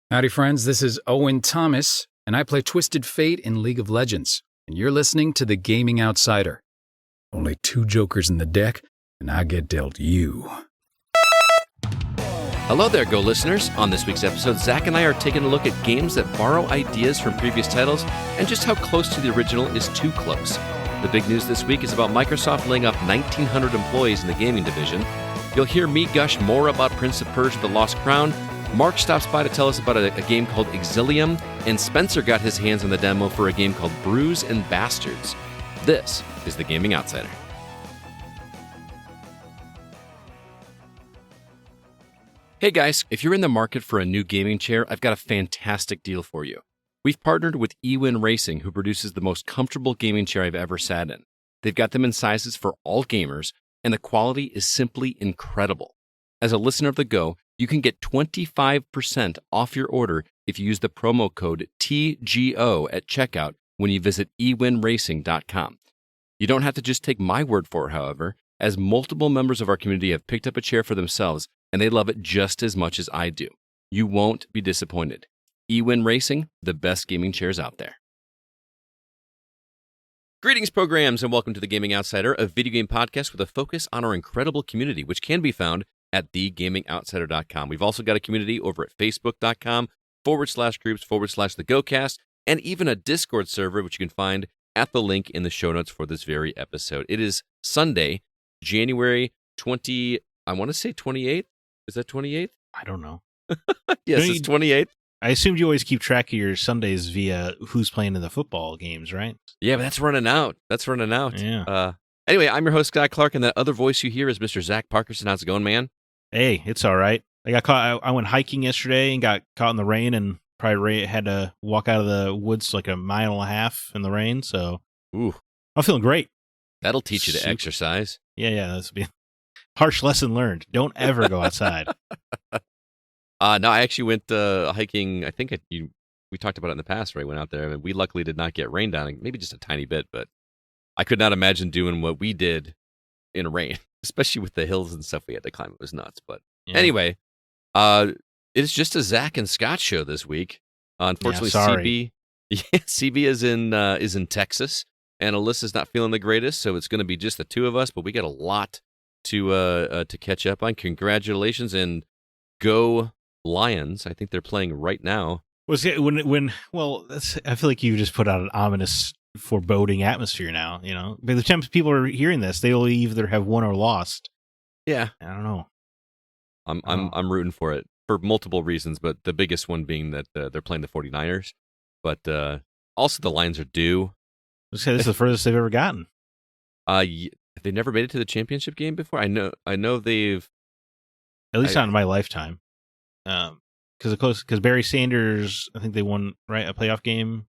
Howdy, friends. This is Owen Thomas, and I play Twisted Fate in League of Legends. And you're listening to The Gaming Outsider. Only 2 jokers in the deck, and I get dealt you. Hello there, Go listeners. On this week's episode, Zack and I are taking a look at games that borrow ideas from previous titles and just how close to the original is too close. The big news this week is about Microsoft laying off 1,900 employees in the gaming division. You'll hear me gush more about Prince of Persia: The Lost Crown. Mark stops by to tell us about a game called Exilium, and Spencer got his hands on the demo for a game called Brews Bastards. This is The Gaming Outsider. Hey guys, if you're in the market for a new gaming chair, I've got a fantastic deal for you. We've partnered with eWin Racing, who produces the most comfortable gaming chair I've ever sat in. They've got them in sizes for all gamers, and the quality is simply incredible. As a listener of The Go, you can get 25% off your order if you use the promo code TGO at checkout when you visit ewinracing.com. You don't have to just take my word for it, however, as multiple members of our community have picked up a chair for themselves, and they love it just as much as I do. You won't be disappointed. eWin Racing, the best gaming chairs out there. Greetings, programs, and welcome to The Gaming Outsider, a video game podcast with a focus on our incredible community, which can be found at thegamingoutsider.com. We've also got a community over at facebook.com/groups/thegocast, and even a Discord server, which you can find at the link in the show notes for this very episode. It is Sunday, January 20, I want to say 28th. Is that 28th? I don't know. Yes, it's 28th. I assumed you always keep track of your Sundays via who's playing in the football games, right? Yeah, but that's running out. Yeah. Anyway, I'm your host, Scott Clark, and that other voice you hear is Mr. Zack Parkerson. How's it going, man? Hey, it's all right. I got caught. I went hiking yesterday and got caught in the rain, and probably had to walk out of the woods like 1.5 miles in the rain. So, Ooh, I'm feeling great. that'll teach you to exercise. Yeah. That's be harsh lesson learned. Don't ever go outside. No, I actually went hiking. I think we talked about it in the past, right? Went out there, and we luckily did not get rained on. Maybe just a tiny bit, but I could not imagine doing what we did in rain, especially with the hills and stuff we had to climb. It was nuts. But anyway, it's just a Zack and Scott show this week. Unfortunately, sorry. CB is in Texas, and Alyssa's not feeling the greatest, so it's going to be just the two of us. But we got a lot to catch up on. Congratulations and go Lions! I think they're playing right now. I feel like you just put out an ominous, foreboding atmosphere now. You know, by the time people are hearing this, they'll either have won or lost. Yeah, I don't know. I'm rooting for it for multiple reasons, but the biggest one being that they're playing the 49ers. But also the Lions are due. This is the furthest they've ever gotten. They've never made it to the championship game before. I know they've at least not in my lifetime. Because Barry Sanders, I think they won a playoff game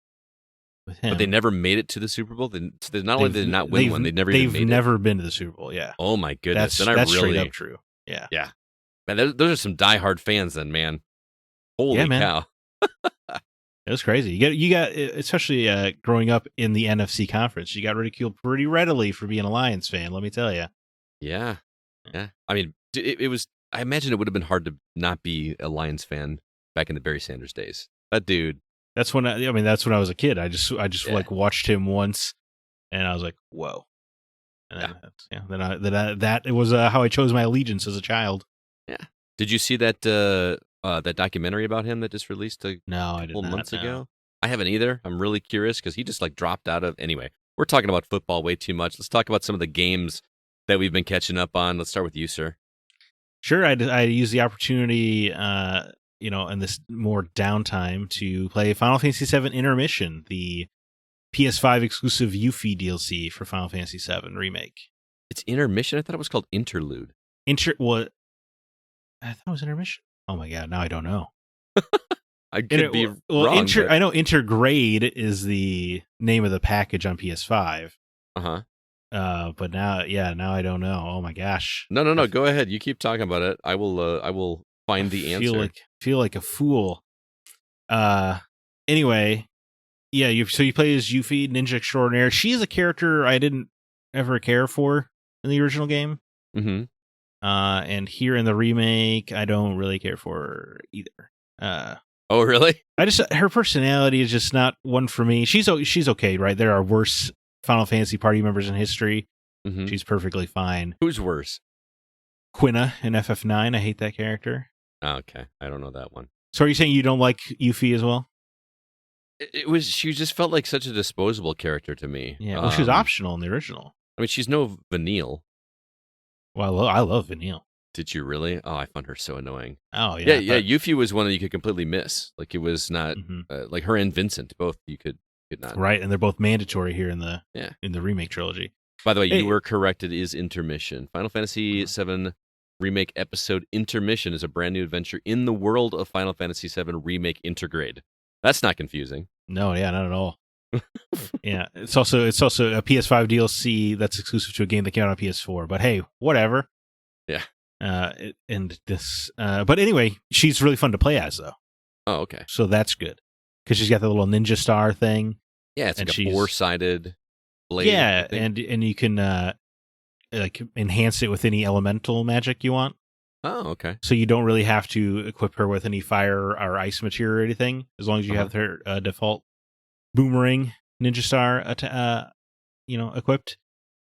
with him. But they never made it to the Super Bowl. Not only did they not win one, they've never been to the Super Bowl. Yeah. Oh my goodness, that's straight up true. Yeah. Yeah. Man, those are some diehard fans, then, man. Holy cow! It was crazy. You got especially growing up in the NFC conference, you got ridiculed pretty readily for being a Lions fan. Let me tell you. Yeah. I mean, it was. I imagine it would have been hard to not be a Lions fan back in the Barry Sanders days. That dude. That's when I was a kid. I just watched him once, and I was like, whoa. And that was how I chose my allegiance as a child. Yeah. Did you see that that documentary about him that just released a couple months ago? I haven't either. I'm really curious because he just dropped out of. Anyway, we're talking about football way too much. Let's talk about some of the games that we've been catching up on. Let's start with you, sir. Sure, I used the opportunity, in this more downtime to play Final Fantasy VII Intermission, the PS5 exclusive Yuffie DLC for Final Fantasy VII Remake. It's Intermission? I thought it was called Interlude. I thought it was Intermission. Oh my god, now I don't know. I could be wrong. I know Intergrade is the name of the package on PS5. Uh-huh. But now I don't know. Oh my gosh. No. Go ahead. You keep talking about it. I will find the answer. Feel like a fool. Anyway, yeah. You play as Yuffie, Ninja Extraordinaire. She is a character I didn't ever care for in the original game. Mm-hmm. And here in the remake, I don't really care for her either. Oh, really? Her personality is just not one for me. She's okay, right? There are worse Final Fantasy party members in history. Mm-hmm. She's perfectly fine. Who's worse? Quina in FF9. I hate that character. Oh, okay, I don't know that one. So are you saying you don't like Yuffie as well? She just felt like such a disposable character to me. Yeah, well, she was optional in the original. I mean, she's no Vanille. Well, I love Vanille. Did you really? Oh, I found her so annoying. Oh, yeah. Yeah. Yuffie was one that you could completely miss. Like, it was not like her and Vincent both. You could not. Right, and they're both mandatory here in the remake trilogy. By the way, you were correct. It is Intermission. Final Fantasy VII Remake episode Intermission is a brand new adventure in the world of Final Fantasy VII Remake Intergrade. That's not confusing. No, yeah, not at all. Yeah, it's also a PS5 DLC that's exclusive to a game that came out on PS4. But hey, whatever. Yeah. But anyway, she's really fun to play as though. Oh, okay. So that's good because she's got the little ninja star thing. Yeah, it's like a 4-sided blade. Yeah, and you can like enhance it with any elemental magic you want. Oh, okay. So you don't really have to equip her with any fire or ice material or anything, as long as you have her default boomerang ninja star, equipped.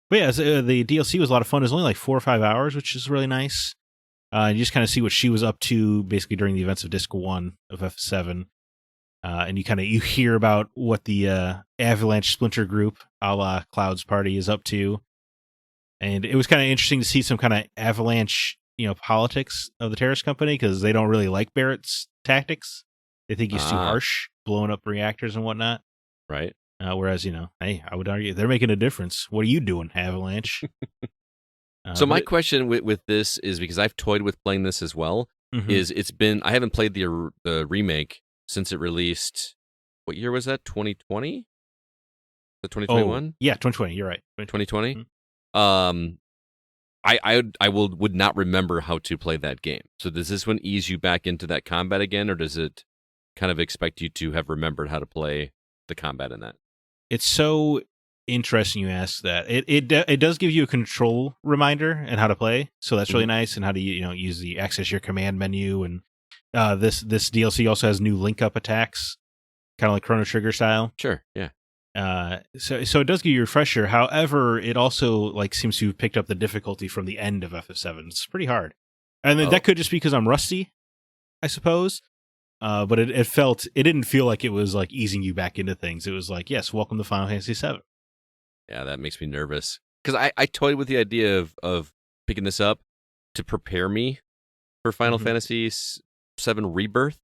But yeah, the DLC was a lot of fun. It was only like 4 or 5 hours, which is really nice. You just kind of see what she was up to basically during the events of Disc 1 of F7. And you hear about what the Avalanche Splinter Group, a la Cloud's Party, is up to. And it was kind of interesting to see some kind of Avalanche, politics of the Terrace Company, because they don't really like Barrett's tactics. They think he's too harsh, blowing up reactors and whatnot. Right. Whereas, hey, I would argue they're making a difference. What are you doing, Avalanche? So my question with this is, because I've toyed with playing this as well, is I haven't played the remake since it released. What year was that? 2020? The 2021? Yeah, 2020. You're right. 2020. I would not remember how to play that game. So does this one ease you back into that combat again, or does it kind of expect you to have remembered how to play the combat in that? It's so interesting you ask that. It does give you a control reminder and how to play, so that's really nice, and how to use the access your command menu. And this DLC also has new link up attacks, kind of like Chrono Trigger style. Sure, yeah. So it does give you a refresher. However, it also seems to have picked up the difficulty from the end of FF7. It's pretty hard, and that could just be because I'm rusty, I suppose. But it didn't feel like it was easing you back into things. It was like, yes, welcome to Final Fantasy VII. Yeah, that makes me nervous, because I toyed with the idea of picking this up to prepare me for Final Fantasy VII Rebirth,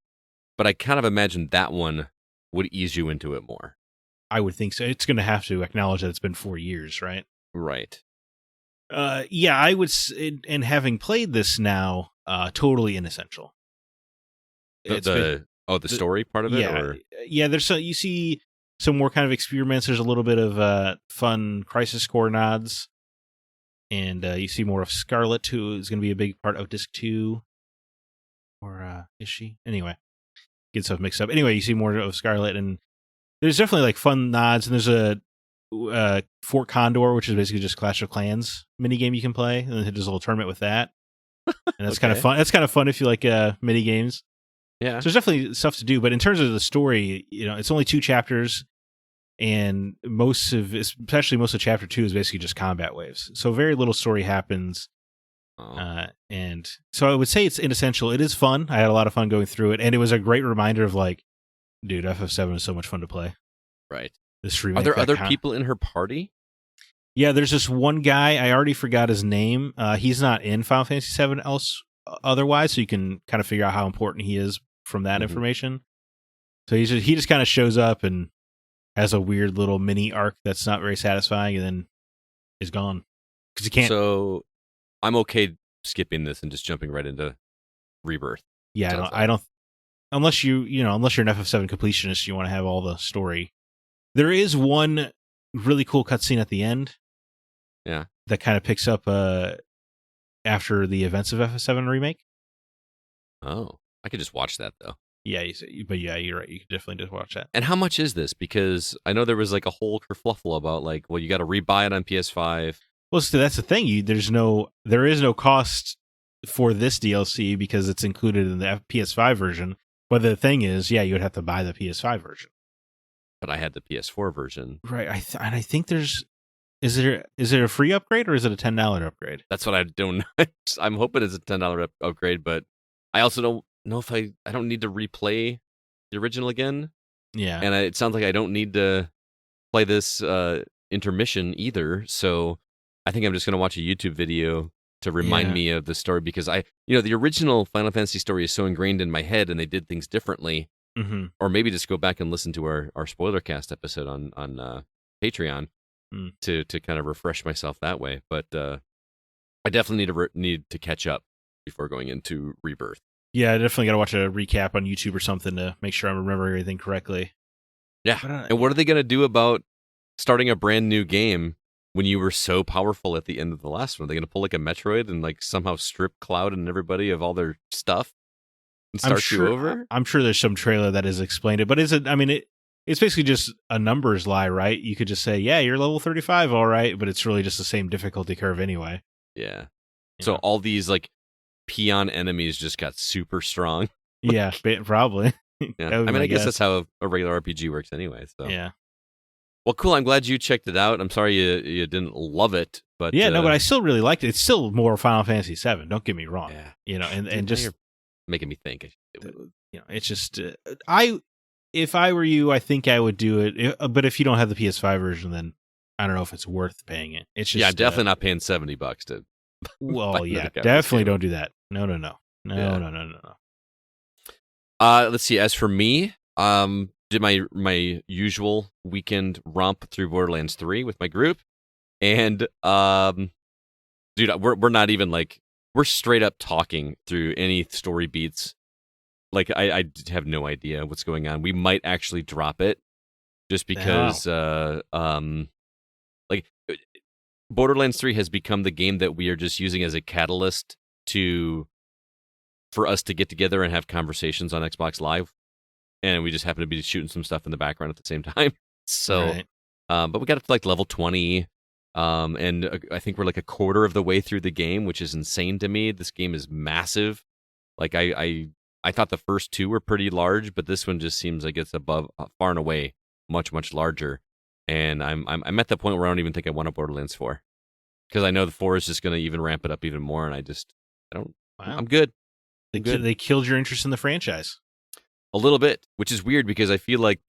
but I kind of imagined that one would ease you into it more. I would think so. It's going to have to acknowledge that it's been 4 years, right? Right. Yeah, I would, and having played this now, totally inessential. The story part of it? Yeah, yeah. You see some more kind of experiments. There's a little bit of fun Crisis Core nods, and you see more of Scarlet, who is going to be a big part of Disc 2. Or is she? Anyway, get stuff mixed up. Anyway, you see more of Scarlet, and there's definitely fun nods. And there's a Fort Condor, which is basically just Clash of Clans minigame you can play, and there's a little tournament with that. And that's kind of fun. That's kind of fun if you like mini games. Yeah. So there's definitely stuff to do, but in terms of the story, it's only 2 chapters, and especially most of chapter 2 is basically just combat waves. So very little story happens. And so I would say it's inessential. It is fun. I had a lot of fun going through it, and it was a great reminder of dude, FF7 is so much fun to play. Right. This remake. Are there other people in her party? Yeah, there's this one guy. I already forgot his name. He's not in Final Fantasy VII otherwise, so you can kind of figure out how important he is from that information. So he just kind of shows up and has a weird little mini arc that's not very satisfying, and then is gone because he can't. So I'm okay skipping this and just jumping right into Rebirth. Yeah, I don't. Unless unless you're an FF7 completionist, you want to have all the story. There is one really cool cutscene at the end. Yeah, that kind of picks up after the events of FF7 Remake. Oh, I could just watch that though. Yeah, but yeah, you're right. You could definitely just watch that. And how much is this? Because I know there was a whole kerfluffle about you got to rebuy it on PS5. Well, so that's the thing. There is no cost for this DLC because it's included in the PS5 version. But the thing is, yeah, you would have to buy the PS5 version. But I had the PS4 version. Right. And I think is it a free upgrade or is it a $10 upgrade? That's what I don't know. I'm hoping it's a $10 upgrade, but I also don't know if I don't need to replay the original again. Yeah. And it sounds like I don't need to play this intermission either. So I think I'm just going to watch a YouTube video to remind me of the story, because the original Final Fantasy story is so ingrained in my head, and they did things differently. Mm-hmm. Or maybe just go back and listen to our spoiler cast episode on Patreon to kind of refresh myself that way. But I definitely need to catch up before going into Rebirth. Yeah, I definitely got to watch a recap on YouTube or something to make sure I'm remembering everything correctly. Yeah. And what are they going to do about starting a brand new game when you were so powerful at the end of the last one? Are they going to pull like a Metroid and like somehow strip Cloud and everybody of all their stuff and start you over? I'm sure there's some trailer that has explained it, but it's basically just a numbers lie, right? You could just say, yeah, you're level 35, all right, but it's really just the same difficulty curve anyway. Yeah. So all these like peon enemies just got super strong. Yeah, probably. Yeah. I guess that's how a regular RPG works anyway. So yeah. Well, cool. I'm glad you checked it out. I'm sorry you didn't love it, but yeah, no, but I still really liked it. It's still more Final Fantasy VII. Don't get me wrong. Yeah. And just you're making me think. It's just if I were you, I think I would do it. But if you don't have the PS5 version, then I don't know if it's worth paying it. It's just definitely not paying $70 to. Well, yeah, definitely don't do that. No. Let's see. As for me, did my usual weekend romp through Borderlands 3 with my group, and dude, we're not even like, we're straight up talking through any story beats. Like I have no idea what's going on. We might actually drop it just because like Borderlands 3 has become the game that we are just using as a catalyst for us to get together and have conversations on Xbox Live. And we just happen to be shooting some stuff in the background at the same time. So, right. But we got up to like level 20. And I think we're like a quarter of the way through the game, which is insane to me. This game is massive. Like I thought the first two were pretty large, but this one just seems like it's above, far and away, much, much larger. And I'm at the point where I don't even think I want a Borderlands 4, because I know the 4 is just going to even ramp it up even more. And I don't. Wow. I'm good. They killed your interest in the franchise a little bit, which is weird because I feel like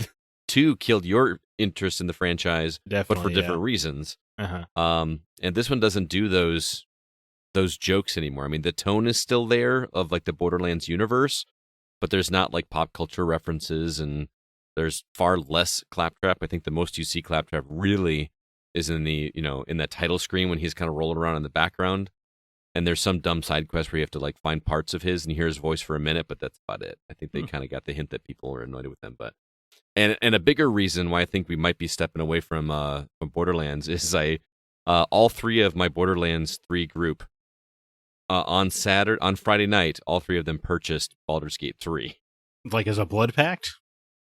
2 killed your interest in the franchise, but for different reasons. Uh-huh. And this one doesn't do those jokes anymore. I mean, the tone is still there of like the Borderlands universe, but there's not like pop culture references, and there's far less Claptrap. I think the most you see Claptrap really is in the, in that title screen when he's kind of rolling around in the background. And there's some dumb side quest where you have to like find parts of his and hear his voice for a minute, but that's about it. I think they kind of got the hint that people are annoyed with them. But and a bigger reason why I think we might be stepping away from Borderlands is all 3 of my Borderlands 3 group on Friday night, all 3 of them purchased Baldur's Gate 3. Like as a blood pact?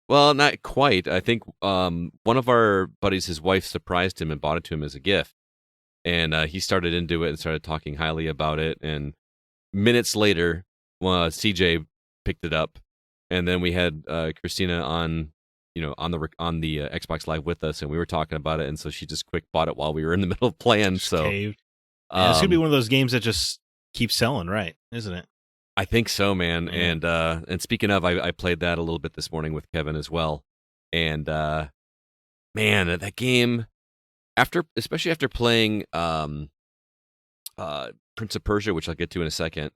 Well, not quite. I think one of our buddies, his wife surprised him and bought it to him as a gift. And he started into it and started talking highly about it. And minutes later, CJ picked it up, and then we had Christina on the Xbox Live with us, and we were talking about it. And so she just quick bought it while we were in the middle of playing. So it's gonna be one of those games that just keeps selling, right? Isn't it? I think so, man. Yeah. And speaking of, I played that a little bit this morning with Kevin as well. And man, that game. Especially after playing Prince of Persia, which I'll get to in a second,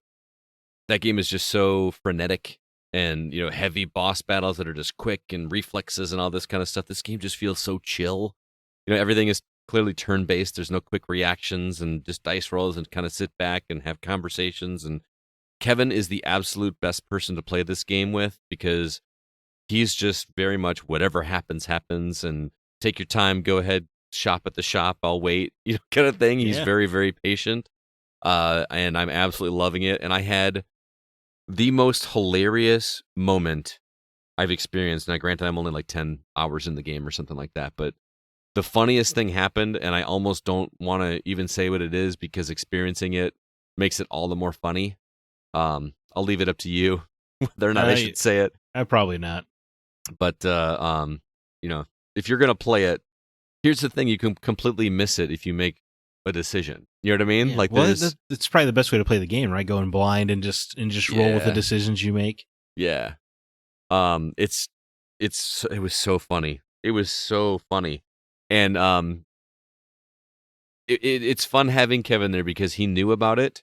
that game is just so frenetic and heavy boss battles that are just quick and reflexes and all this kind of stuff. This game just feels so chill. Everything is clearly turn-based. There's no quick reactions and just dice rolls and kind of sit back and have conversations. And Kevin is the absolute best person to play this game with, because he's just very much whatever happens, and take your time, go ahead, shop at the shop, I'll wait, kind of thing. He's very, very patient. And I'm absolutely loving it. And I had the most hilarious moment I've experienced. Now, granted, I'm only like 10 hours in the game or something like that, but the funniest thing happened, and I almost don't want to even say what it is because experiencing it makes it all the more funny. I'll leave it up to you whether or not I should say it. Probably not. But you know, if you're gonna play it, here's the thing: you can completely miss it if you make a decision. You know what I mean? Yeah. Like, well, it's probably the best way to play the game, right? Going blind and just roll with the decisions you make. Yeah. It was so funny. It was so funny, and it's fun having Kevin there because he knew about it,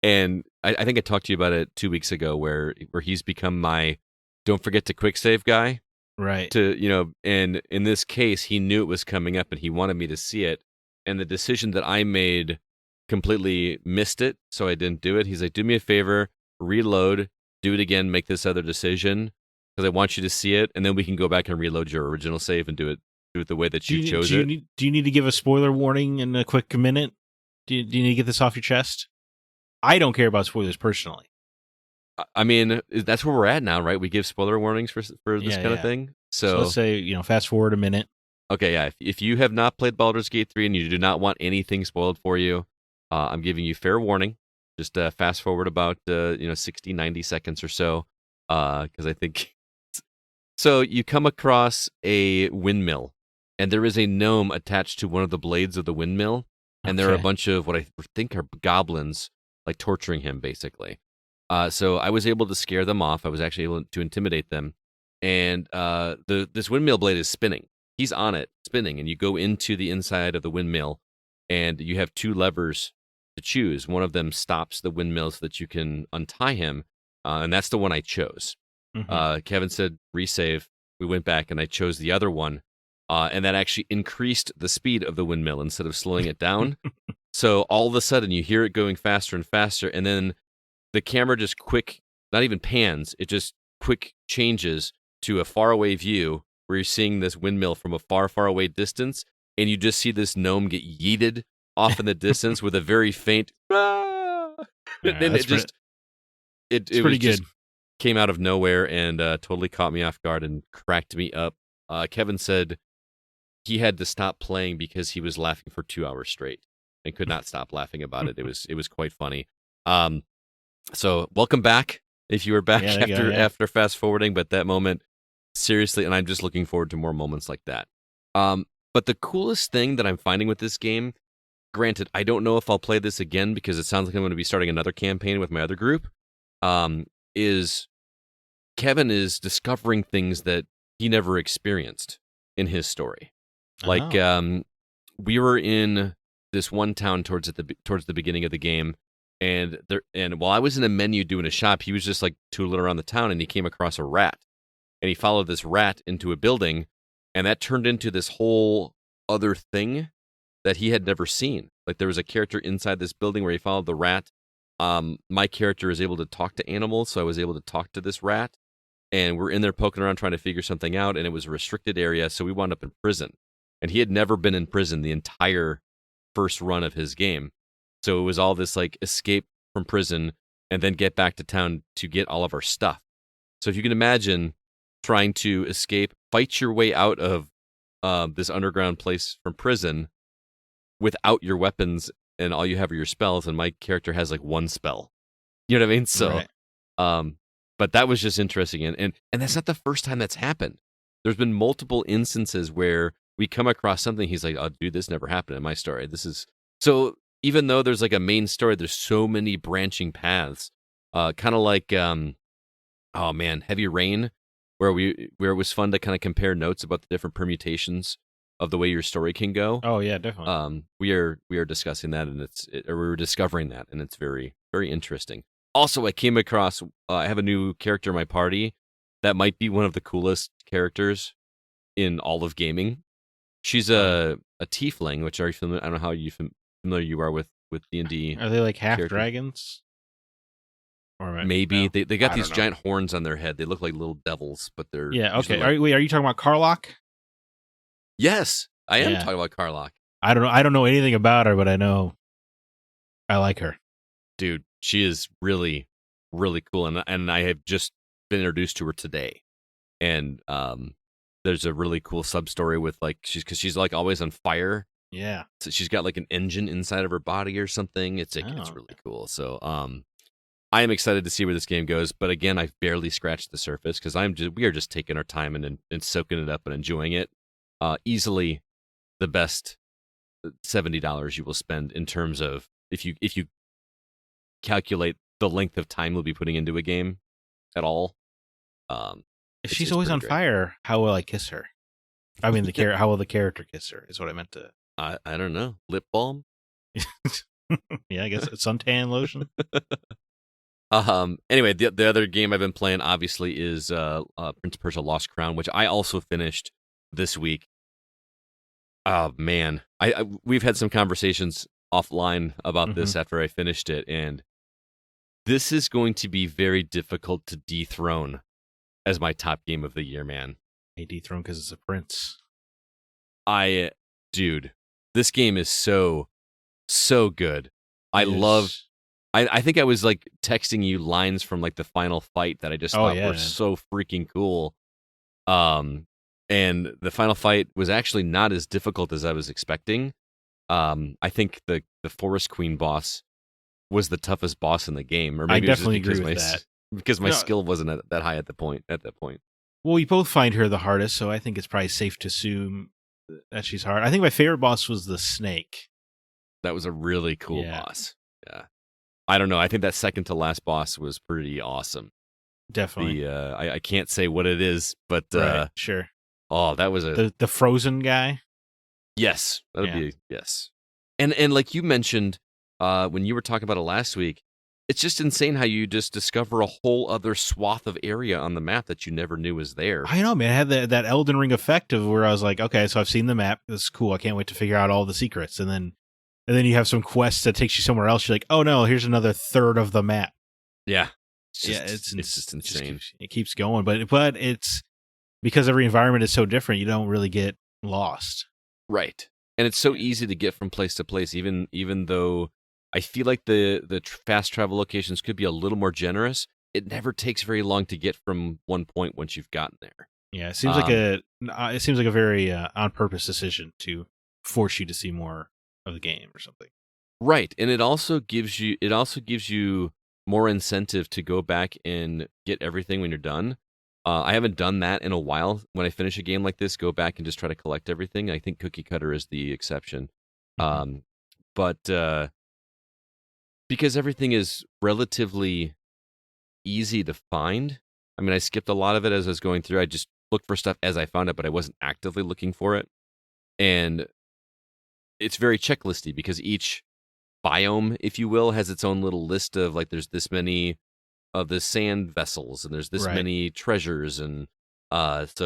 and I think I talked to you about it 2 weeks ago, where he's become my don't forget to quick save guy. Right. And in this case, he knew it was coming up, and he wanted me to see it, and the decision that I made completely missed it, so I didn't do it. He's like, do me a favor, reload, do it again, make this other decision, because I want you to see it, and then we can go back and reload your original save and do it the way that you chose it. Do you need to give a spoiler warning in a quick minute? Do you need to get this off your chest? I don't care about spoilers personally. I mean, that's where we're at now, right? We give spoiler warnings for this kind of thing. So let's say, fast forward a minute. Okay, yeah. If you have not played Baldur's Gate 3 and you do not want anything spoiled for you, I'm giving you fair warning. Just fast forward about 60, 90 seconds or so, because I think. So you come across a windmill, and there is a gnome attached to one of the blades of the windmill, and there are a bunch of what I think are goblins, like torturing him, basically. So I was able to scare them off. I was actually able to intimidate them, and this windmill blade is spinning. He's on it, spinning, and you go into the inside of the windmill, and you have 2 levers to choose. One of them stops the windmill so that you can untie him, and that's the one I chose. Mm-hmm. Kevin said, resave. We went back, and I chose the other one, and that actually increased the speed of the windmill instead of slowing it down. So all of a sudden, you hear it going faster and faster, and then the camera just not even pans, it just quick changes to a faraway view where you're seeing this windmill from a far, far away distance, and you just see this gnome get yeeted off in the distance with a very faint, and it pretty good. Just came out of nowhere and totally caught me off guard and cracked me up. Kevin said he had to stop playing because he was laughing for 2 hours straight and could not stop laughing about it. It was quite funny. So welcome back if you were back after fast forwarding, but that moment, seriously, and I'm just looking forward to more moments like that. But the coolest thing that I'm finding with this game, granted, I don't know if I'll play this again because it sounds like I'm going to be starting another campaign with my other group, is Kevin is discovering things that he never experienced in his story. Like, we were in this one town towards the beginning of the game, and while I was in a menu doing a shop, he was just like tooling around the town, and he came across a rat, and he followed this rat into a building, and that turned into this whole other thing that he had never seen. Like, there was a character inside this building where he followed the rat. My character is able to talk to animals, so I was able to talk to this rat, and we're in there poking around trying to figure something out, and it was a restricted area, so we wound up in prison. And he had never been in prison the entire first run of his game. So it was all this like escape from prison and then get back to town to get all of our stuff. So if you can imagine trying to escape, fight your way out of this underground place from prison without your weapons, and all you have are your spells, and my character has like 1 spell. You know what I mean? So, right. But that was just interesting, and that's not the first time that's happened. There's been multiple instances where we come across something, he's like, oh, dude, this never happened in my story. This is... So even though there's like a main story, there's so many branching paths. Kind of like, Heavy Rain, where it was fun to kind of compare notes about the different permutations of the way your story can go. Oh yeah, definitely. We are discussing that, and we were discovering that, and it's very, very interesting. Also, I came across, I have a new character in my party that might be one of the coolest characters in all of gaming. She's a tiefling, which are you familiar? I don't know how familiar you are with D&D. Are they like half dragons? Or maybe no? they got these giant horns on their head. They look like little devils, but they're okay. Like... Are you talking about Karlach? Yes, I am talking about Karlach. I don't know anything about her, but I know I like her. Dude, she is really, really cool, and I have just been introduced to her today, and there's a really cool sub story with like she's like always on fire. Yeah, so she's got like an engine inside of her body or something. It's really cool. So I am excited to see where this game goes, but again, I've barely scratched the surface because we are just taking our time and soaking it up and enjoying it. Easily the best $70 you will spend in terms of if you calculate the length of time we'll be putting into a game at all. If she's always on great. fire, how will I kiss her? I mean, how will the character kiss her? Is what I meant to. I don't know. Lip balm. Yeah, I guess it's suntan lotion. Anyway, the other game I've been playing obviously is Prince of Persia: Lost Crown, which I also finished this week. Oh man, we've had some conversations offline about this after I finished it, and this is going to be very difficult to dethrone as my top game of the year, man. Hey, dethrone because it's a prince. Dude, this game is so good. I think I was like texting you lines from like the final fight that I just thought were so freaking cool. And the final fight was actually not as difficult as I was expecting. I think the Forest Queen boss was the toughest boss in the game, or maybe I definitely agree with that because my skill wasn't that high at that point. Well, we both find her the hardest, so I think it's probably safe to assume that she's hard. I think my favorite boss was the snake. That was a really cool boss. Yeah. I don't know. I think that second to last boss was pretty awesome. Definitely. I can't say what it is, but right, sure. Oh, that was the frozen guy. Yes, that would be yes. And like you mentioned when you were talking about it last week, it's just insane how you just discover a whole other swath of area on the map that you never knew was there. I know, man. It had that Elden Ring effect of where I was like, okay, so I've seen the map. This is cool. I can't wait to figure out all the secrets. And then you have some quest that takes you somewhere else. You're like, oh no, here's another third of the map. Yeah. It's just insane. It keeps going, but it's because every environment is so different, you don't really get lost. Right. And it's so easy to get from place to place, even though I feel like the fast travel locations could be a little more generous. It never takes very long to get from one point once you've gotten there. Yeah, it seems like a very on purpose decision to force you to see more of the game or something. Right, and it also gives you more incentive to go back and get everything when you're done. I haven't done that in a while. When I finish a game like this, go back and just try to collect everything. I think Cookie Cutter is the exception. But because everything is relatively easy to find, I mean, I skipped a lot of it as I was going through. I just looked for stuff as I found it, but I wasn't actively looking for it. And it's very checklisty because each biome, if you will, has its own little list of like, there's this many of the sand vessels and there's this many treasures. And just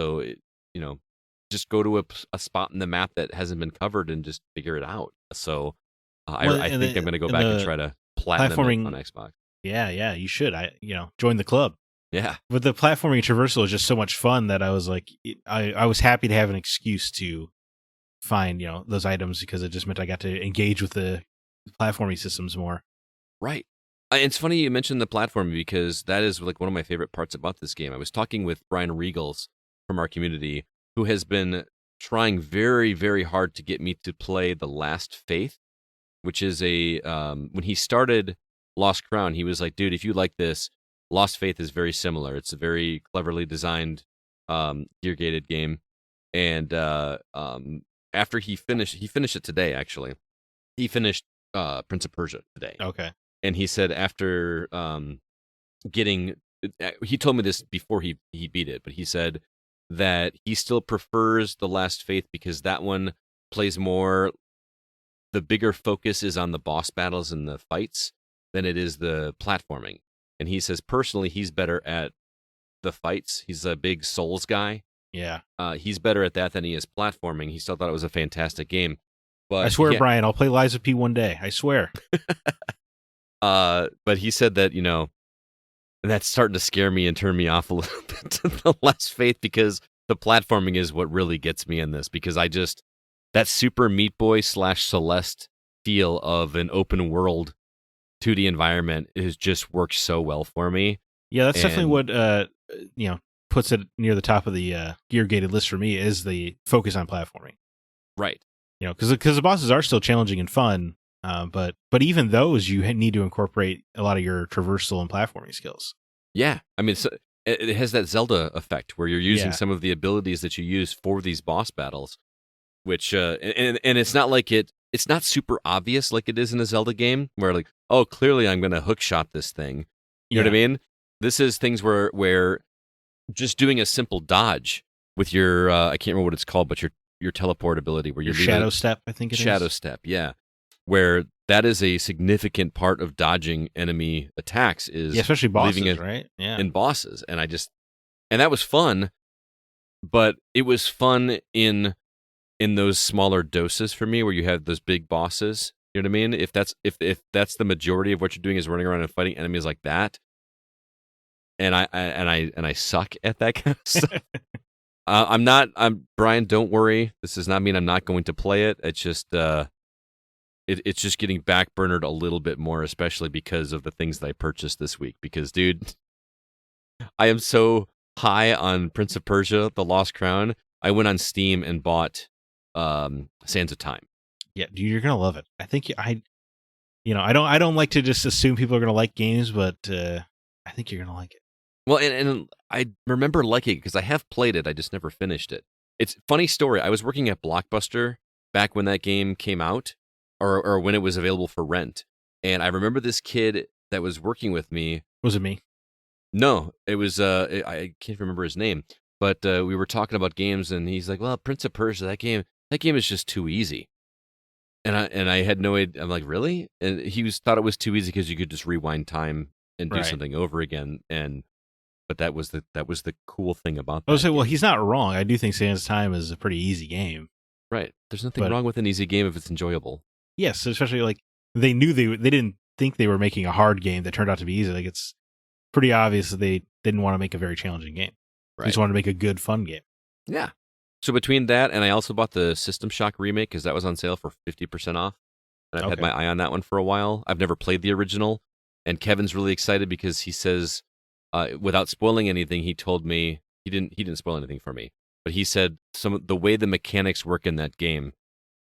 go to a spot in the map that hasn't been covered and just figure it out. So I think I'm going to go back and try to platinum it on Xbox. Yeah, you should. Join the club. Yeah. But the platforming traversal is just so much fun that I was like, I was happy to have an excuse to find, those items because it just meant I got to engage with the platforming systems more. Right. It's funny you mentioned the platforming because that is like one of my favorite parts about this game. I was talking with Brian Regals from our community who has been trying very, very hard to get me to play The Last Faith, which is when he started Lost Crown, he was like, dude, if you like this, Lost Faith is very similar. It's a very cleverly designed gear-gated game. And after he finished it today, actually. He finished Prince of Persia today. Okay. And he said after he told me this before he beat it, but he said that he still prefers The Last Faith because that one plays more, the bigger focus is on the boss battles and the fights than it is the platforming. And he says personally he's better at the fights. He's a big Souls guy. Yeah. He's better at that than he is platforming. He still thought it was a fantastic game. But I swear, Brian, I'll play Lies of P one day. I swear. But he said that, that's starting to scare me and turn me off a little bit to The Last Faith because the platforming is what really gets me in this because that Super Meat Boy / Celeste feel of an open world 2D environment just works so well for me. Yeah, that's definitely what puts it near the top of the gear-gated list for me is the focus on platforming. Right. Because the bosses are still challenging and fun. But even those, you need to incorporate a lot of your traversal and platforming skills. Yeah, I mean, it has that Zelda effect where you're using Yeah. some of the abilities that you use for these boss battles, which and it's not like it's not super obvious like it is in a Zelda game where like, oh, clearly I'm going to hook shot this thing. You know what I mean? This is things where just doing a simple dodge with your I can't remember what it's called, but your teleport ability where you're Shadow Step, I think it is. Shadow Step, yeah. Where that is a significant part of dodging enemy attacks is especially bosses, leaving it right? Yeah. in bosses. And that was fun, but it was fun in those smaller doses for me where you have those big bosses. You know what I mean? If that's the majority of what you're doing is running around and fighting enemies like that, and I suck at that kind of stuff. I'm Brian, don't worry. This does not mean I'm not going to play it. It's just it's just getting backburnered a little bit more, especially because of the things that I purchased this week. Because, dude, I am so high on Prince of Persia: The Lost Crown. I went on Steam and bought Sands of Time. Yeah, dude, you're gonna love it. I think I don't like to just assume people are gonna like games, but I think you're gonna like it. Well, and I remember liking it because I have played it. I just never finished it. It's funny story. I was working at Blockbuster back when that game came out, or when it was available for rent. And I remember this kid that was working with me. Was it me? No, it was I can't remember his name. But we were talking about games, and he's like, "Well, Prince of Persia, that game is just too easy." And I had no idea. I'm like, "Really?" And he thought it was too easy because you could just rewind time and do something over again. But that was the cool thing about that. I was saying, well, he's not wrong. I do think Sands of Time is a pretty easy game. Right. There's nothing wrong with an easy game if it's enjoyable. Yes, especially like they knew they didn't think they were making a hard game that turned out to be easy. Like it's pretty obvious that they didn't want to make a very challenging game. Right. They just wanted to make a good, fun game. Yeah. So between that and I also bought the System Shock remake because that was on sale for 50% off. And I've had my eye on that one for a while. I've never played the original. And Kevin's really excited because he says, without spoiling anything, he told me he didn't spoil anything for me, but he said the way the mechanics work in that game,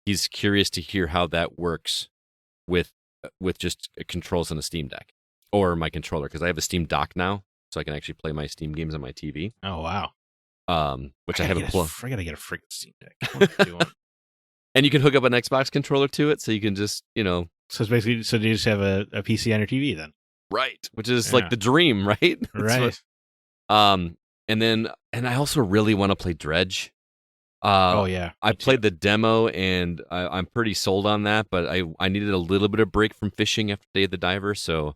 he's curious to hear how that works with just controls on a Steam Deck or my controller because I have a Steam Dock now, so I can actually play my Steam games on my TV. Oh wow! Which I haven't played. I gotta get a freaking Steam Deck. And you can hook up an Xbox controller to it, so you can just So it's basically do you just have a PC on your TV then? Right, which is like the dream, right? Right. And I also really want to play Dredge. I played the demo and I'm pretty sold on that, but I needed a little bit of break from fishing after Day of the Diver, so...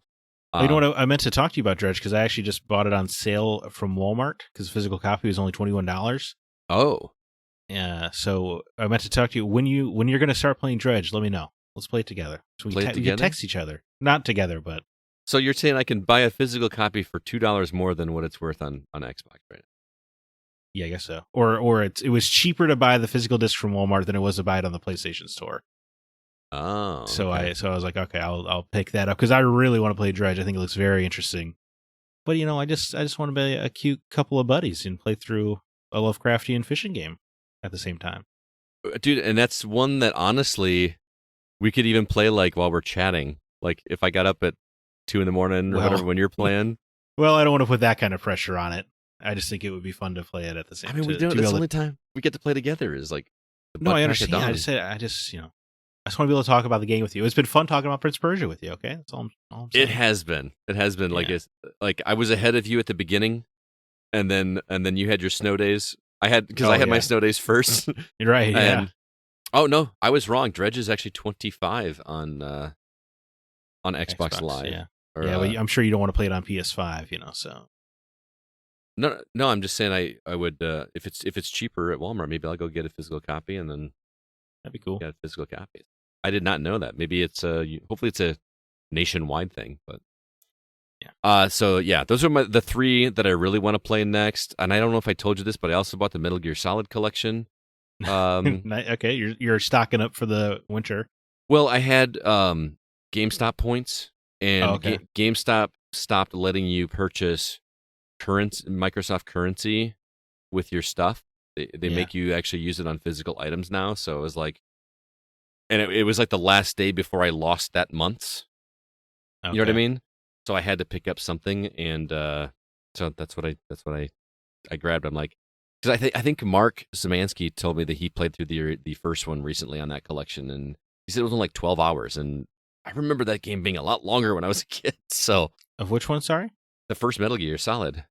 you know what? I meant to talk to you about Dredge because I actually just bought it on sale from Walmart because the physical copy was only $21. Oh. Yeah, so I meant to talk to you. When you're going to start playing Dredge, let me know. Let's play it together. So we can text each other. Not together, but... So you're saying I can buy a physical copy for $2 more than what it's worth on Xbox right now? Yeah, I guess so. Or it was cheaper to buy the physical disc from Walmart than it was to buy it on the PlayStation Store. Oh. So I was like, okay, I'll pick that up because I really want to play Dredge. I think it looks very interesting. But I just want to be a cute couple of buddies and play through a Lovecraftian fishing game at the same time. Dude, and that's one that honestly we could even play like while we're chatting. Like if I got up at 2 a.m. or whatever when you're playing. Well, I don't want to put that kind of pressure on it. I just think it would be fun to play it at the same time. I mean, we don't. That's the only time we get to play together is like. No, I understand. I just want to be able to talk about the game with you. It's been fun talking about Prince of Persia with you. Okay, that's all I'm saying. It has been. Yeah. Like I was ahead of you at the beginning, and then you had your snow days. I had my snow days first. You're right. Yeah. Oh no, I was wrong. Dredge is actually 25 on Xbox Live. Yeah. Well, I'm sure you don't want to play it on PS5. So. No, I'm just saying I would if it's cheaper at Walmart, maybe I'll go get a physical copy and then that'd be cool. Get physical copies. I did not know that. Maybe it's hopefully it's a nationwide thing, but yeah. So yeah, those are the 3 that I really want to play next. And I don't know if I told you this, but I also bought the Metal Gear Solid collection. Okay, you're stocking up for the winter. Well, I had GameStop points, and GameStop stopped letting you purchase Microsoft currency with your stuff. They make you actually use it on physical items now. So it was like, and it was like the last day before I lost that month's. Okay. You know what I mean? So I had to pick up something, and so that's what I grabbed. I'm like, because I think Mark Szymanski told me that he played through the first one recently on that collection, and he said it was only like 12 hours, and I remember that game being a lot longer when I was a kid. So Of which one, sorry? the first Metal Gear Solid.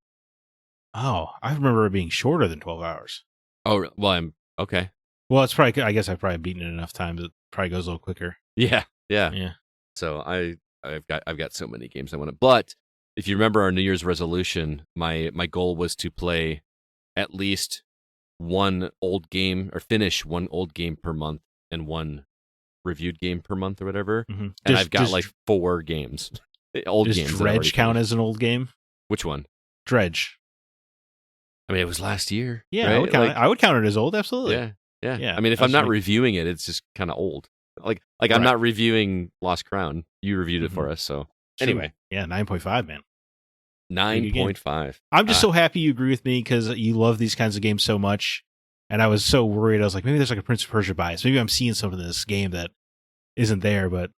Oh, I remember it being shorter than 12 hours. Oh, well, I'm okay. Well, it's probably, I guess I've probably beaten it enough times. It probably goes a little quicker. Yeah. Yeah. So I've got so many games I want to. But if you remember our New Year's resolution, my goal was to play at least one old game or finish one old game per month and one reviewed game per month or whatever. Mm-hmm. And I've got like 4 games, old does games. Does Dredge count as an old game? Which one? Dredge. I mean, it was last year. Yeah, right? I would count it as old. Absolutely. Yeah. I mean, if I'm not reviewing it, it's just kind of old. Like I'm not reviewing Lost Crown. You reviewed it for us, so True. anyway. Yeah, 9.5, man. 9.5. I'm just so happy you agree with me because you love these kinds of games so much. And I was so worried. I was like, maybe there's like a Prince of Persia bias. Maybe I'm seeing something in this game that isn't there. But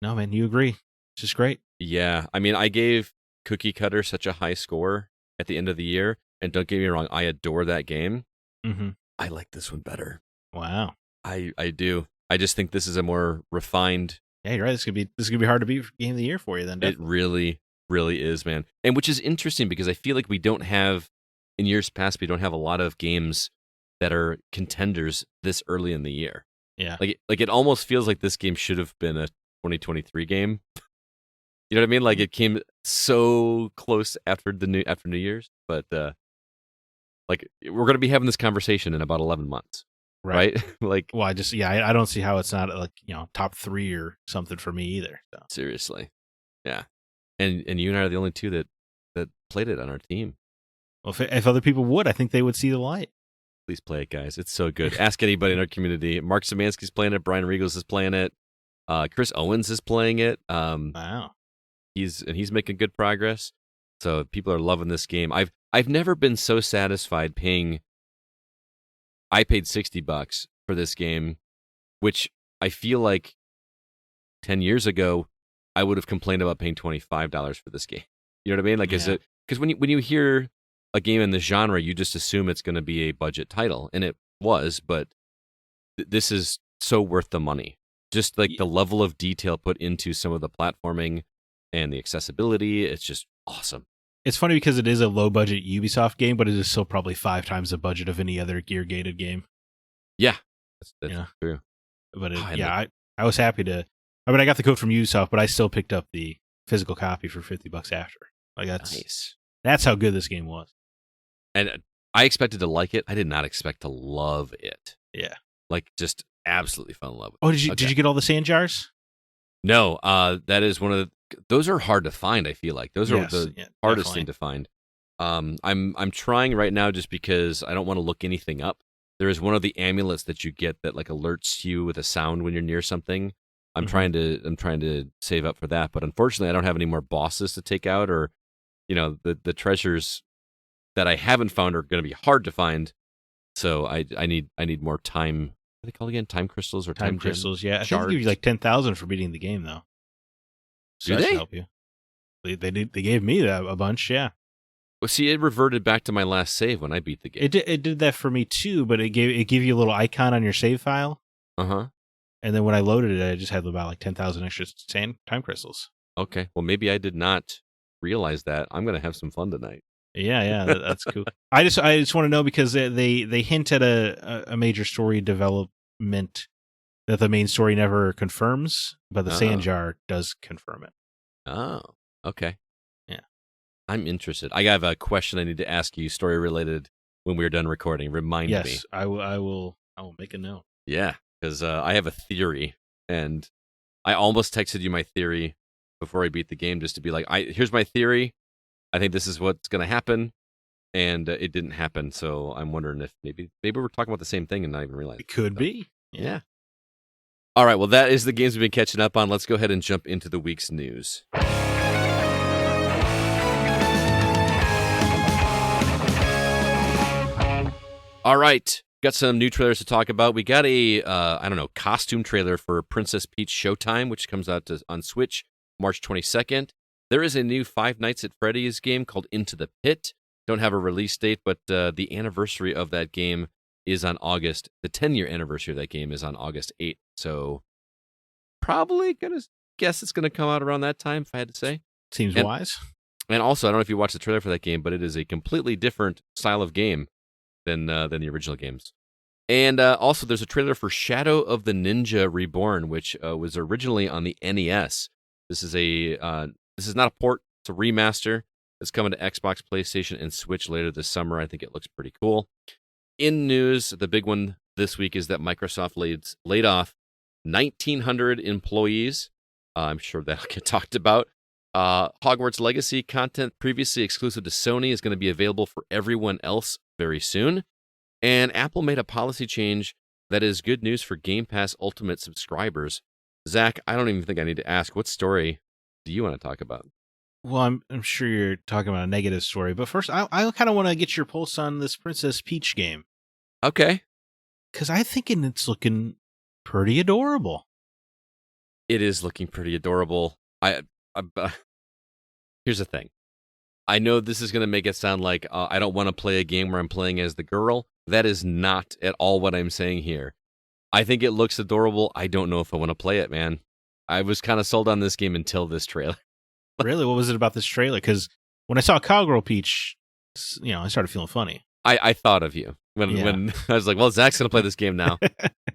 no, man, you agree. It's just great. Yeah. I mean, I gave Cookie Cutter such a high score at the end of the year. And don't get me wrong, I adore that game. Mm-hmm. I like this one better. Wow. I do. I just think this is a more refined. Yeah, you're right. This could be hard to beat Game of the Year for you then. Definitely. It really, really is, man. And which is interesting because I feel like we don't have, in years past, we don't have a lot of games that are contenders this early in the year. Yeah. Like it almost feels like this game should have been a 2023 game. You know what I mean? Like it came so close after New Year's, but like we're going to be having this conversation in about 11 months. Right? Like, well, I don't see how it's not like, top 3 or something for me either. So. Seriously. Yeah. And you and I are the only two that played it on our team. Well, if other people would, I think they would see the light. Please play it, guys. It's so good. Ask anybody in our community. Mark Szymanski's playing it. Brian Regals is playing it. Chris Owens is playing it. Wow. He's making good progress. So people are loving this game. I've never been so satisfied paying. I paid $60 for this game, which I feel like 10 years ago I would have complained about paying $25 for this game. You know what I mean? Like, is it because when you hear a game in the genre, you just assume it's going to be a budget title, and it was, but this is so worth the money. Just like the level of detail put into some of the platforming and the accessibility, it's just awesome. It's funny because it is a low-budget Ubisoft game, but it is still probably 5 times the budget of any other gear-gated game. Yeah, that's true. But I was happy to. I mean, I got the code from Ubisoft, but I still picked up the physical copy for $50 after. Like that's nice. That's how good this game was. And I expected to like it. I did not expect to love it. Yeah, like just absolutely fell in love with it. Oh, did you get all the sand jars? No, that is one of the. Those are hard to find. I feel like those are the hardest thing to find. I'm trying right now just because I don't want to look anything up. There is one of the amulets that you get that like alerts you with a sound when you're near something. I'm trying to save up for that, but unfortunately, I don't have any more bosses to take out, or the treasures that I haven't found are going to be hard to find. So I need more time. What are they called again? Time crystals or time crystals? Yeah, I shards? think they give you like 10,000 for beating the game though. So do that they should help you? They gave me that a bunch. Yeah. Well, see, it reverted back to my last save when I beat the game. It did that for me too, but it gave you a little icon on your save file. And then when I loaded it, I just had about like 10,000 extra time crystals. Okay, well maybe I did not realize that. I'm gonna have some fun tonight. Yeah, that's cool. I just want to know because they hint at a major story development that the main story never confirms, but the sand jar does confirm it. Oh, okay. Yeah, I'm interested. I have a question I need to ask you, story related. When we're done recording, remind me. Yes, I will make a note. Yeah, because I have a theory, and I almost texted you my theory before I beat the game, just to be like, here's my theory. I think this is what's going to happen, and it didn't happen. So I'm wondering if maybe we're talking about the same thing and not even realizing. It could be. Yeah. All right. Well, that is the games we've been catching up on. Let's go ahead and jump into the week's news. All right. Got some new trailers to talk about. We got a, costume trailer for Princess Peach Showtime, which comes out on Switch March 22nd. There is a new Five Nights at Freddy's game called Into the Pit. Don't have a release date, but the anniversary of that game is on August. The 10-year anniversary of that game is on August 8th. So probably going to guess it's going to come out around that time, if I had to say. Seems wise. And also, I don't know if you watched the trailer for that game, but it is a completely different style of game than the original games. And also, there's a trailer for Shadow of the Ninja Reborn, which was originally on the NES. This is not a port; it's a remaster. It's coming to Xbox, PlayStation, and Switch later this summer. I think it looks pretty cool. In news, the big one this week is that Microsoft laid off 1,900 employees. I'm sure that'll get talked about. Hogwarts Legacy content previously exclusive to Sony is going to be available for everyone else very soon. And Apple made a policy change that is good news for Game Pass Ultimate subscribers. Zach, I don't even think I need to ask, what story do you want to talk about? Well, I'm sure you're talking about a negative story, but first, I kind of want to get your pulse on this Princess Peach game. Okay. Because I think it's looking pretty adorable. It is looking pretty adorable. Here's the thing. I know this is going to make it sound like I don't want to play a game where I'm playing as the girl. That is not at all what I'm saying here. I think it looks adorable. I don't know if I want to play it, man. I was kind of sold on this game until this trailer. Really? What was it about this trailer? Because when I saw Cowgirl Peach, I started feeling funny. I thought of you when I was like, well, Zach's going to play this game now.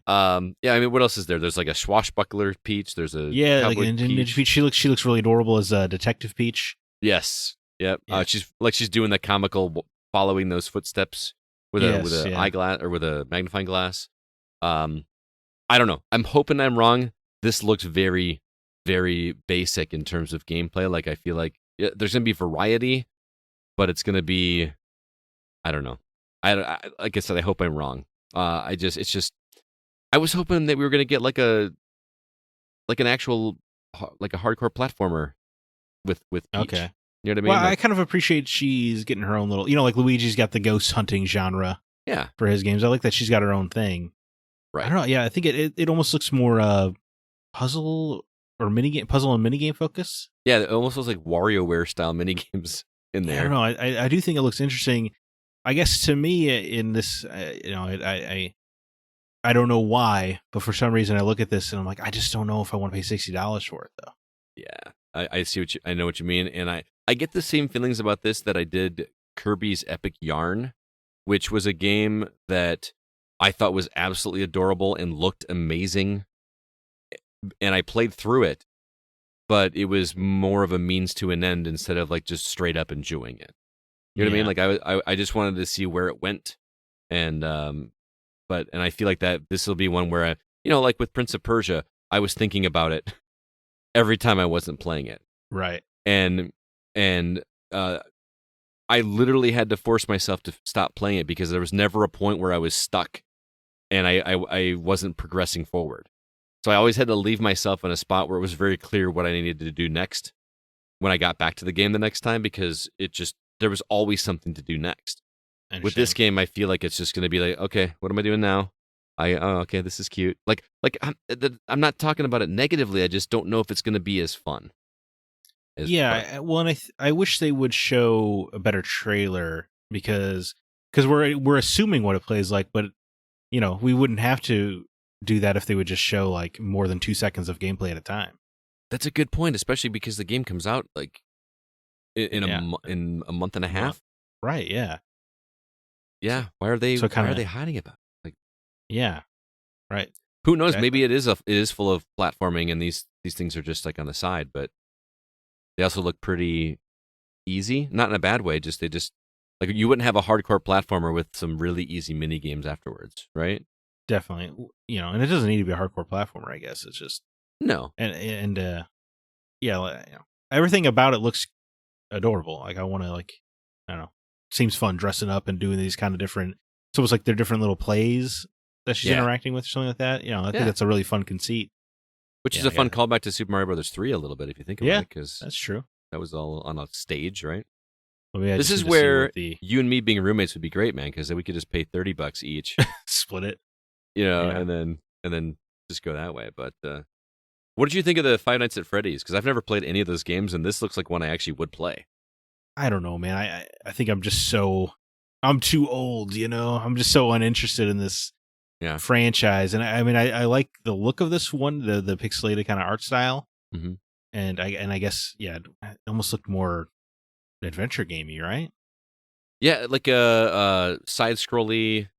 I mean, what else is there? There's like a swashbuckler Peach. There's a like Ninja Peach. She looks really adorable as Detective Peach. Yes. Yep. Yeah. She's doing the comical following those footsteps with an eyeglass or with a magnifying glass. I don't know. I'm hoping I'm wrong. This looks very, very basic in terms of gameplay. Like I feel like there's gonna be variety, but it's gonna be, I don't know. Like I said, I hope I'm wrong. I was hoping that we were gonna get like an actual like a hardcore platformer with Peach. Okay. You know what I mean? Well, I kind of appreciate she's getting her own little, like Luigi's got the ghost hunting genre. Yeah. For his games, I like that she's got her own thing. Right. I don't know. Yeah, I think it almost looks more puzzle and minigame focus. Yeah, it almost looks like WarioWare style minigames in there. I don't know. I do think it looks interesting. I guess to me in this, I don't know why, but for some reason I look at this and I'm like, I just don't know if I want to pay $60 for it though. Yeah, I see I know what you mean, and I get the same feelings about this that I did Kirby's Epic Yarn, which was a game that I thought was absolutely adorable and looked amazing, and I played through it, but it was more of a means to an end instead of like just straight up enjoying it. You know what I mean? Like I just wanted to see where it went, and I feel like that this will be one where like with Prince of Persia, I was thinking about it every time I wasn't playing it. Right. And I literally had to force myself to stop playing it because there was never a point where I was stuck and I wasn't progressing forward. So I always had to leave myself in a spot where it was very clear what I needed to do next when I got back to the game the next time, because there was always something to do next. With this game, I feel like it's just going to be like, okay, what am I doing now? Okay, this is cute. Like I'm not talking about it negatively. I just don't know if it's going to be as fun. Well, and I wish they would show a better trailer because we're assuming what it plays like, but we wouldn't have to do that if they would just show like more than 2 seconds of gameplay at a time. That's a good point, especially because the game comes out like in a month and a half. Right? Yeah. Yeah. Why are they hiding about it? Like, yeah. Right. Who knows? Exactly. Maybe it is full of platforming, and these things are just like on the side, but they also look pretty easy, not in a bad way. They just like you wouldn't have a hardcore platformer with some really easy mini games afterwards, right? Definitely, and it doesn't need to be a hardcore platformer. I guess it's just no, and everything about it looks adorable. Like I want to I don't know, seems fun dressing up and doing these kind of different. It's almost like they're different little plays that she's interacting with or something like that. I think that's a really fun conceit. Which is a fun callback to Super Mario Brothers 3 a little bit, if you think about it. Because that's true. That was all on a stage, right? Well, maybe I This just is need to see where what the you and me being roommates would be great, man, because then we could just pay $30 each, split it. Yeah. Yeah. and then just go that way. But what did you think of the Five Nights at Freddy's? Because I've never played any of those games, and this looks like one I actually would play. I don't know, man. I think I'm too old, I'm just so uninterested in this franchise. And I like the look of this one, the pixelated kind of art style. Mm-hmm. And I guess, it almost looked more adventure gamey, right? Yeah, like a side-scrolly.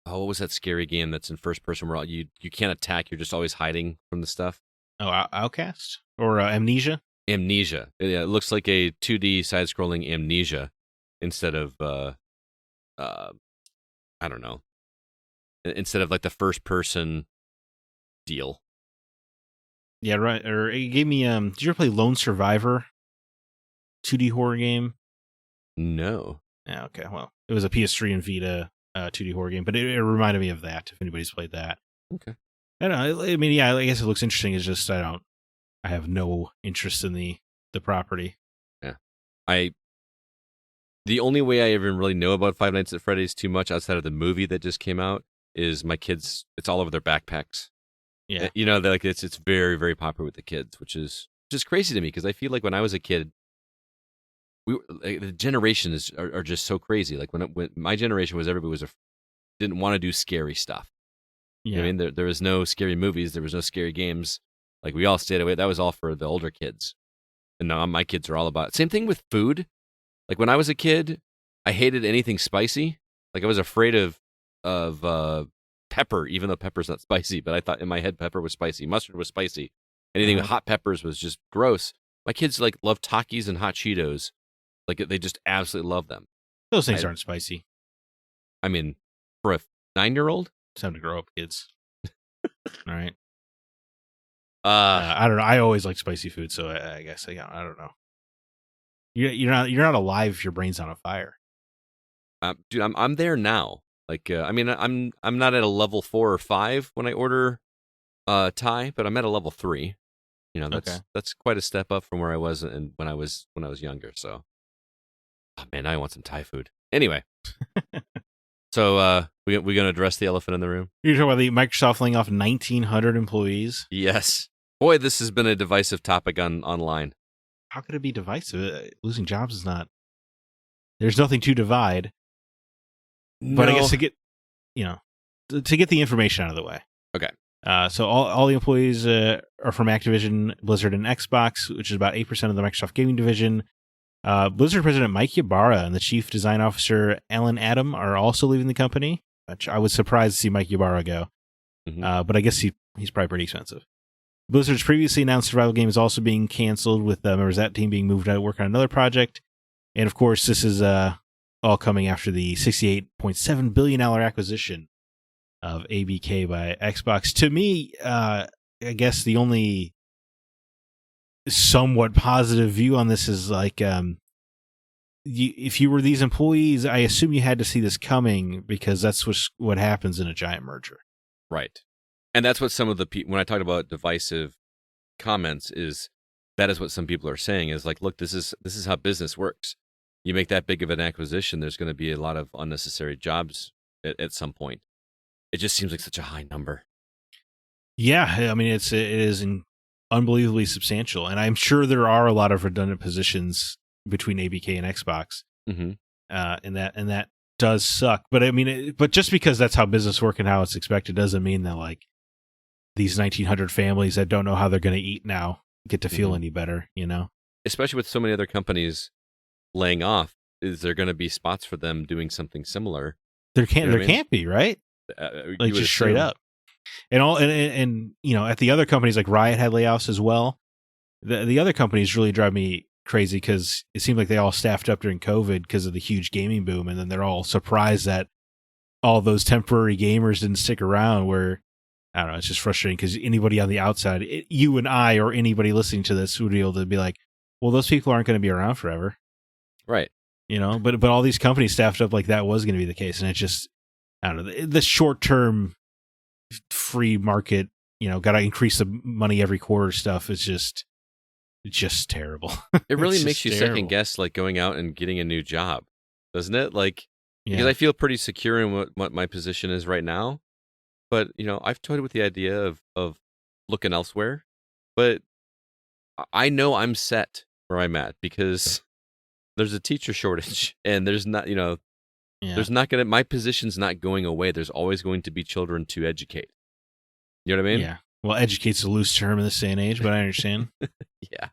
Oh, what was that scary game that's in first person where you can't attack, you're just always hiding from the stuff? Oh, Outcast or Amnesia? Amnesia. Yeah, it looks like a 2D side-scrolling Amnesia instead of I don't know. Instead of like the first person deal. Yeah, right. Or it gave me did you ever play Lone Survivor? 2D horror game? No. Yeah, okay. Well, it was a PS3 and Vita 2D horror game, but it reminded me of that if anybody's played that. Okay. I don't know. I mean, yeah, I guess it looks interesting. It's just I have no interest in the property. Yeah. The only way I even really know about Five Nights at Freddy's too much outside of the movie that just came out is my kids. It's all over their backpacks. Yeah. They're like it's very, very popular with the kids, which is just crazy to me because I feel like when I was a kid, the generations are just so crazy. Like when my generation was everybody didn't want to do scary stuff. Yeah. You know what I mean, there was no scary movies, there was no scary games. Like we all stayed away. That was all for the older kids. And now my kids are all about it. Same thing with food. Like when I was a kid, I hated anything spicy. Like I was afraid of pepper, even though pepper's not spicy. But I thought in my head pepper was spicy. Mustard was spicy. Anything with hot peppers was just gross. My kids like love Takis and hot Cheetos. Like they just absolutely love them. Those things aren't spicy. I mean, for a 9-year-old, it's time to grow up, kids. All right. I don't know. I always like spicy food, so I guess I don't know. You're not alive if your brain's on a fire. Dude, I'm there now. Like, I mean, I'm not at a level 4 or 5 when I order Thai, but I'm at a level 3. That's quite a step up from where I was when I was younger. So, oh man, I want some Thai food. Anyway, so we gonna address the elephant in the room. You're talking about the Microsoft laying off 1,900 employees. Yes, boy, this has been a divisive topic online. How could it be divisive? Losing jobs is not. There's nothing to divide. No. But I guess to get the information out of the way. Okay. So all the employees are from Activision, Blizzard, and Xbox, which is about 8% of the Microsoft gaming division. Blizzard president Mike Ybarra and the chief design officer Alan Adam are also leaving the company, which I was surprised to see Mike Ybarra go. Mm-hmm. But I guess he's probably pretty expensive. Blizzard's previously announced survival game is also being canceled, with members of that team being moved out to work on another project. And of course, this is all coming after the $68.7 billion acquisition of ABK by Xbox. To me, I guess the only somewhat positive view on this is like, if you were these employees, I assume you had to see this coming because that's what happens in a giant merger. Right. And that's what some of when I talk about divisive comments that is what some people are saying is like, look, this is how business works. You make that big of an acquisition, there's going to be a lot of unnecessary jobs at some point. It just seems like such a high number. Yeah, I mean, it is unbelievably substantial, and I'm sure there are a lot of redundant positions between ABK and Xbox. Mm-hmm. And that does suck. But I mean, but just because that's how business works and how it's expected doesn't mean that like these 1,900 families that don't know how they're going to eat now get to feel any better, Especially with so many other companies laying off, is there going to be spots for them doing something similar? There can't be, right? Like just straight up. And at the other companies like Riot had layoffs as well. The other companies really drive me crazy because it seemed like they all staffed up during COVID because of the huge gaming boom, and then they're all surprised that all those temporary gamers didn't stick around. Where I don't know, it's just frustrating because anybody on the outside, you and I or anybody listening to this would be able to be like, well, those people aren't going to be around forever. Right. But all these companies staffed up like that was going to be the case. And it just, I don't know, the short-term free market, got to increase the money every quarter stuff is just, just terrible. It really It's makes just you terrible. second guess, like going out and getting a new job, doesn't it? Like, because Yeah. I feel pretty secure in what my position is right now. But, I've toyed with the idea of looking elsewhere. But I know I'm set where I'm at because there's a teacher shortage and there's not, Yeah. there's not going to, my position's not going away. There's always going to be children to educate. You know what I mean? Yeah. Well, educate's a loose term in this day and age, but I understand. Yeah.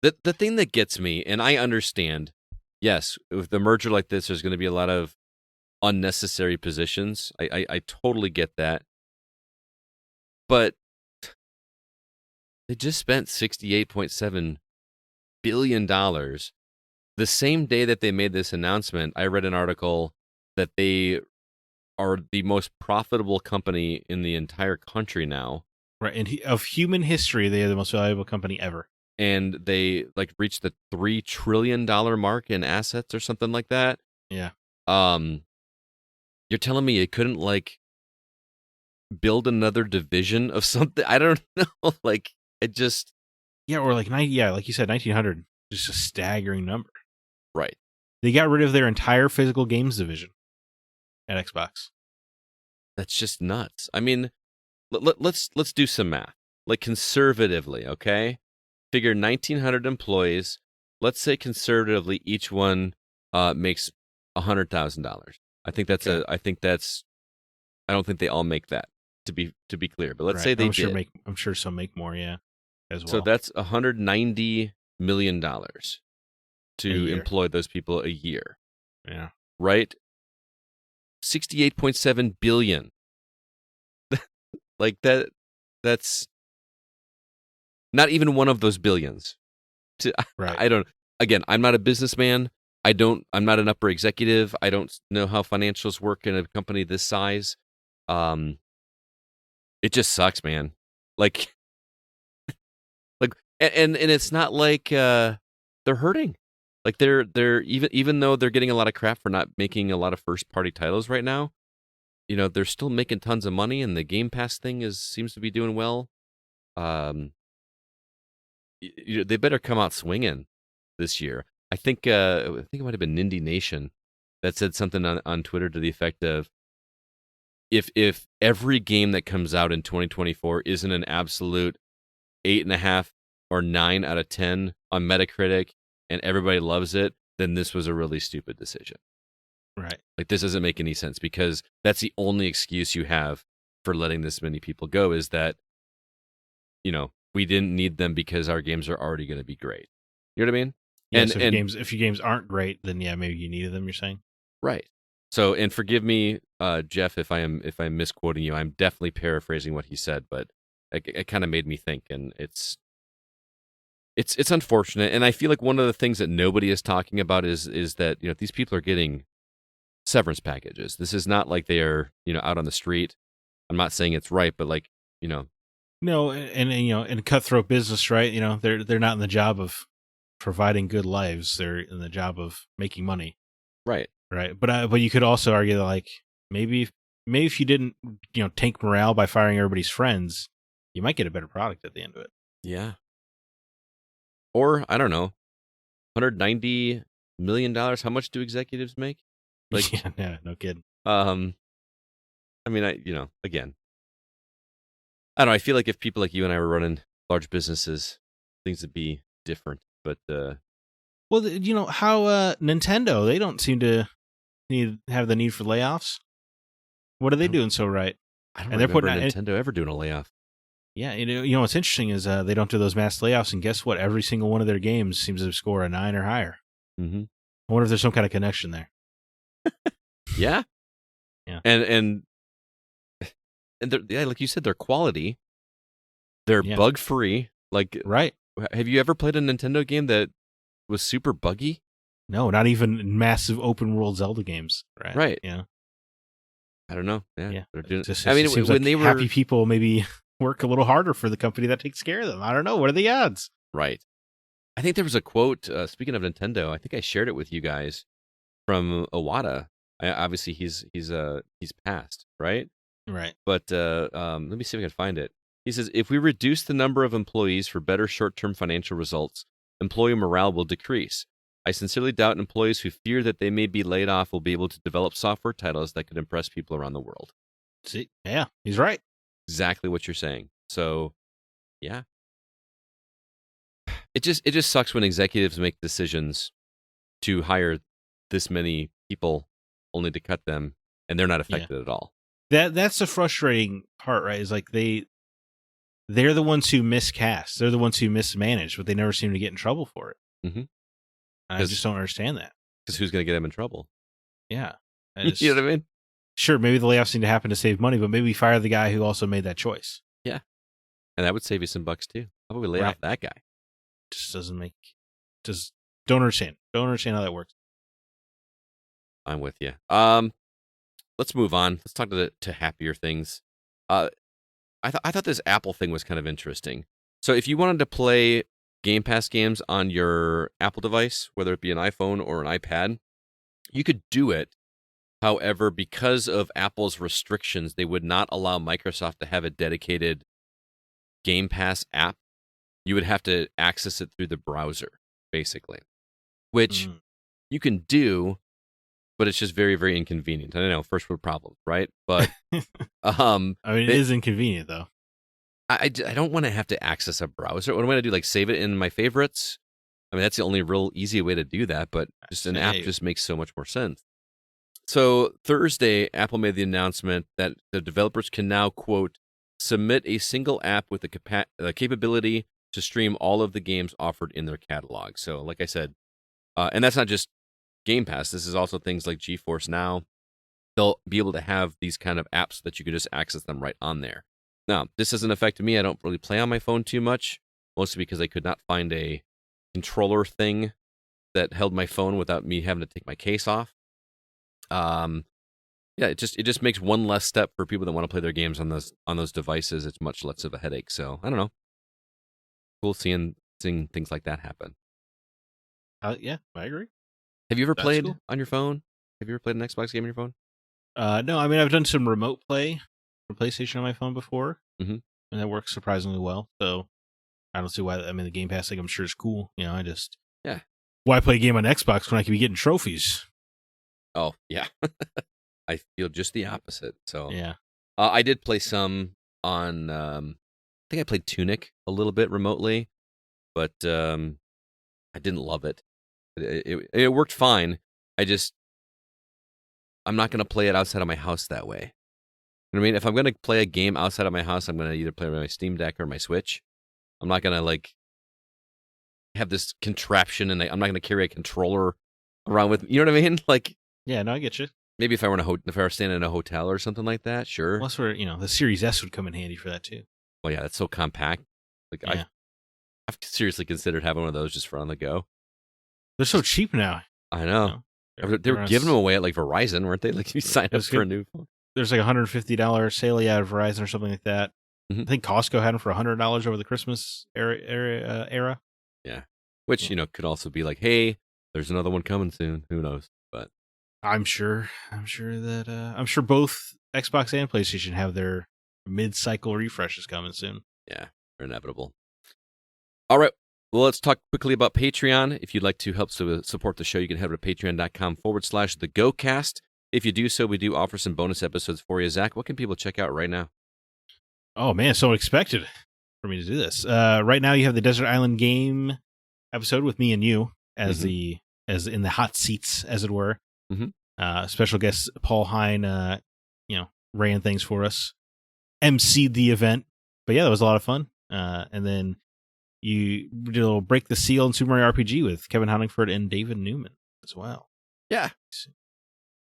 The thing that gets me, and I understand, yes, with a merger like this, there's going to be a lot of unnecessary positions. I totally get that. But they just spent $68.7 billion. The same day that they made this announcement, I read an article that they are the most profitable company in the entire country now. Right. And of human history, they are the most valuable company ever. And they reached the $3 trillion mark in assets or something like that. Yeah. You're telling me you couldn't build another division of something? I don't know. It just Yeah, or like like you said, 1900, just a staggering number. right. They got rid of their entire physical games division at Xbox. That's just nuts. I mean, let's do some math. Conservatively, okay? Figure 1,900 employees. Let's say conservatively, each one makes $100,000. I think that's Okay. I don't think they all make that. To be clear, but let's say they did. I'm sure some make more, yeah, as well. So that's $190 million to year. employ those people a year, Yeah. right? 68.7 billion. That's not even one of those billions. Right. Again, I'm not a businessman. I'm not an upper executive. I don't know how financials work in a company this size. It just sucks, man. And it's not they're hurting. They're even though they're getting a lot of crap for not making a lot of first party titles right now, they're still making tons of money, and the Game Pass thing seems to be doing well. They better come out swinging this year. I think it might have been Nindy Nation that said something on Twitter to the effect of, if every game that comes out in 2024 isn't an absolute 8.5 or 9 out of 10 on Metacritic and everybody loves it, then this was a really stupid decision. Right. This doesn't make any sense, because that's the only excuse you have for letting this many people go, is that, we didn't need them because our games are already going to be great. You know what I mean? Yeah, so if your games aren't great, then yeah, maybe you needed them, you're saying? Right. So, and forgive me, Jeff, if I'm misquoting you. I'm definitely paraphrasing what he said, but it kind of made me think, and it's unfortunate. And I feel like one of the things that nobody is talking about is that these people are getting severance packages. This is not like they are out on the street. I'm not saying it's right, but No, and in cutthroat business, right? They're not in the job of providing good lives. They're in the job of making money. right. Right. But you could also argue that maybe if you didn't tank morale by firing everybody's friends, you might get a better product at the end of it. Yeah. Or I don't know, $190 million. How much do executives make? Yeah, no kidding. I mean, again, I don't know. I feel like if people like you and I were running large businesses, things would be different. But well, how Nintendo, they don't seem to have the need for layoffs. What are they doing so right? I don't And they're remember putting Nintendo ever doing a layoff. Yeah, what's interesting is they don't do those mass layoffs, and guess what? Every single one of their games seems to score a 9 or higher. Mm-hmm. I wonder if there's some kind of connection there. Yeah. Yeah. And like you said, their quality, they're bug free. Right. Have you ever played a Nintendo game that was super buggy? No, not even massive open world Zelda games. Right. Right. Yeah. I don't know. Yeah. They're doing. It mean, seems when like they were happy people, maybe work a little harder for the company that takes care of them. I don't know. What are the odds? right. I think there was a quote. Speaking of Nintendo, I think I shared it with you guys from Iwata. Obviously, he's passed, right? Right. But let me see if I can find it. He says, if we reduce the number of employees for better short-term financial results, employee morale will decrease. I sincerely doubt employees who fear that they may be laid off will be able to develop software titles that could impress people around the world. See, yeah, he's right. Exactly what you're saying. So, yeah. It just sucks when executives make decisions to hire this many people only to cut them, and they're not affected at all. That's the frustrating part, right? Is like they're the ones who miscast. They're the ones who mismanage, but they never seem to get in trouble for it. Mm-hmm. I just don't understand that. Because who's going to get them in trouble? Yeah. You know what I mean? Sure, maybe the layoffs need to happen to save money, but maybe fire the guy who also made that choice. Yeah. And that would save you some bucks too. How about we lay off that guy? Just don't understand. Don't understand how that works. I'm with you. Let's move on. Let's talk to happier things. I thought this Apple thing was kind of interesting. So if you wanted to play Game Pass games on your Apple device, whether it be an iPhone or an iPad, you could do it. However, because of Apple's restrictions, they would not allow Microsoft to have a dedicated Game Pass app. You would have to access it through the browser, basically, which you can do, but it's just very, very inconvenient. I don't know, first world problems, right? But I mean, it is inconvenient, though. I don't want to have to access a browser. What am I going to do? Like save it in my favorites? I mean, that's the only real easy way to do that, but just an app just makes so much more sense. So Thursday, Apple made the announcement that the developers can now, quote, submit a single app with the capability to stream all of the games offered in their catalog. So like I said, and that's not just Game Pass. This is also things like GeForce Now. They'll be able to have these kind of apps that you can just access them right on there. Now, this doesn't affect me. I don't really play on my phone too much, mostly because I could not find a controller thing that held my phone without me having to take my case off. Yeah, it just makes one less step for people that want to play their games on those devices. It's much less of a headache. So I don't know. Cool seeing things like that happen. Yeah, I agree. Have you ever played on your phone? Have you ever played an Xbox game on your phone? No, I mean I've done some remote play for PlayStation on my phone before, and that works surprisingly well. So I don't see why. I mean, the Game Pass thing I'm sure is cool. You know, why play a game on Xbox when I could be getting trophies? Oh yeah, I feel just the opposite. So yeah, I did play some on. I think I played Tunic a little bit remotely, but I didn't love it. It worked fine. I'm not going to play it outside of my house that way. You know what I mean? If I'm going to play a game outside of my house, I'm going to either play it on my Steam Deck or my Switch. I'm not going to like have this contraption, and I'm not going to carry a controller around with me. You know what I mean? Like, yeah, no, I get you. Maybe if I were staying in a hotel or something like that, sure. Well, that's where the Series S would come in handy for that too. Well, yeah, that's so compact. Like yeah. I've seriously considered having one of those just for on the go. They're so cheap now. I know. They were giving them away at like Verizon, weren't they? Like you sign up for a new phone. There's like $150 sale at Verizon or something like that. I think Costco had them for $100 over the Christmas era. Yeah, which could also be like, hey, there's another one coming soon. Who knows? But I'm sure both Xbox and PlayStation have their mid-cycle refreshes coming soon. Yeah, they're inevitable. All right. Well, let's talk quickly about Patreon. If you'd like to help support the show, you can head over to patreon.com/thegocast. If you do so, we do offer some bonus episodes for you. Zach, what can people check out right now? Oh, man, so unexpected for me to do this. Right now, you have the Desert Island game episode with me and you as in the hot seats, as it were. Special guest Paul Hine, ran things for us, emceed the event. But yeah, that was a lot of fun. And then you did a little Break the Seal in Super Mario RPG with Kevin Honingford and David Newman as well. Yeah.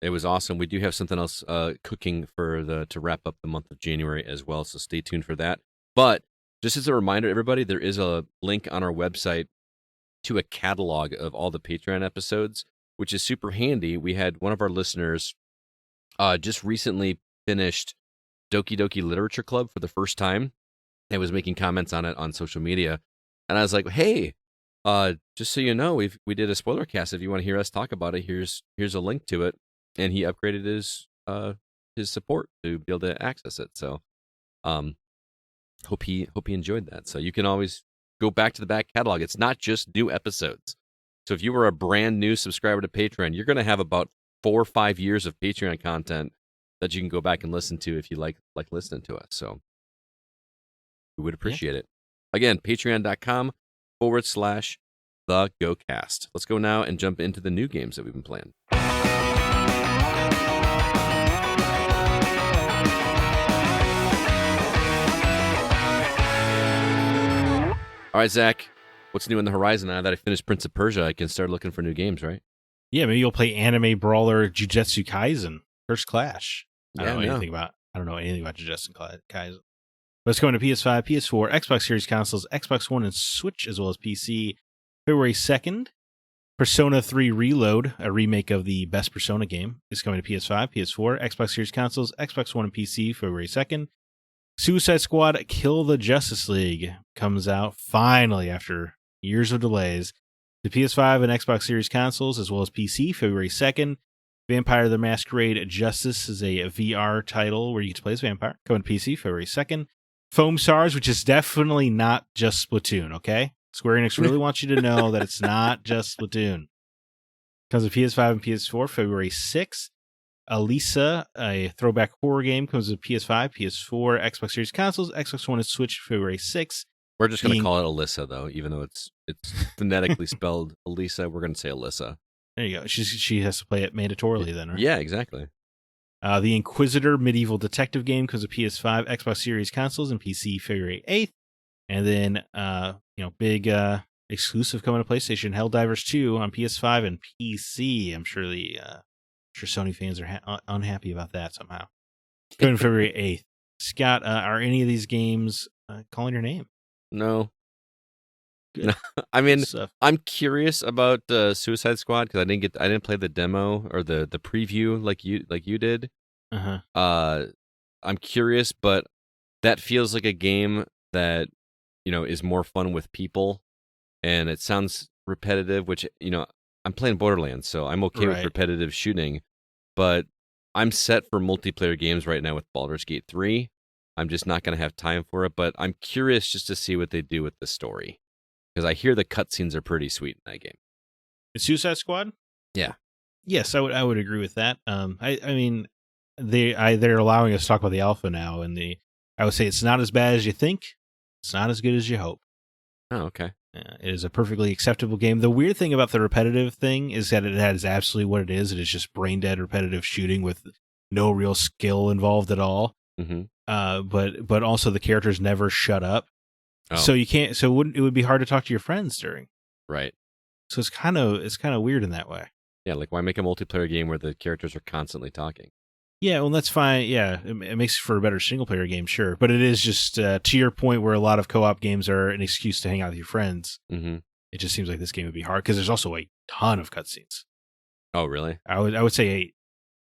It was awesome. We do have something else cooking to wrap up the month of January as well, so stay tuned for that. But just as a reminder, everybody, there is a link on our website to a catalog of all the Patreon episodes, which is super handy. We had one of our listeners just recently finished Doki Doki Literature Club for the first time and was making comments on it on social media. And I was like, hey, just so you know, we did a spoiler cast. If you want to hear us talk about it, here's a link to it. And he upgraded his support to be able to access it. So hope he enjoyed that. So you can always go back to the back catalog. It's not just new episodes. So if you were a brand new subscriber to Patreon, you're going to have about 4 or 5 years of Patreon content that you can go back and listen to if you like listening to us. So we would appreciate it. Again, patreon.com/thegocast. Let's go now and jump into the new games that we've been playing. All right, Zach, what's new on the horizon? Now that I finished Prince of Persia, I can start looking for new games, right? Yeah, maybe you'll play anime brawler Jujutsu Kaisen First Clash. I don't know anything about Jujutsu Kaisen. But it's coming to PS5, PS4, Xbox Series consoles, Xbox One, and Switch, as well as PC, February 2nd. Persona 3 Reload, a remake of the best Persona game, is coming to PS5, PS4, Xbox Series consoles, Xbox One, and PC, February 2nd. Suicide Squad Kill the Justice League comes out finally after years of delays to PS5 and Xbox Series consoles, as well as PC, February 2nd. Vampire the Masquerade Justice is a VR title where you get to play as vampire, coming to PC, February 2nd. Foam Stars, which is definitely not just Splatoon, okay? Square Enix really wants you to know that it's not just Splatoon. Comes to PS5 and PS4, February 6th. Alisa, a throwback horror game, comes to PS5, PS4, Xbox Series consoles, Xbox One, and Switch, February 6th. We're just going to call it Alyssa, though, even though it's phonetically spelled Alisa. We're going to say Alyssa. There you go. She has to play it mandatorily then, right? Yeah, exactly. The Inquisitor medieval detective game comes to PS5, Xbox Series consoles, and PC, February 8th. And then, big exclusive coming to PlayStation, Helldivers 2 on PS5 and PC. I'm sure Sony fans are unhappy about that somehow. Coming February 8th. Scott, are any of these games calling your name? No. Good. No. I mean, I'm curious about Suicide Squad because I didn't play the demo or the preview like you did. I'm curious, but that feels like a game that is more fun with people, and it sounds repetitive, which I'm playing Borderlands, so I'm okay with repetitive shooting, but I'm set for multiplayer games right now with Baldur's Gate 3. I'm just not going to have time for it, but I'm curious just to see what they do with the story, because I hear the cutscenes are pretty sweet in that game. Suicide Squad? Yeah. Yes, I would agree with that. I mean, they're allowing us to talk about the alpha now, and I would say it's not as bad as you think. It's not as good as you hope. Oh, okay. It is a perfectly acceptable game. The weird thing about the repetitive thing is that it is absolutely what it is. It is just brain dead repetitive shooting with no real skill involved at all. Mm-hmm. But also the characters never shut up. Oh. So you can't. So it would be hard to talk to your friends during. Right. So it's kind of weird in that way. Yeah, like why make a multiplayer game where the characters are constantly talking? Yeah, well, that's fine. Yeah, it makes for a better single-player game, sure. But it is just, to your point, where a lot of co-op games are an excuse to hang out with your friends. Mm-hmm. It just seems like this game would be hard, because there's also a ton of cutscenes. Oh, really? I would say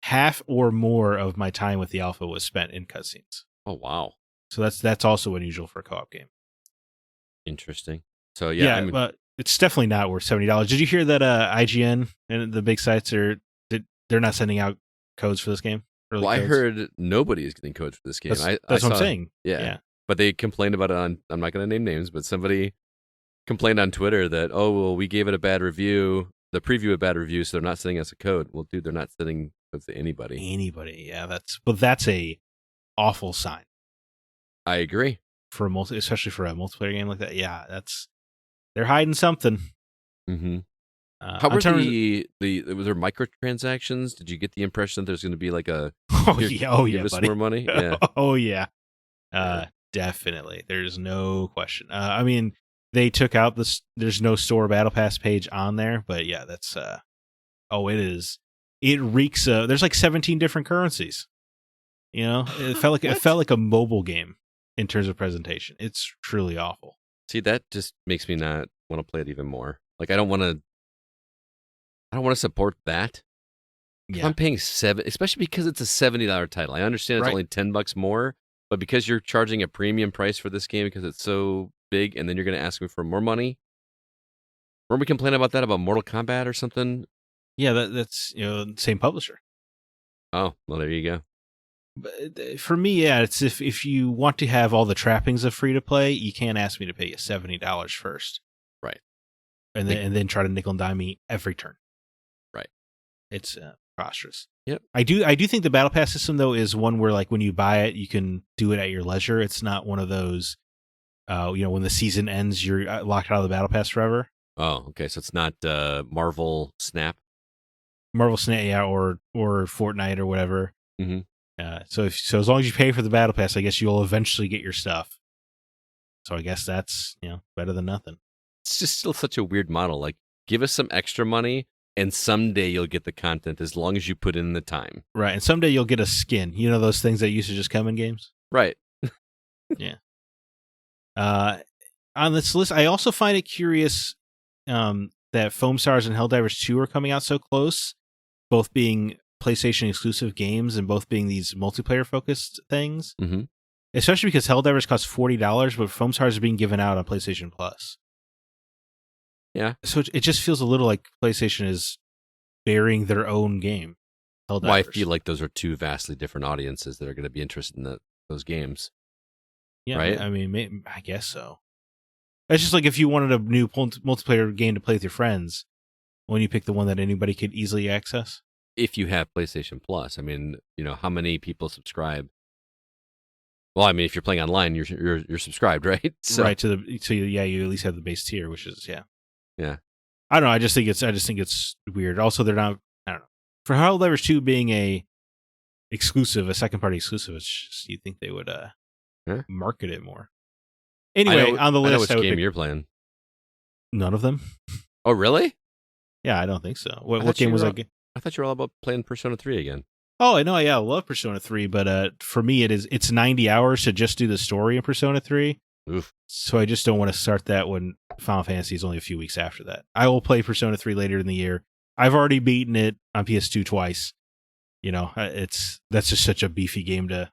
half or more of my time with the alpha was spent in cutscenes. Oh, wow. So that's also unusual for a co-op game. Interesting. So, yeah. But it's definitely not worth $70. Did you hear that IGN and the big sites they're not sending out codes for this game? Well, I heard nobody is getting codes for this game. That's what I'm saying. Yeah. But they complained about it on, I'm not going to name names, but somebody complained on Twitter that, oh, well, we gave it a bad review, the preview a bad review, so they're not sending us a code. Well, dude, they're not sending codes to anybody. Yeah, that's a awful sign. I agree. Especially for a multiplayer game like that. Yeah, they're hiding something. Mm-hmm. How were was there microtransactions? Did you get the impression that there's going to be like a give us buddy. more money? Yeah. Oh yeah, definitely. There's no question. I mean, they took out this. There's no store battle pass page on there, but yeah, that's. It is. It reeks. There's like 17 different currencies. It felt like a mobile game in terms of presentation. It's truly awful. See, that just makes me not want to play it even more. Like I don't want to support that. Yeah. I'm paying especially because it's a $70 title. I understand it's only $10 more, but because you're charging a premium price for this game because it's so big, and then you're going to ask me for more money. Weren't we complaining about that about Mortal Kombat or something? Yeah, that's same publisher. Oh, well, there you go. But for me, yeah, it's if you want to have all the trappings of free to play, you can't ask me to pay you $70 first, Right. and then try to nickel and dime me every turn. Right. It's preposterous. Yep. I do think the battle pass system though is one where like when you buy it, you can do it at your leisure. It's not one of those, when the season ends, you're locked out of the battle pass forever. Oh, okay. So it's not Marvel Snap. Marvel Snap, yeah, or Fortnite or whatever. Mm-hmm. So as long as you pay for the battle pass, I guess you'll eventually get your stuff. So I guess that's better than nothing. It's just still such a weird model. Like, give us some extra money, and someday you'll get the content as long as you put in the time. Right, and someday you'll get a skin. You know those things that used to just come in games? Right. Yeah. On this list, I also find it curious that Foam Stars and Helldivers 2 are coming out so close, both being PlayStation exclusive games and both being these multiplayer focused things. Mm-hmm. Especially because Helldivers costs $40, but Foam Stars are being given out on PlayStation Plus. Yeah. So it just feels a little like PlayStation is burying their own game. Helldivers. Well, I feel like those are two vastly different audiences that are going to be interested in those games. Yeah, right? I mean, I guess so. It's just like if you wanted a new multiplayer game to play with your friends, when you pick the one that anybody could easily access. If you have PlayStation Plus, I mean, how many people subscribe? Well, I mean, if you're playing online, you're subscribed, right? So, right you at least have the base tier, which is yeah. I don't know. I just think it's weird. Also, they're not. I don't know. For Helldivers 2 being a second party exclusive, it's just, you'd think they would market it more. Anyway, on the list, I know which game you're playing. None of them. Oh, really? Yeah, I don't think so. What game was that? I thought you were all about playing Persona 3 again. Oh, I know. Yeah, I love Persona 3, but for me, it's 90 hours to just do the story in Persona 3. Oof. So I just don't want to start that when Final Fantasy is only a few weeks after that. I will play Persona 3 later in the year. I've already beaten it on PS2 twice. That's just such a beefy game to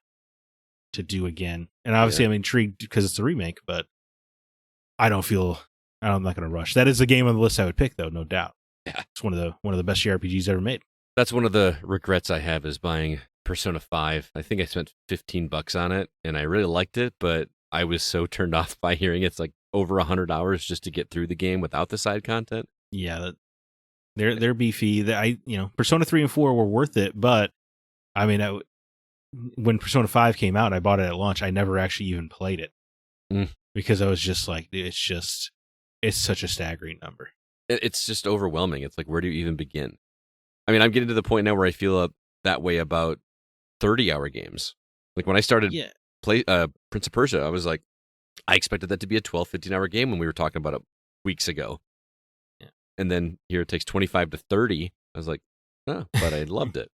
do again. And obviously, I'm intrigued because it's a remake, but I'm not going to rush. That is the game on the list I would pick, though, no doubt. Yeah, it's one of the best JRPGs ever made. That's one of the regrets I have is buying Persona 5. I think I spent $15 on it, and I really liked it, but I was so turned off by hearing it's like over 100 hours just to get through the game without the side content. Yeah, they're beefy. Persona 3 and 4 were worth it, but I mean, when Persona 5 came out, I bought it at launch. I never actually even played it because I was just like, it's such a staggering number. It's just overwhelming. It's like, where do you even begin? I mean, I'm getting to the point now where I feel that way about 30-hour games. Like when I started play Prince of Persia, I was like, I expected that to be a 12, 15-hour game when we were talking about it weeks ago. Yeah. And then here it takes 25 to 30. I was like, oh, but I loved it.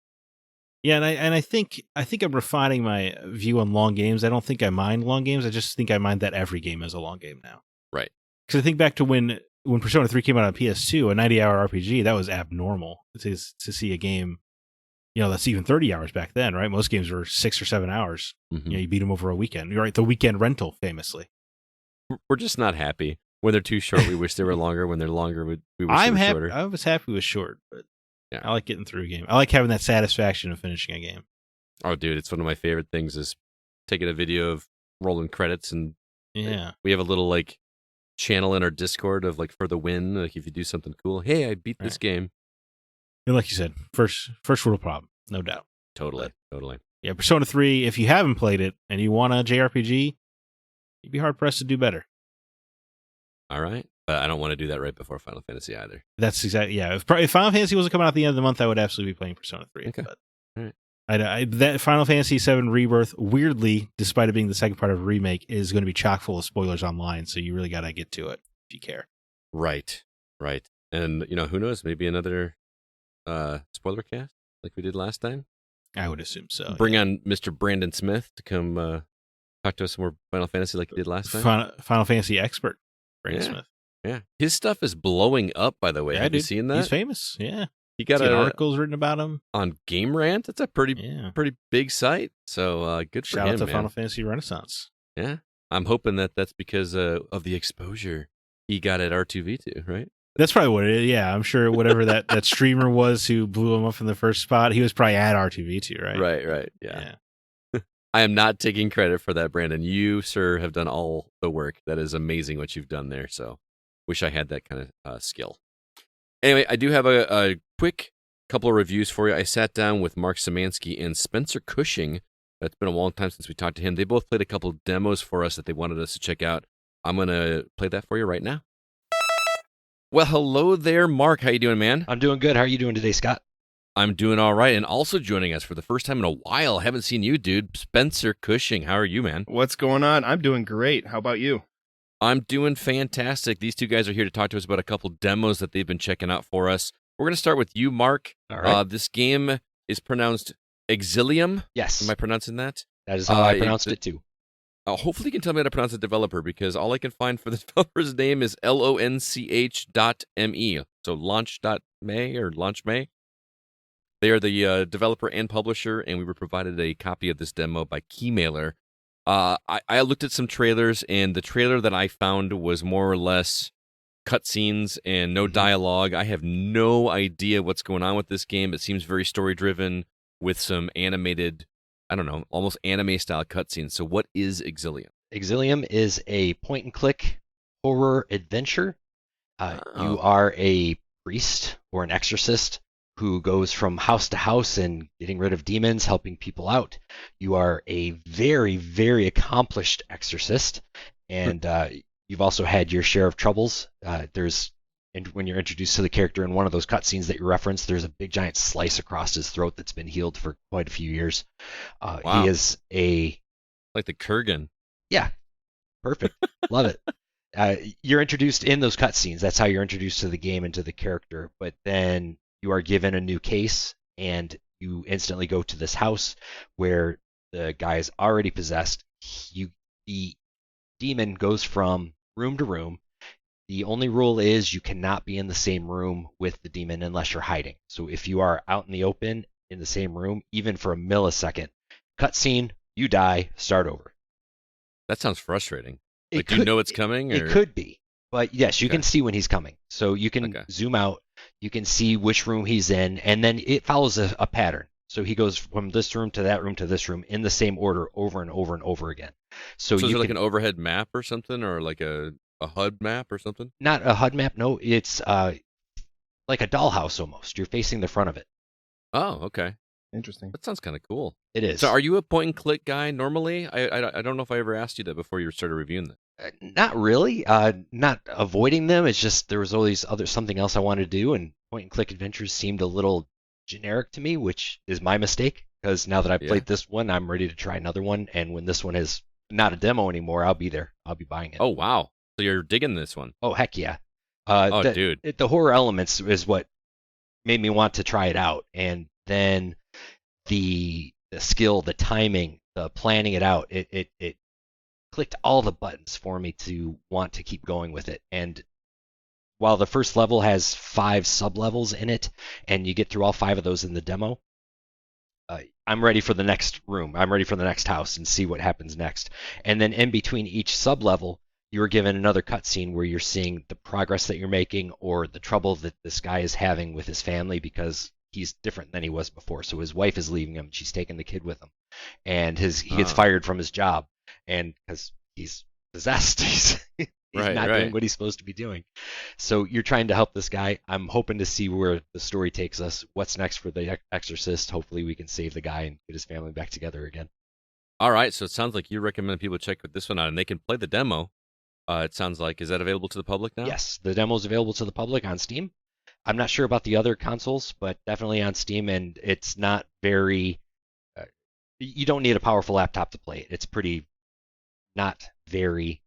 Yeah, and I think I'm refining my view on long games. I don't think I mind long games. I just think I mind that every game is a long game now. Right. Because I think back to when Persona 3 came out on PS2, a 90-hour RPG, that was abnormal to see a game, that's even 30 hours back then, right? Most games were 6 or 7 hours. Mm-hmm. You beat them over a weekend. You're right, the weekend rental, famously. We're just not happy. When they're too short, we wish they were longer. When they're longer, we wish they were shorter. I was happy with short, but yeah. I like getting through a game. I like having that satisfaction of finishing a game. Oh, dude, it's one of my favorite things is taking a video of rolling credits, and we have a little channel in our Discord of for the win, if you do something cool. Hey, I beat this game. And like you said, first world problem, no doubt. Totally. Yeah, Persona 3, if you haven't played it and you want a JRPG, you'd be hard pressed to do better. All right. But I don't want to do that right before Final Fantasy either. That's exactly, yeah. If Final Fantasy wasn't coming out at the end of the month, I would absolutely be playing Persona 3. Okay. But all right. That Final Fantasy VII Rebirth, weirdly, despite it being the second part of a remake, is going to be chock full of spoilers online, so you really got to get to it if you care. Right. And, who knows, maybe another spoiler cast like we did last time? I would assume so. Bring on Mr. Brandon Smith to come talk to us some more Final Fantasy like he did last time. Final Fantasy expert, Brandon Smith. Yeah. His stuff is blowing up, by the way. Have you seen that? He's famous, yeah. He got articles written about him on Game Rant. That's a pretty big site. So good for him. Shout out to man. Final Fantasy Renaissance. Yeah, I'm hoping that's because of the exposure he got at R2V2, right? That's probably what it is. Yeah, I'm sure whatever that streamer was who blew him up in the first spot, he was probably at R2V2, right? Right. Yeah. I am not taking credit for that, Brandon. You, sir, have done all the work. That is amazing what you've done there. So, wish I had that kind of skill. Anyway, I do have a quick couple of reviews for you. I sat down with Mark Szymanski and Spencer Cushing. It's been a long time since we talked to him. They both played a couple of demos for us that they wanted us to check out. I'm going to play that for you right now. Well, hello there, Mark. How you doing, man? I'm doing good. How are you doing today, Scott? I'm doing all right. And also joining us for the first time in a while, haven't seen you, dude, Spencer Cushing. How are you, man? What's going on? I'm doing great. How about you? I'm doing fantastic. These two guys are here to talk to us about a couple demos that they've been checking out for us. We're going to start with you, Mark. All right. This game is pronounced Exilium. Yes. Am I pronouncing that? That is how I pronounced it too. Hopefully you can tell me how to pronounce the developer, because all I can find for the developer's name is LONCH.ME. So launch.may or launch.may. They are the developer and publisher, and we were provided a copy of this demo by Keymailer. I looked at some trailers, and the trailer that I found was more or less cutscenes and no dialogue. I have no idea what's going on with this game. It seems very story-driven with some animated, I don't know, almost anime-style cutscenes. So what is Exilium? Exilium is a point-and-click horror adventure. You are a priest or an exorcist who goes from house to house and getting rid of demons, helping people out. You are a very, very accomplished exorcist, and you've also had your share of troubles. And when you're introduced to the character in one of those cutscenes that you referenced, there's a big giant slice across his throat that's been healed for quite a few years. Wow. He is like the Kurgan. Yeah, perfect. Love it. You're introduced in those cutscenes. That's how you're introduced to the game and to the character. But then you are given a new case, and you instantly go to this house where the guy is already possessed. The demon goes from room to room. The only rule is you cannot be in the same room with the demon unless you're hiding. So if you are out in the open in the same room, even for a millisecond, cutscene, you die, start over. That sounds frustrating. Do you know it's coming? Or? It could be. But yes, you can see when he's coming. So you can zoom out. You can see which room he's in, and then it follows a pattern. So he goes from this room to that room to this room in the same order over and over and over again. So is there like an overhead map or something, or like a HUD map or something? Not a HUD map, no. It's like a dollhouse almost. You're facing the front of it. Oh, okay. Interesting. That sounds kind of cool. It is. So are you a point-and-click guy normally? I don't know if I ever asked you that before you started reviewing that. Not really. Not avoiding them. It's just there was always something else I wanted to do, and point-and-click adventures seemed a little generic to me, which is my mistake, because now that I've played this one, I'm ready to try another one, and when this one is not a demo anymore, I'll be there. I'll be buying it. Oh, wow. So you're digging this one? Oh, heck yeah. Dude. The horror elements is what made me want to try it out, and then the skill, the timing, the planning it out, it clicked all the buttons for me to want to keep going with it. And while the first level has 5 sub-levels in it, and you get through all 5 of those in the demo, I'm ready for the next room. I'm ready for the next house and see what happens next. And then in between each sub-level, you are given another cutscene where you're seeing the progress that you're making or the trouble that this guy is having with his family because he's different than he was before. So his wife is leaving him. She's taking the kid with him. And he gets fired from his job. And because he's possessed, he's not doing what he's supposed to be doing. So you're trying to help this guy. I'm hoping to see where the story takes us. What's next for the exorcist? Hopefully we can save the guy and get his family back together again. All right. So it sounds like you recommend people check this one out, and they can play the demo. It sounds like. Is that available to the public now? Yes, the demo is available to the public on Steam. I'm not sure about the other consoles, but definitely on Steam, and it's not very... you don't need a powerful laptop to play it. It's pretty not very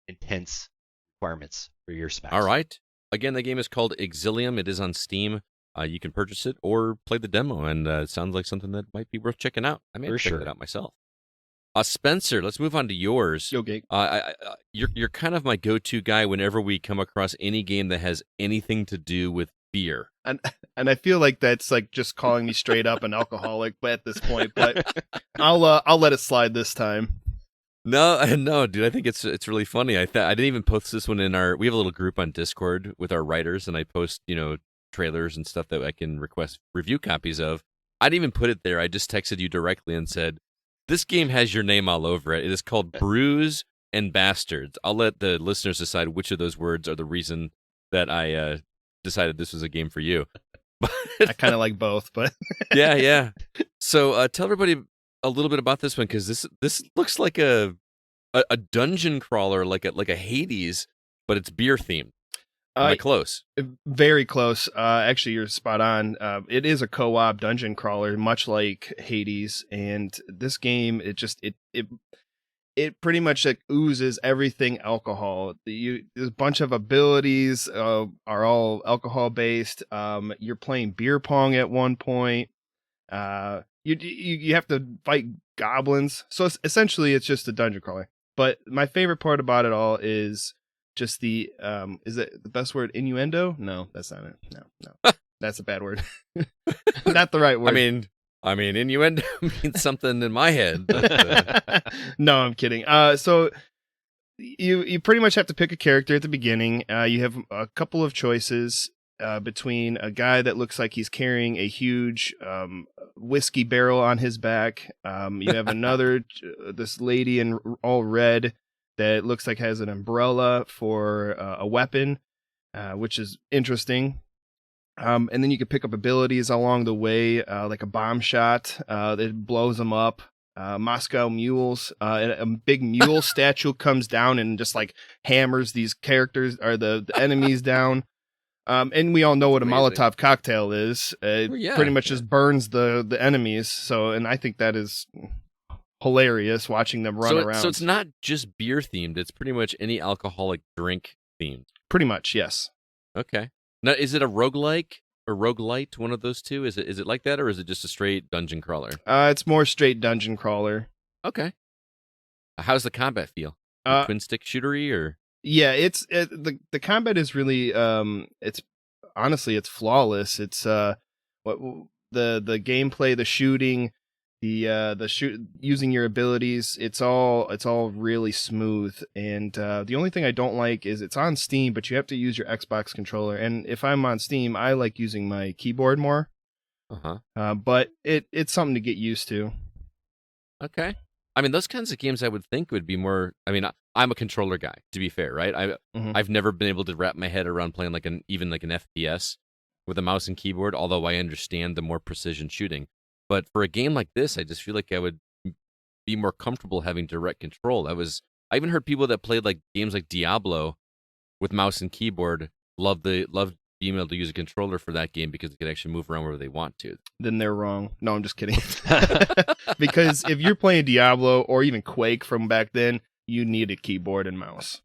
intense requirements for your specs. All right. Again, the game is called Exilium. It is on Steam. You can purchase it or play the demo, and it sounds like something that might be worth checking out. I may have to check that out myself. Spencer, let's move on to yours. Okay. You're kind of my go-to guy whenever we come across any game that has anything to do with beer. And I feel like that's like just calling me straight up an alcoholic at this point, but I'll let it slide this time. No, dude. I think it's really funny. I didn't even post this one in we have a little group on Discord with our writers, and I post trailers and stuff that I can request review copies of. I didn't even put it there. I just texted you directly and said, This game has your name all over it. It is called Brews and Bastards. I'll let the listeners decide which of those words are the reason that I decided this was a game for you. I kind of like both, but yeah. So tell everybody a little bit about this one, because this looks like a dungeon crawler, like a Hades, but it's beer themed. Am I close? Very close. Actually, you're spot on. It is a co-op dungeon crawler, much like Hades, and this game it pretty much like oozes everything alcohol. There's a bunch of abilities are all alcohol based. You're playing beer pong at one point. You have to fight goblins. So essentially, it's just a dungeon crawler. But my favorite part about it all is just the is it the best word, innuendo? No, that's not it. No. That's a bad word. Not the right word. I mean innuendo means something in my head. But, no, I'm kidding. So you pretty much have to pick a character at the beginning. You have a couple of choices between a guy that looks like he's carrying a huge whiskey barrel on his back. You have another this lady in all red that looks like has an umbrella for a weapon, which is interesting. And then you can pick up abilities along the way, like a bomb shot that blows them up. Moscow mules. A big mule statue comes down and just like hammers these characters or the enemies down. And we all know what a Molotov cocktail is. It pretty much just burns the enemies. So, and I think that is hilarious watching them run around. So it's not just beer themed. It's pretty much any alcoholic drink themed. Pretty much, yes. Okay. Now, is it a roguelike or roguelite, one of those two? Is it like that, or is it just a straight dungeon crawler? It's more straight dungeon crawler. Okay. How's the combat feel? Twin stick shootery or? Yeah, the combat is really it's flawless. It's the gameplay, the shooting, using your abilities, it's all really smooth. And the only thing I don't like is it's on Steam, but you have to use your Xbox controller. And if I'm on Steam, I like using my keyboard more. But it's something to get used to. Okay. I mean, those kinds of games I would think would be more. I mean, I'm a controller guy, to be fair, right? I've never been able to wrap my head around playing even like an FPS with a mouse and keyboard, although I understand the more precision shooting. But for a game like this, I just feel like I would be more comfortable having direct control. I even heard people that played like games like Diablo with mouse and keyboard loved being able to use a controller for that game because they could actually move around wherever they want to. Then they're wrong. No, I'm just kidding. Because if you're playing Diablo or even Quake from back then, you need a keyboard and mouse.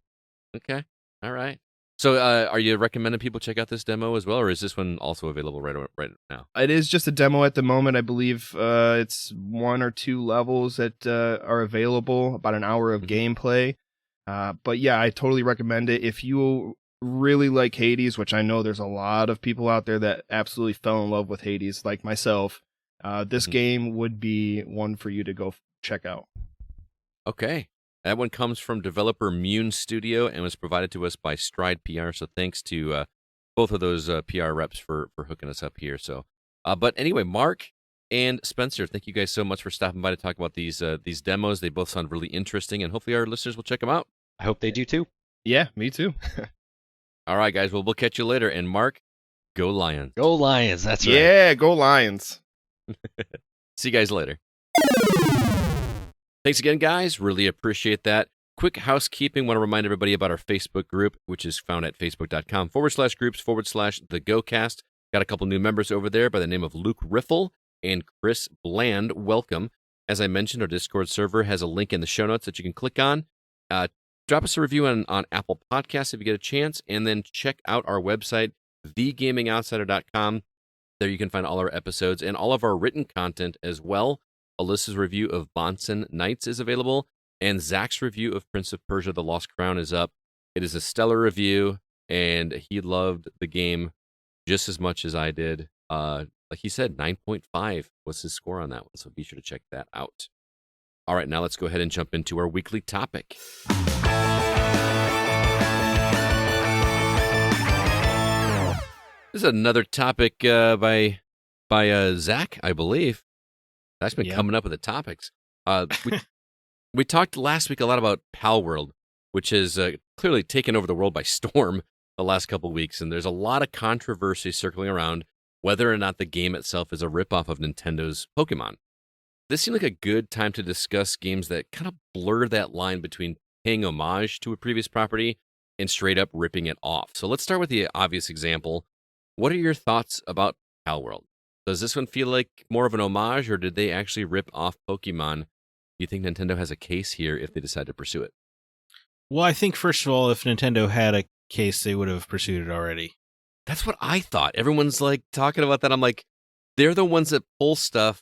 Okay. All right. So are you recommending people check out this demo as well, or is this one also available right now? It is just a demo at the moment. I believe it's 1 or 2 levels that are available, about an hour of gameplay. But yeah, I totally recommend it. If you really like Hades, which I know there's a lot of people out there that absolutely fell in love with Hades, like myself, this game would be one for you to go check out. Okay. That one comes from developer Mune Studio and was provided to us by Stride PR. So thanks to both of those PR reps for hooking us up here. So, but anyway, Mark and Spencer, thank you guys so much for stopping by to talk about these demos. They both sound really interesting, and hopefully our listeners will check them out. I hope they do too. Yeah, me too. All right, guys. Well, we'll catch you later. And Mark, go Lions. Go Lions. That's right. Yeah, go Lions. See you guys later. Thanks again, guys. Really appreciate that. Quick housekeeping. Want to remind everybody about our Facebook group, which is found at facebook.com/groups/thegocast. Got a couple new members over there by the name of Luke Riffle and Chris Bland. Welcome. As I mentioned, our Discord server has a link in the show notes that you can click on. Drop us a review on Apple Podcasts if you get a chance, and then check out our website, thegamingoutsider.com. There you can find all our episodes and all of our written content as well. Alyssa's review of Bonson Knights is available, and Zack's review of Prince of Persia: The Lost Crown is up. It is a stellar review, and he loved the game just as much as I did. Like he said, 9.5 was his score on that one, so be sure to check that out. All right, now let's go ahead and jump into our weekly topic. This is another topic by Zack, I believe. That's been coming up with the topics. We talked last week a lot about Palworld, which has clearly taken over the world by storm the last couple of weeks, and there's a lot of controversy circling around whether or not the game itself is a ripoff of Nintendo's Pokemon. This seemed like a good time to discuss games that kind of blur that line between paying homage to a previous property and straight up ripping it off. So let's start with the obvious example. What are your thoughts about Palworld? Does this one feel like more of an homage, or did they actually rip off Pokemon? Do you think Nintendo has a case here if they decide to pursue it? Well, I think, first of all, if Nintendo had a case, they would have pursued it already. That's what I thought. Everyone's like talking about that. I'm like, they're the ones that pull stuff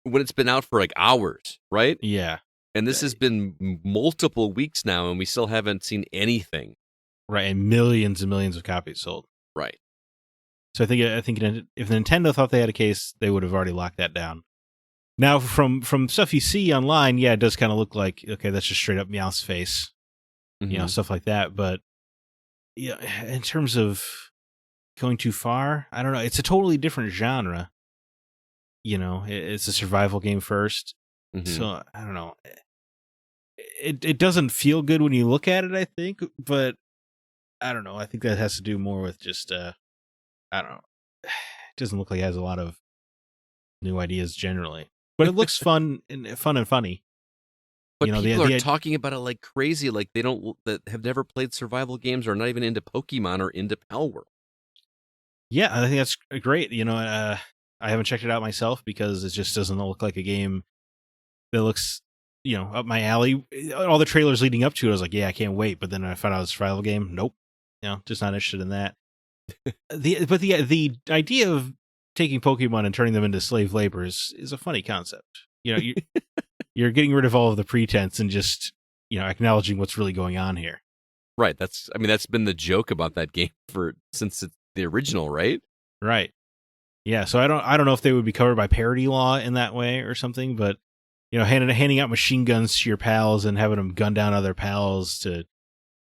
when it's been out for like hours, right? Yeah. And this has been multiple weeks now, and we still haven't seen anything. Right, and millions of copies sold. Right. So I think if Nintendo thought they had a case, they would have already locked that down. Now, from stuff you see online, yeah, it does kind of look like, okay, that's just straight up Meowth's face, stuff like that. But yeah, in terms of going too far, I don't know. It's a totally different genre. It's a survival game first. So I don't know. It doesn't feel good when you look at it, I think, but I don't know. I think that has to do more with just I don't know. It doesn't look like it has a lot of new ideas generally, but it looks fun and funny. But people are talking about it like crazy, like that have never played survival games or not even into Pokemon or into Palworld. Yeah, I think that's great. I haven't checked it out myself because it just doesn't look like a game that looks, up my alley. All the trailers leading up to it, I was like, yeah, I can't wait. But then I found out it was a survival game. Nope. Just not interested in that. The idea of taking Pokemon and turning them into slave labor is a funny concept. You're getting rid of all of the pretense and just, acknowledging what's really going on here. Right. That's been the joke about that game since it's the original, right? Right. Yeah. So I don't know if they would be covered by parody law in that way or something, but handing out machine guns to your pals and having them gun down other pals to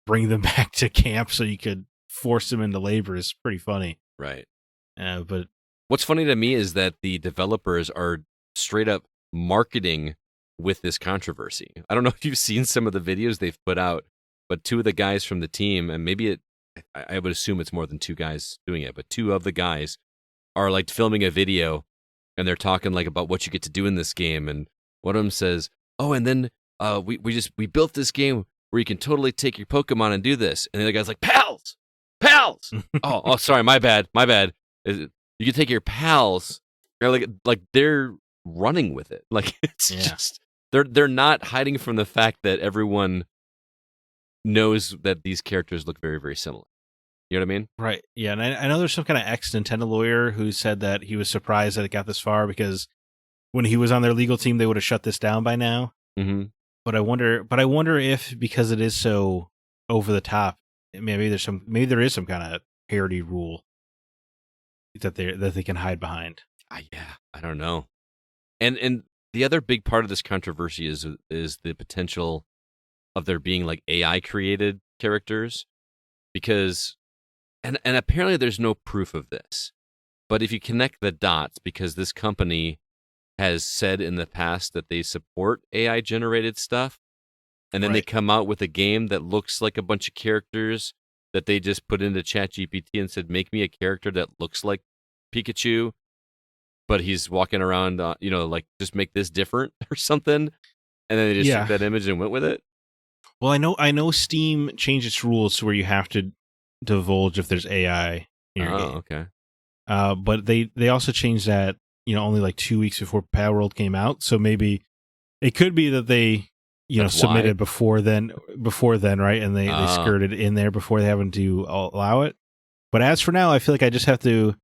bring them back to camp so you could force them into labor is pretty funny. Right. But what's funny to me is that the developers are straight up marketing with this controversy. I don't know if you've seen some of the videos they've put out, but two of the guys from the team, and maybe I would assume it's more than two guys doing it, but two of the guys are like filming a video and they're talking like about what you get to do in this game. And one of them says, oh, and then we built this game where you can totally take your Pokemon and do this. And the other guy's like, pals. oh, sorry, my bad. You can take your pals. They're like they're running with it. Like it's just they're not hiding from the fact that everyone knows that these characters look very, very similar. You know what I mean? Right. Yeah, and I know there's some kind of ex-Nintendo lawyer who said that he was surprised that it got this far because when he was on their legal team, they would have shut this down by now. Mm-hmm. But I wonder if because it is so over the top, maybe there is some kind of parody rule that they can hide behind. Yeah, I don't know. And the other big part of this controversy is the potential of there being like AI created characters, because and apparently there's no proof of this, but if you connect the dots, because this company has said in the past that they support AI generated stuff, and then they come out with a game that looks like a bunch of characters that they just put into ChatGPT and said, make me a character that looks like Pikachu, but he's walking around, like just make this different or something. And then they just took that image and went with it. Well, I know Steam changed its rules to where you have to divulge if there's AI in your game. Okay. But they also changed that, only like 2 weeks before Palworld came out. So maybe it could be that they, submitted before then, right? And they skirted in there before they having to allow it. But as for now, I feel like I just have to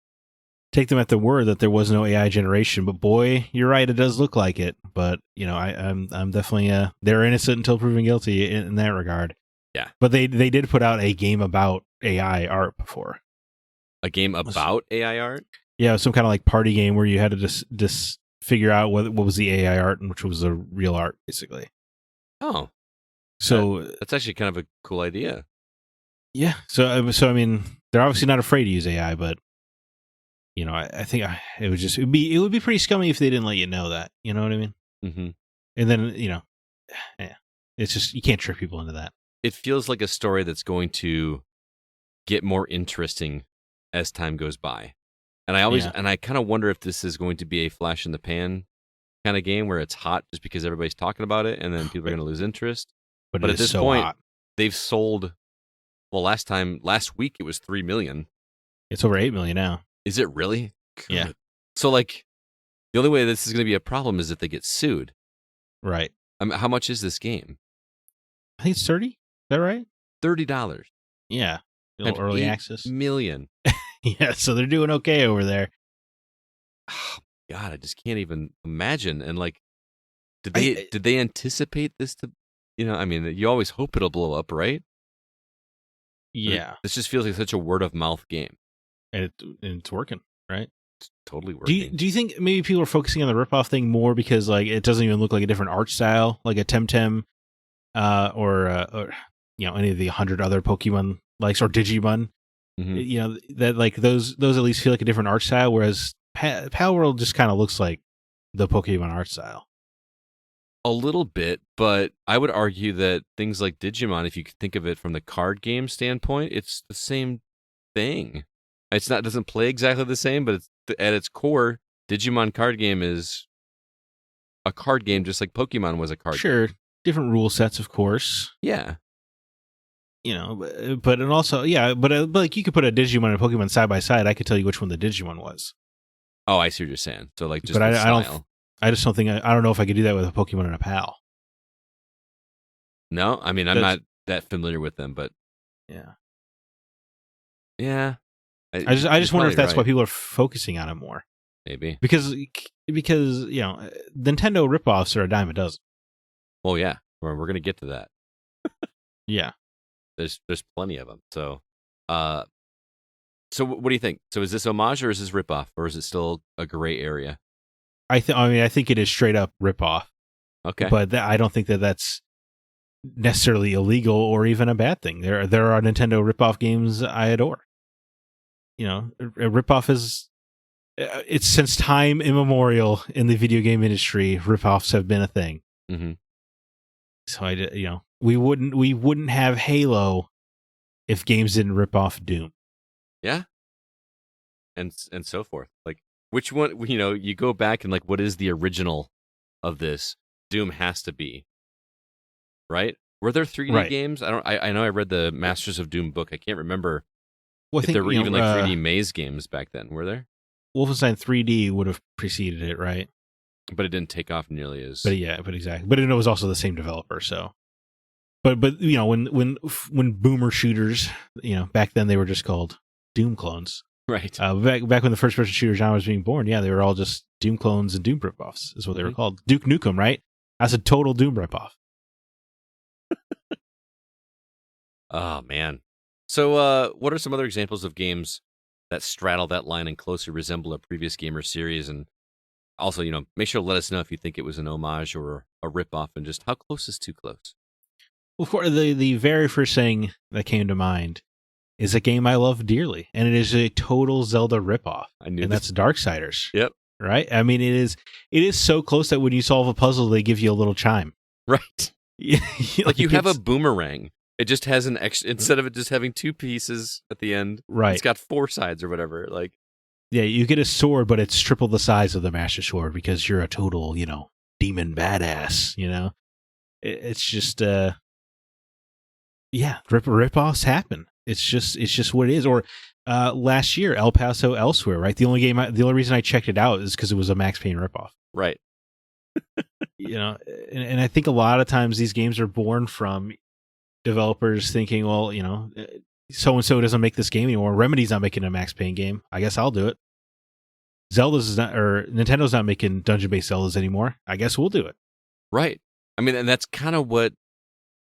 take them at their word that there was no AI generation. But boy, you're right, it does look like it. But I'm definitely they're innocent until proven guilty in that regard. Yeah. But they did put out a game about AI art before. A game about AI art? Yeah, some kind of like party game where you had to just figure out what was the AI art and which was the real art, basically. Oh, so that's actually kind of a cool idea. Yeah. So I mean, they're obviously not afraid to use AI, but I think it would be pretty scummy if they didn't let you know that. You know what I mean? Mm-hmm. And then, yeah, it's just, you can't trick people into that. It feels like a story that's going to get more interesting as time goes by. And I kind of wonder if this is going to be a flash in the pan kind of game where it's hot just because everybody's talking about it and then people are going to lose interest. But at this point, they've sold, well, last week it was 3 million. It's over 8 million now. Is it really? Yeah. God. So, like, the only way this is going to be a problem is if they get sued. Right. How much is this game? I think it's 30. Is that right? $30. Yeah. Early access. Million. Yeah, so they're doing okay over there. Oh, God, I just can't even imagine. And like, did they anticipate this to, I mean, you always hope it'll blow up, right? Yeah. This just feels like such a word of mouth game. And it's working, right? It's totally working. Do you think maybe people are focusing on the ripoff thing more because like it doesn't even look like a different art style, like a Temtem, or any of the 100 other Pokemon likes or Digimon? Mm-hmm. That like those at least feel like a different art style, whereas Pal World just kind of looks like the Pokemon art style. A little bit, but I would argue that things like Digimon, if you could think of it from the card game standpoint, it's the same thing. It doesn't play exactly the same, but at its core, Digimon card game is a card game, just like Pokemon was a card game. Sure, different rule sets, of course. Yeah. But and also, yeah, but like you could put a Digimon and a Pokemon side by side. I could tell you which one the Digimon was. Oh, I see what you're saying. So like, just but I style. I just don't think I don't know if I could do that with a Pokemon and a PAL. No, I mean I'm not that familiar with them, but yeah. I just wonder if that's why people are focusing on it more. Maybe because Nintendo ripoffs are a dime a dozen. Oh yeah, we're gonna get to that. Yeah. There's plenty of them. So, so what do you think? So is this homage or is this ripoff or is it still a gray area? I think it is straight up ripoff. Okay, but I don't think that's necessarily illegal or even a bad thing. There are Nintendo ripoff games I adore. A ripoff is it's since time immemorial in the video game industry. Ripoffs have been a thing. Mm-hmm. So we wouldn't have Halo if games didn't rip off Doom. Yeah. And so forth. Like which one, you go back and like, what is the original of this? Doom has to be. Right? Were there 3D games? I know I read the Masters of Doom book. I can't remember if there were even like 3D maze games back then. Were there? Wolfenstein 3D would have preceded it, right? But it didn't take off nearly as. But exactly. But it was also the same developer, so. But when boomer shooters, back then they were just called Doom clones. Right. Back when the first person shooter genre was being born, they were all just Doom clones and Doom ripoffs is what they were called. Duke Nukem, right? That's a total Doom ripoff. Oh man. So what are some other examples of games that straddle that line and closely resemble a previous game or series? And also, make sure to let us know if you think it was an homage or a ripoff and just how close is too close. Well, for the very first thing that came to mind is a game I love dearly, and it is a total Zelda ripoff. That's Darksiders. Yep. Right? I mean, it is so close that when you solve a puzzle, they give you a little chime. Right. Like you have a boomerang. It just has an extra, instead of it just having 2 pieces at the end. Right. It's got 4 sides or whatever. Like. Yeah, you get a sword, but it's triple the size of the Master Sword because you're a total, demon badass, It's just, ripoffs happen. It's just what it is. Or last year, El Paso Elsewhere, right? The only reason I checked it out is because it was a Max Payne ripoff. Right. And I think a lot of times these games are born from developers thinking, well, so-and-so doesn't make this game anymore. Remedy's not making a Max Payne game. I guess I'll do it. Nintendo's not making dungeon-based Zeldas anymore. I guess we'll do it. Right. I mean, and that's kind of what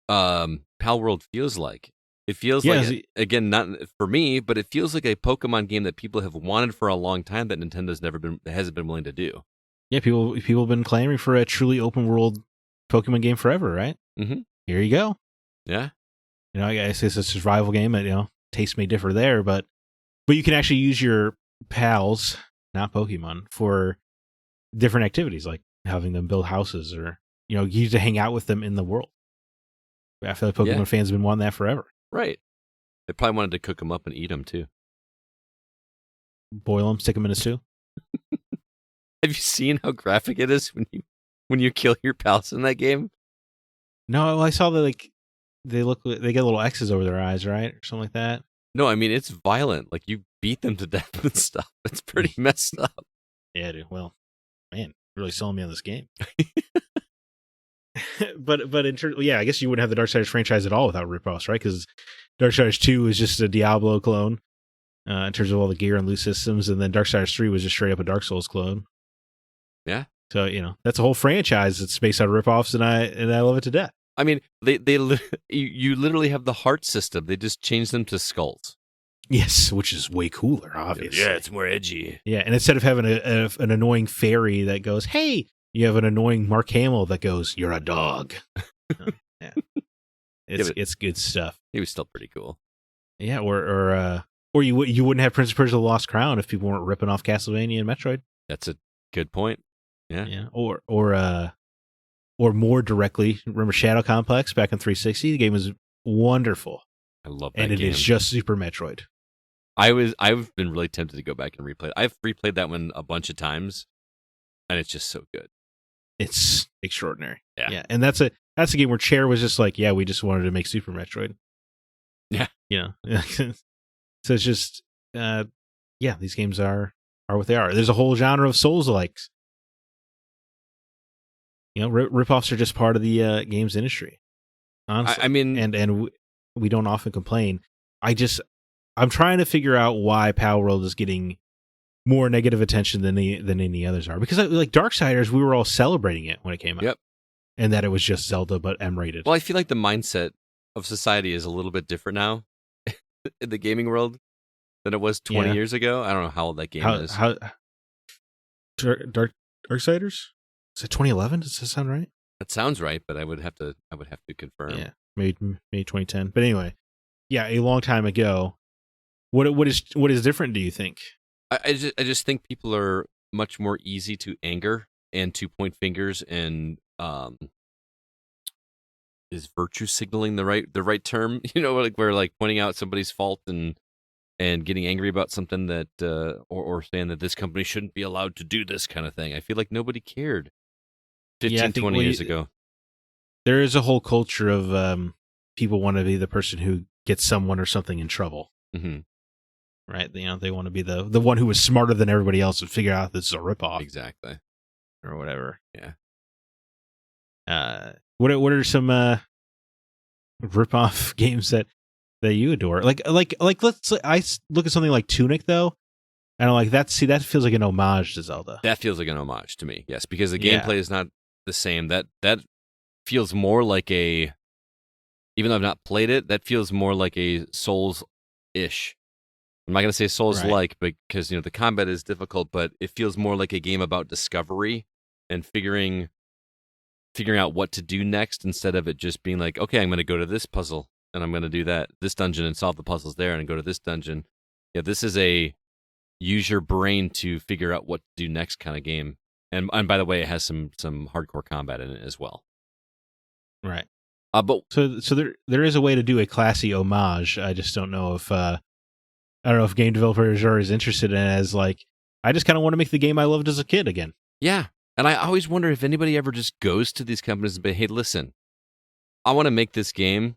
Pal World feels like. It feels like, again, not for me, but it feels like a Pokemon game that people have wanted for a long time that Nintendo's hasn't been willing to do. Yeah, people have been clamoring for a truly open world Pokemon game forever, right? Mm-hmm. Here you go. Yeah. I guess it's a survival game. Taste may differ there, but you can actually use your pals, not Pokemon, for different activities, like having them build houses or you get to hang out with them in the world. I feel like Pokemon fans have been wanting that forever. Right. They probably wanted to cook them up and eat them too. Boil them, stick them in a stew. Have you seen how graphic it is when you kill your pals in that game? No, I saw that they get little X's over their eyes, right, or something like that. No, I mean it's violent. Like you beat them to death and stuff. It's pretty messed up. Yeah, dude. Well, man, really selling me on this game. but in terms, I guess you wouldn't have the Darksiders franchise at all without Ripoffs, right? Because Darksiders 2 is just a Diablo clone in terms of all the gear and loot systems, and then Darksiders 3 was just straight up a Dark Souls clone. Yeah. So that's a whole franchise that's based on Ripoffs, and I love it to death. I mean, you literally have the heart system. They just changed them to skulls. Yes, which is way cooler, obviously. Yeah, it's more edgy. Yeah, and instead of having an annoying fairy that goes, "Hey," you have an annoying Mark Hamill that goes, "You're a dog." Yeah. It's good stuff. He was still pretty cool. Yeah, or you wouldn't have Prince of Persia: The Lost Crown if people weren't ripping off Castlevania and Metroid. That's a good point. Yeah. Yeah. Or more directly, remember Shadow Complex back in 360? The game was wonderful. I love that game. And it is just Super Metroid. I've been really tempted to go back and replay it. I've replayed that one a bunch of times, and it's just so good. It's extraordinary. Yeah. And that's a game where Chair was just like, we just wanted to make Super Metroid. Yeah. So it's just these games are what they are. There's a whole genre of Souls-alikes. Ripoffs are just part of the games industry. Honestly. I mean, and we don't often complain. I'm trying to figure out why Palworld is getting more negative attention than any others are. Because like Darksiders, we were all celebrating it when it came out. Yep. And that it was just Zelda, but M-rated. Well, I feel like the mindset of society is a little bit different now in the gaming world than it was 20 years ago. I don't know how old that game is. Darksiders? Is it 2011? Does that sound right? That sounds right, but I would have to confirm. Yeah, maybe 2010. But anyway, a long time ago. What is different? Do you think? I just think people are much more easy to anger and to point fingers and is virtue signaling the right term? Like we're like pointing out somebody's fault and getting angry about something that or saying that this company shouldn't be allowed to do this kind of thing. I feel like nobody cared 20 years ago. There is a whole culture of people want to be the person who gets someone or something in trouble. Mm-hmm. Right? They want to be the one who was smarter than everybody else and figure out this is a ripoff. Exactly. Or whatever. Yeah. What are some ripoff games that you adore? Like I look at something like Tunic though, and I'm like that feels like an homage to Zelda. That feels like an homage to me. Yes, because the gameplay is not the same. That feels more like even though I've not played it, that feels more like a Souls-ish. I'm not going to say Souls-like, because the combat is difficult, but it feels more like a game about discovery and figuring out what to do next instead of it just being like, okay, I'm going to go to this puzzle and I'm going to do this dungeon and solve the puzzles there and go to this dungeon. Yeah, this is a use your brain to figure out what to do next kind of game. And by the way, it has some hardcore combat in it as well. Right. But so there is a way to do a classy homage. I just don't know if game developers are as interested in it as like, I just kind of want to make the game I loved as a kid again. Yeah. And I always wonder if anybody ever just goes to these companies and say, hey, listen, I want to make this game.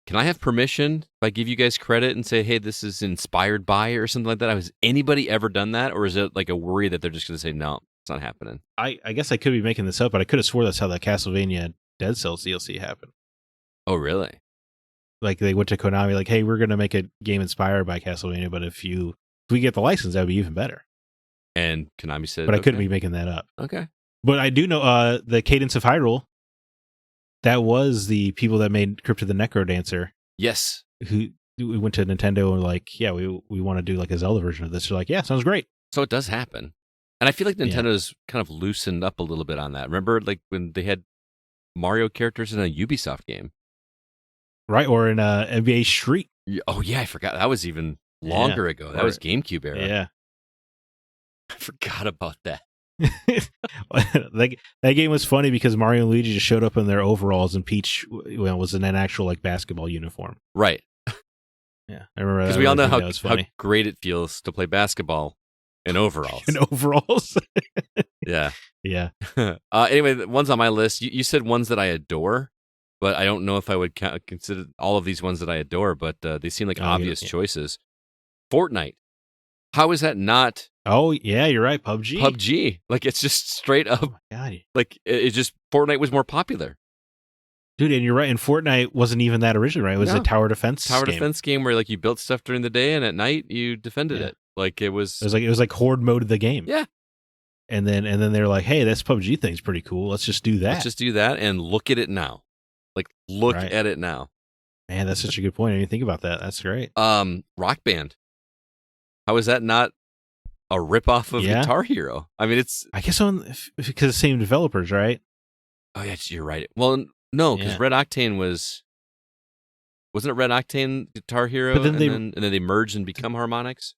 Can I have permission if I give you guys credit and say, hey, this is inspired by or something like that? Has anybody ever done that? Or is it like a worry that they're just going to say, no, it's not happening? I guess I could be making this up, but I could have swore that's how that Castlevania Dead Cells DLC happened. Oh, really? Like they went to Konami like, hey, we're going to make a game inspired by Castlevania, but if we get the license, that would be even better. And Konami said, but I couldn't be making that up. Okay. But I do know the Cadence of Hyrule. That was the people that made Crypt of the Necrodancer. Yes. Who we went to Nintendo and like, we want to do like a Zelda version of this. They're like, yeah, sounds great. So it does happen. And I feel like Nintendo's kind of loosened up a little bit on that. Remember like when they had Mario characters in a Ubisoft game? Right, or in NBA Street. Oh, yeah, I forgot. That was even longer ago. That was GameCube era. Yeah. I forgot about that. that game was funny because Mario and Luigi just showed up in their overalls and Peach was in an actual like basketball uniform. Right. Yeah, I remember because that. we all know That how was funny. great it feels to play basketball in overalls. In overalls. Yeah. Yeah. Anyway, the ones on my list, you said ones that I adore, but I don't know if I would consider all of these ones that I adore, but they seem like obvious choices. Fortnite. How is that not? Oh, yeah, you're right. PUBG. Like, it's just straight up. Oh, God. Like, it just, Fortnite was more popular. Dude, and you're right. And Fortnite wasn't even that originally, right? It was a tower defense game where, like, you built stuff during the day and at night you defended it. Like, it was like horde mode of the game. Yeah. And then they're like, hey, this PUBG thing's pretty cool. Let's just do that. Let's just do that and look at it now. Like, look at it now. Man, that's such a good point. I didn't think about that. That's great. Rock Band. How is that not a ripoff of Guitar Hero? I mean, it's... I guess because the same developers, right? Oh, yeah, you're right. Well, no, because Red Octane wasn't it Red Octane Guitar Hero? But then and then they merged and become Harmonix?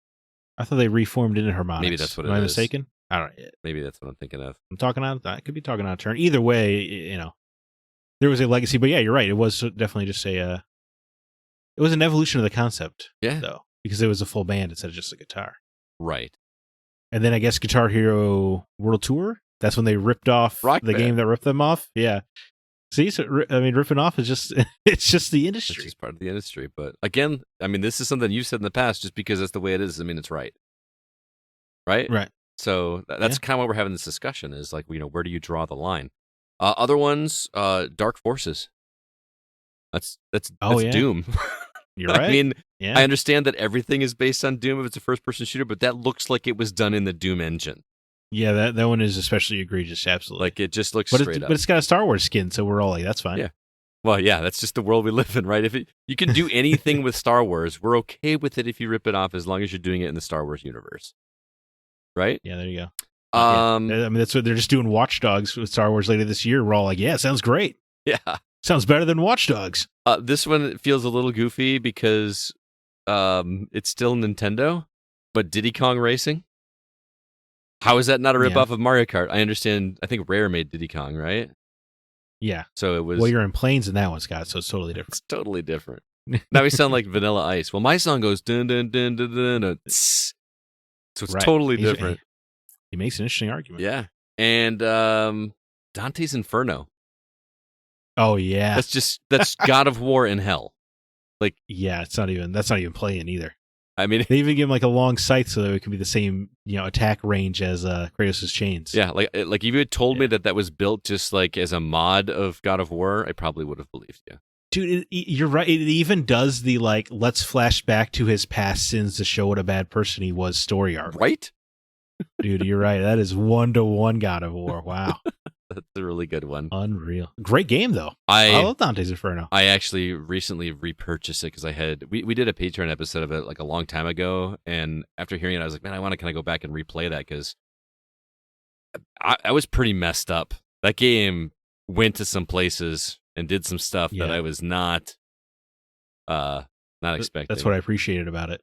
I thought they reformed into Harmonix. Maybe that's what it is. Am I mistaken? I don't know. Maybe that's what I'm thinking of. I could be talking out of turn. Either way, there was a legacy. But yeah, you're right. It was definitely just it was an evolution of the concept. Yeah. Though, because it was a full band instead of just a guitar. Right. And then I guess Guitar Hero World Tour. That's when they ripped off the game that ripped them off. Yeah. See, so I mean, ripping off is just—it's just the industry. It's just part of the industry. But again, I mean, this is something you've said in the past. Just because that's the way it is, I mean, it's right. Right. Right. So that's kind of why we're having this discussion. Is like, where do you draw the line? Other ones, Dark Forces. That's Doom. You're right. I mean, yeah. I understand that everything is based on Doom if it's a first-person shooter, but that looks like it was done in the Doom engine. Yeah, that one is especially egregious, absolutely. Like, it just looks straight up. But it's got a Star Wars skin, so we're all like, that's fine. Yeah. Well, yeah, that's just the world we live in, right? If you can do anything with Star Wars, we're okay with it if you rip it off as long as you're doing it in the Star Wars universe. Right? Yeah, there you go. I mean, that's what they're just doing Watch Dogs with Star Wars later this year. We're all like, yeah, sounds great. Yeah. Sounds better than Watch Dogs. This one feels a little goofy because it's still Nintendo, but Diddy Kong Racing? How is that not a ripoff of Mario Kart? I understand. I think Rare made Diddy Kong, right? Yeah. So it was. Well, you're in planes in that one, Scott, so it's totally different. It's totally different. Now we sound like Vanilla Ice. Well, my song goes dun dun dun dun dun dun. So it's totally different. He makes an interesting argument. Yeah. And Dante's Inferno. Oh yeah. That's God of War in hell. Like, yeah, that's not even playing either. I mean, they even give him like a long sight so that it can be the same, attack range as Kratos' chains. Yeah, like if you had told me that was built just like as a mod of God of War, I probably would have believed you. Dude, you're right. It even does the let's flash back to his past sins to show what a bad person he was story arc. Right? Dude, you're right. That is 1-to-1 God of War. Wow. That's a really good one. Unreal. Great game, though. I love Dante's Inferno. I actually recently repurchased it because we did a Patreon episode of it like a long time ago, and after hearing it, I was like, man, I want to kind of go back and replay that because I was pretty messed up. That game went to some places and did some stuff that I was not expecting. That's what I appreciated about it.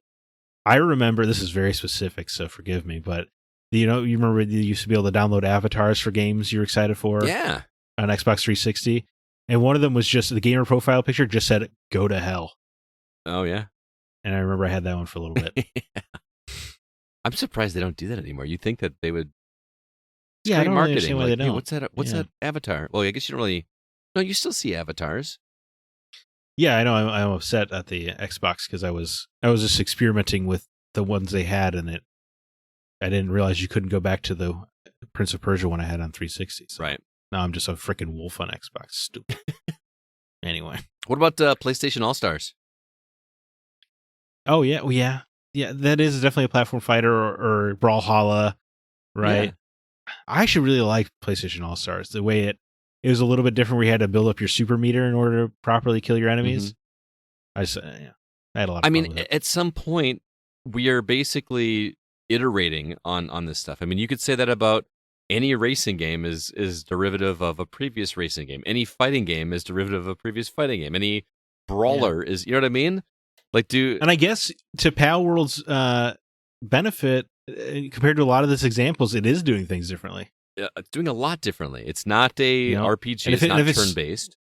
I remember, this is very specific, so forgive me, but you remember you used to be able to download avatars for games you were excited for? Yeah. On Xbox 360. And one of them was just the gamer profile picture just said, go to hell. Oh, yeah. And I remember I had that one for a little bit. Yeah. I'm surprised they don't do that anymore. You'd think that they would. It's great marketing. Why they don't. Hey, what's that avatar? Well, I guess you don't really. No, you still see avatars. Yeah, I know. I'm upset at the Xbox because I was just experimenting with the ones they had, and I didn't realize you couldn't go back to the Prince of Persia one I had on 360. So right. Now I'm just a freaking wolf on Xbox. Stupid. Anyway. What about PlayStation All-Stars? Oh, yeah. Well, yeah. Yeah, that is definitely a platform fighter or Brawlhalla, right? Yeah. I actually really like PlayStation All-Stars. The way it was a little bit different where you had to build up your super meter in order to properly kill your enemies. Mm-hmm. I had a lot of fun with it. At some point, we are basically iterating on this stuff. I mean, you could say that about any racing game is derivative of a previous racing game. Any fighting game is derivative of a previous fighting game. Any brawler is, you know what I mean? And I guess to Pal World's benefit, compared to a lot of these examples, it is doing things differently. It's doing a lot differently. It's not a RPG. It's not turn-based.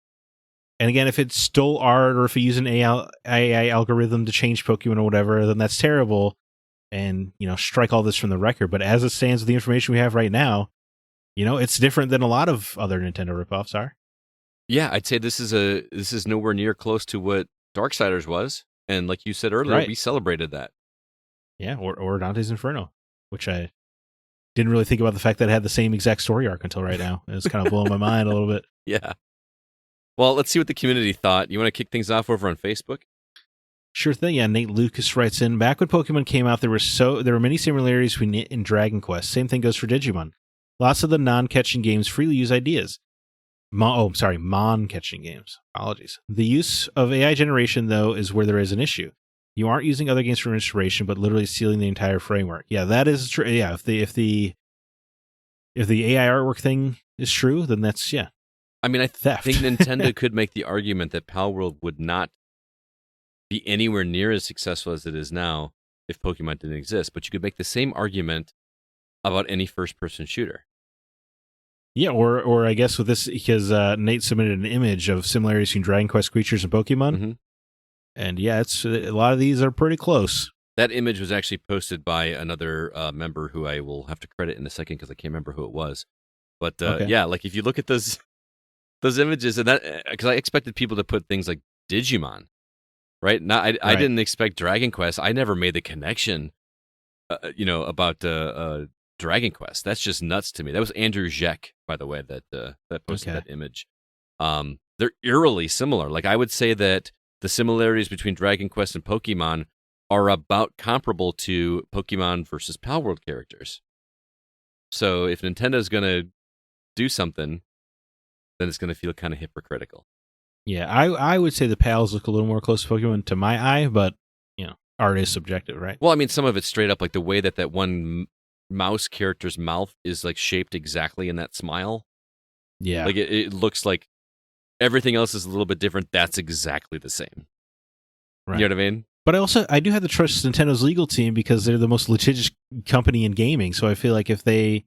And again, if it stole art or if it used an AI algorithm to change Pokemon or whatever, then that's terrible. And, strike all this from the record. But as it stands with the information we have right now, it's different than a lot of other Nintendo ripoffs are. Yeah, I'd say this is nowhere near close to what Darksiders was. And like you said earlier, we celebrated that. Yeah, or Dante's Inferno, which I didn't really think about the fact that it had the same exact story arc until right now. It was kind of blowing my mind a little bit. Yeah. Well, let's see what the community thought. You want to kick things off over on Facebook? Sure thing. Yeah, Nate Lucas writes in, back when Pokemon came out, there were many similarities between it and Dragon Quest. Same thing goes for Digimon. Lots of the non-catching games freely use ideas. Mon-catching games. Apologies. The use of AI generation, though, is where there is an issue. You aren't using other games for inspiration, but literally stealing the entire framework. Yeah, that is true. Yeah, if the AI artwork thing is true, then that's I mean, I theft. think Nintendo could make the argument that Palworld would not be anywhere near as successful as it is now if Pokemon didn't exist. But you could make the same argument about any first-person shooter. Yeah, or I guess with this, because Nate submitted an image of similarities between Dragon Quest creatures and Pokemon. Mm-hmm. And yeah, it's a lot of these are pretty close. That image was actually posted by another member who I will have to credit in a second because I can't remember who it was. But yeah, like if you look at those images, and that because I expected people to put things like Digimon, right? I didn't expect Dragon Quest. I never made the connection, about Dragon Quest. That's just nuts to me. That was Andrew Zek, by the way, that posted that image. They're eerily similar. Like I would say that the similarities between Dragon Quest and Pokemon are about comparable to Pokemon versus Palworld characters. So if Nintendo's going to do something, then it's going to feel kind of hypocritical. Yeah, I would say the Pals look a little more close to Pokemon to my eye, but art is subjective, right? Well, I mean, some of it's straight up like the way that one mouse character's mouth is like shaped exactly in that smile. Yeah, like it looks like everything else is a little bit different. That's exactly the same. Right. You know what I mean? But I do have to trust Nintendo's legal team because they're the most litigious company in gaming. So I feel like if they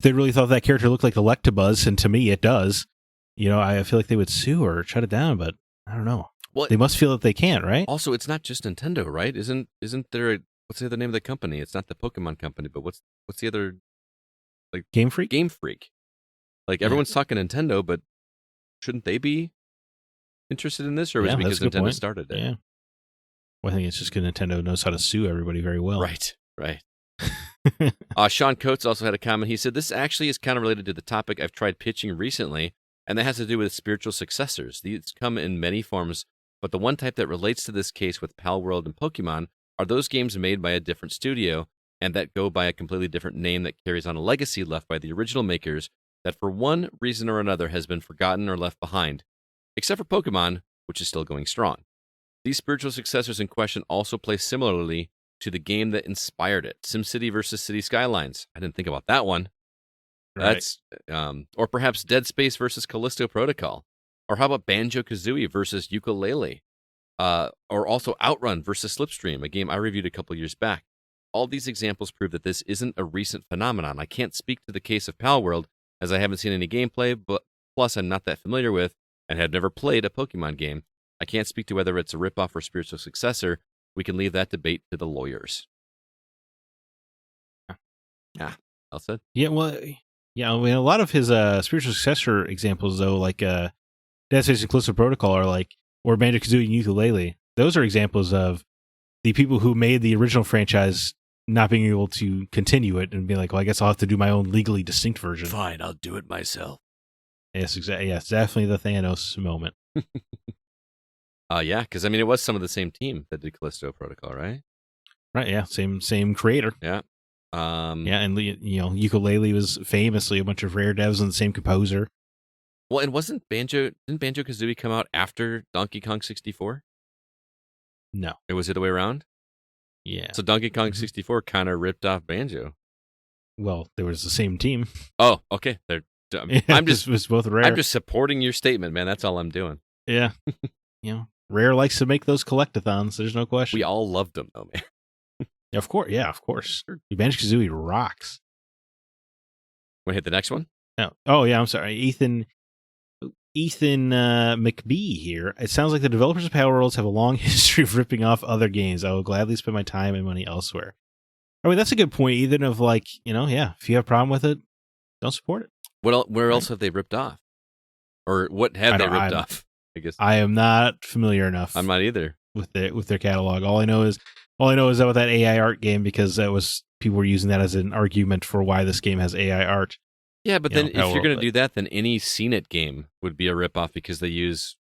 really thought that character looked like Electabuzz, and to me it does, I feel like they would sue or shut it down. But I don't know. Well, they must feel that they can't, right? Also, it's not just Nintendo, right? Isn't there what's the other name of the company? It's not the Pokemon company, but what's the other, like Game Freak? Game Freak. Like everyone's talking Nintendo, but shouldn't they be interested in this, or was it because Nintendo started it? Yeah. Well, I think it's just because Nintendo knows how to sue everybody very well. Right. Sean Coates also had a comment. He said, this actually is kind of related to the topic I've tried pitching recently, and that has to do with spiritual successors. These come in many forms, but the one type that relates to this case with Palworld and Pokemon are those games made by a different studio and that go by a completely different name that carries on a legacy left by the original makers that for one reason or another has been forgotten or left behind, except for Pokemon, which is still going strong. These spiritual successors in question also play similarly to the game that inspired it, SimCity versus City Skylines. I didn't think about that one. Right. That's or perhaps Dead Space versus Callisto Protocol, or how about Banjo-Kazooie versus Yooka-Laylee, or also Outrun versus Slipstream, a game I reviewed a couple years back. All these examples prove that this isn't a recent phenomenon. I can't speak to the case of Palworld as I haven't seen any gameplay, but plus I'm not that familiar with and have never played a Pokemon game. I can't speak to whether it's a ripoff or spiritual successor. We can leave that debate to the lawyers. Yeah, well said. Yeah, well, yeah. I mean, a lot of his spiritual successor examples, though, like Dead Space and Callisto Protocol, are like, or Banjo-Kazooie and Yooka-Laylee. Those are examples of the people who made the original franchise not being able to continue it and be like, well, I guess I'll have to do my own legally distinct version. Fine, I'll do it myself. Yes, exactly. Yes, definitely the Thanos moment. Yeah, because I mean, it was some of the same team that did Callisto Protocol, right? Right. Yeah. Same creator. Yeah. Yeah, and Yooka-Laylee was famously a bunch of rare devs and the same composer. Well, and didn't Banjo-Kazooie come out after Donkey Kong 64? No. It was the other way around? Yeah. So Donkey Kong 64 kind of ripped off Banjo. Well, there was the same team. Oh, okay. I'm just was both rare. I'm just supporting your statement, man. That's all I'm doing. Yeah. Rare likes to make those collectathons. There's no question. We all loved them, though, man. Of course. Yeah, of course. Banjo-Kazooie rocks. Want to hit the next one? No. Oh, yeah, I'm sorry. Ethan McBee here. It sounds like the developers of Power Worlds have a long history of ripping off other games. I will gladly spend my time and money elsewhere. I mean, that's a good point, Ethan, of like, if you have a problem with it, don't support it. Where else have they ripped off? Or what have they ripped off? I guess I am not familiar enough. I'm not either with their catalog. All I know is about that AI art game, because that was people were using that as an argument for why this game has AI art. Yeah, but then if you're going to do that, then any Scene It game would be a ripoff because they use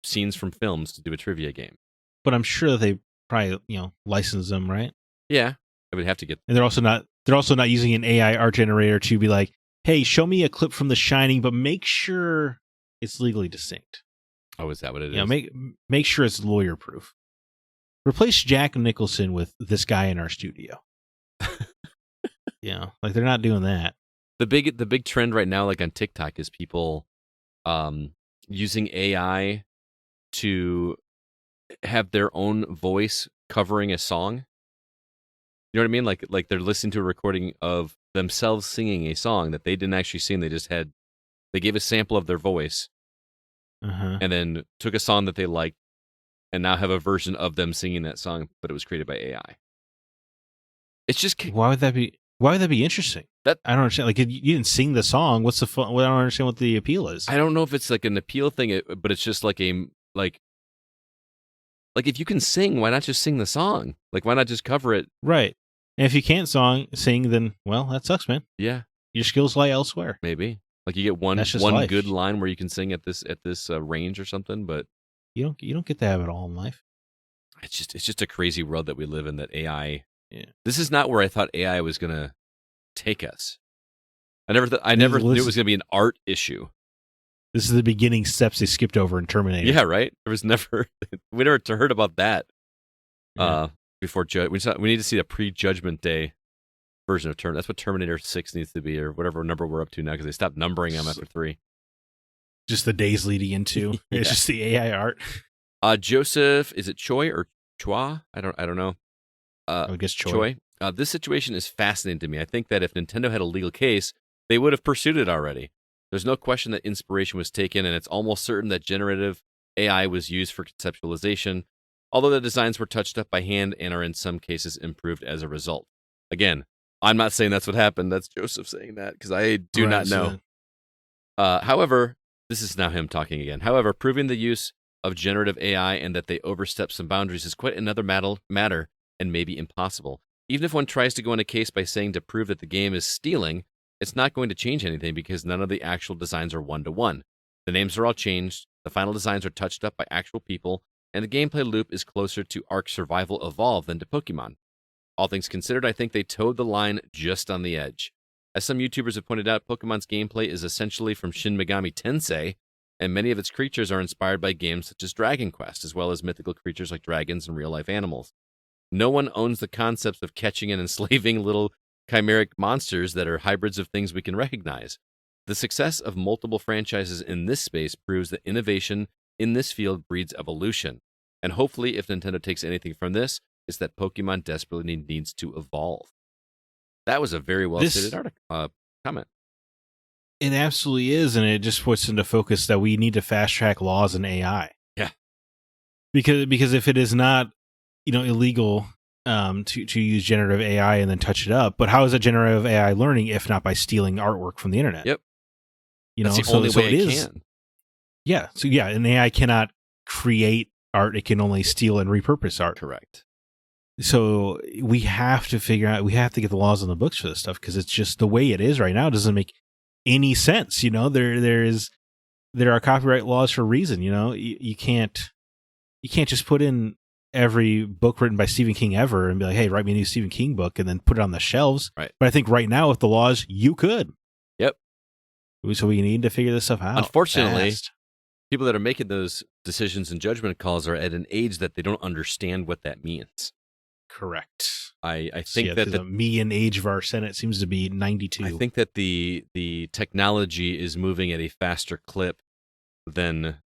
scenes from films to do a trivia game. But I'm sure they probably license them, right? Yeah, I would have to get. And they're also not using an AI art generator to be like, hey, show me a clip from The Shining, but make sure it's legally distinct. Oh, is that what it is? Make sure it's lawyer proof. Replace Jack Nicholson with this guy in our studio. Like they're not doing that. The big trend right now, like on TikTok, is people using AI to have their own voice covering a song. You know what I mean? Like they're listening to a recording of themselves singing a song that they didn't actually sing. They gave a sample of their voice, and then took a song that they liked, and now have a version of them singing that song, but it was created by AI. It's just why would that be interesting? That I don't understand. Like, you didn't sing the song. What's the fun? I don't understand what the appeal is. I don't know if it's like an appeal thing, but it's just like like if you can sing, why not just sing the song? Like, why not just cover it? Right. And if you can't sing, then well, that sucks, man. Yeah, your skills lie elsewhere. Maybe like you get one life. Good line where you can sing at this range or something, but you don't get to have it all in life. It's just a crazy world that we live in. That AI. Yeah. This is not where I thought AI was gonna take us. I never knew it was gonna be an art issue. This is the beginning steps they skipped over in Terminator. Yeah, right. We never heard about that. Yeah. Before we need to see a pre-Judgment Day version of Terminator. That's what Terminator 6 needs to be, or whatever number we're up to now, because they stopped numbering them after 3. Just the days leading into. Yeah. It's just the AI art. Joseph, is it Choi or Chua? I don't know. I guess Choi. This situation is fascinating to me. I think that if Nintendo had a legal case, they would have pursued it already. There's no question that inspiration was taken, and it's almost certain that generative AI was used for conceptualization, although the designs were touched up by hand and are in some cases improved as a result. Again, I'm not saying that's what happened. That's Joseph saying that, because I do not know. However, this is now him talking again. However, proving the use of generative AI and that they overstep some boundaries is quite another matter and maybe impossible. Even if one tries to go in a case by saying to prove that the game is stealing, it's not going to change anything because none of the actual designs are one-to-one. The names are all changed, the final designs are touched up by actual people, and the gameplay loop is closer to Ark Survival Evolved than to Pokemon. All things considered, I think they towed the line just on the edge. As some YouTubers have pointed out, Pokemon's gameplay is essentially from Shin Megami Tensei, and many of its creatures are inspired by games such as Dragon Quest, as well as mythical creatures like dragons and real-life animals. No one owns the concepts of catching and enslaving little chimeric monsters that are hybrids of things we can recognize. The success of multiple franchises in this space proves that innovation in this field breeds evolution. And hopefully, if Nintendo takes anything from this, it's that Pokemon desperately needs to evolve. That was a very well-stated comment. It absolutely is, and it just puts into focus that we need to fast-track laws in AI. Yeah. Because if it is not illegal to use generative AI and then touch it up, but how is that generative AI learning if not by stealing artwork from the internet? Yep. That's the only way it can. Yeah. So yeah, an AI cannot create art; it can only steal and repurpose art. Correct. So we have to figure out. We have to get the laws on the books for this stuff, because it's just the way it is right now. It doesn't make any sense. There are copyright laws for a reason. You can't just put in every book written by Stephen King ever and be like, hey, write me a new Stephen King book, and then put it on the shelves. Right. But I think right now with the laws, you could. Yep. So we need to figure this stuff out. Unfortunately, fast. People that are making those decisions and judgment calls are at an age that they don't understand what that means. Correct. I think that the median age of our Senate seems to be 92. I think that the technology is moving at a faster clip than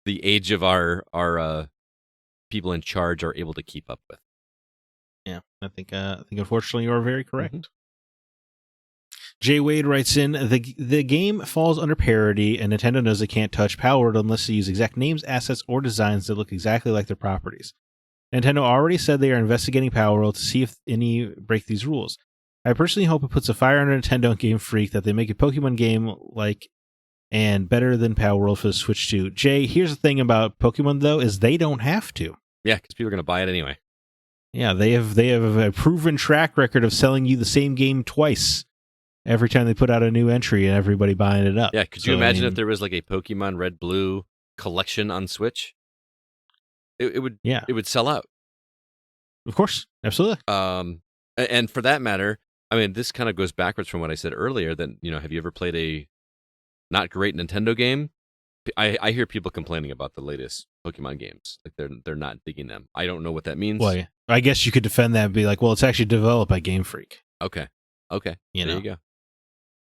the age of our people in charge are able to keep up with. Yeah, I think unfortunately you are very correct. Jay Wade writes in, the game falls under parody, and Nintendo knows they can't touch Palworld unless they use exact names, assets, or designs that look exactly like their properties. Nintendo already said they are investigating Palworld to see if any break these rules. I personally hope it puts a fire under Nintendo and Game Freak that they make a Pokemon game like and better than Palworld for the Switch 2. Jay, here's the thing about Pokemon, though, is they don't have to. Yeah, because people are going to buy it anyway. Yeah, they have a proven track record of selling you the same game twice every time they put out a new entry and everybody buying it up. Yeah, could you imagine if there was like a Pokemon Red Blue collection on Switch? It would sell out. Of course, absolutely. And for that matter, I mean, this kind of goes backwards from what I said earlier. That have you ever played a not great Nintendo game? I hear people complaining about the latest Pokemon games, like they're not digging them. I don't know what that means. Well, I guess you could defend that and be like, well, it's actually developed by Game Freak. Okay, there you go.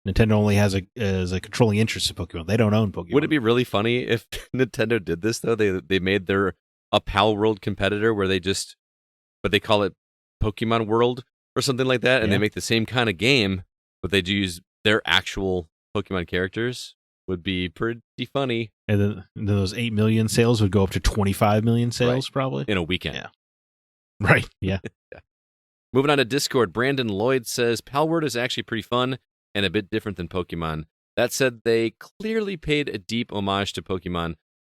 Nintendo only has a controlling interest in Pokemon. They don't own Pokemon. Would it be really funny if Nintendo did this though? They made a Palworld competitor where but they call it Pokemon World or something like that, and they make the same kind of game, but they do use their actual Pokemon characters. Would be pretty funny. And then those 8 million sales would go up to 25 million sales probably in a weekend. Yeah. Right. Yeah. Yeah. Moving on to Discord, Brandon Lloyd says Palworld is actually pretty fun and a bit different than Pokemon. That said, they clearly paid a deep homage to Pokemon.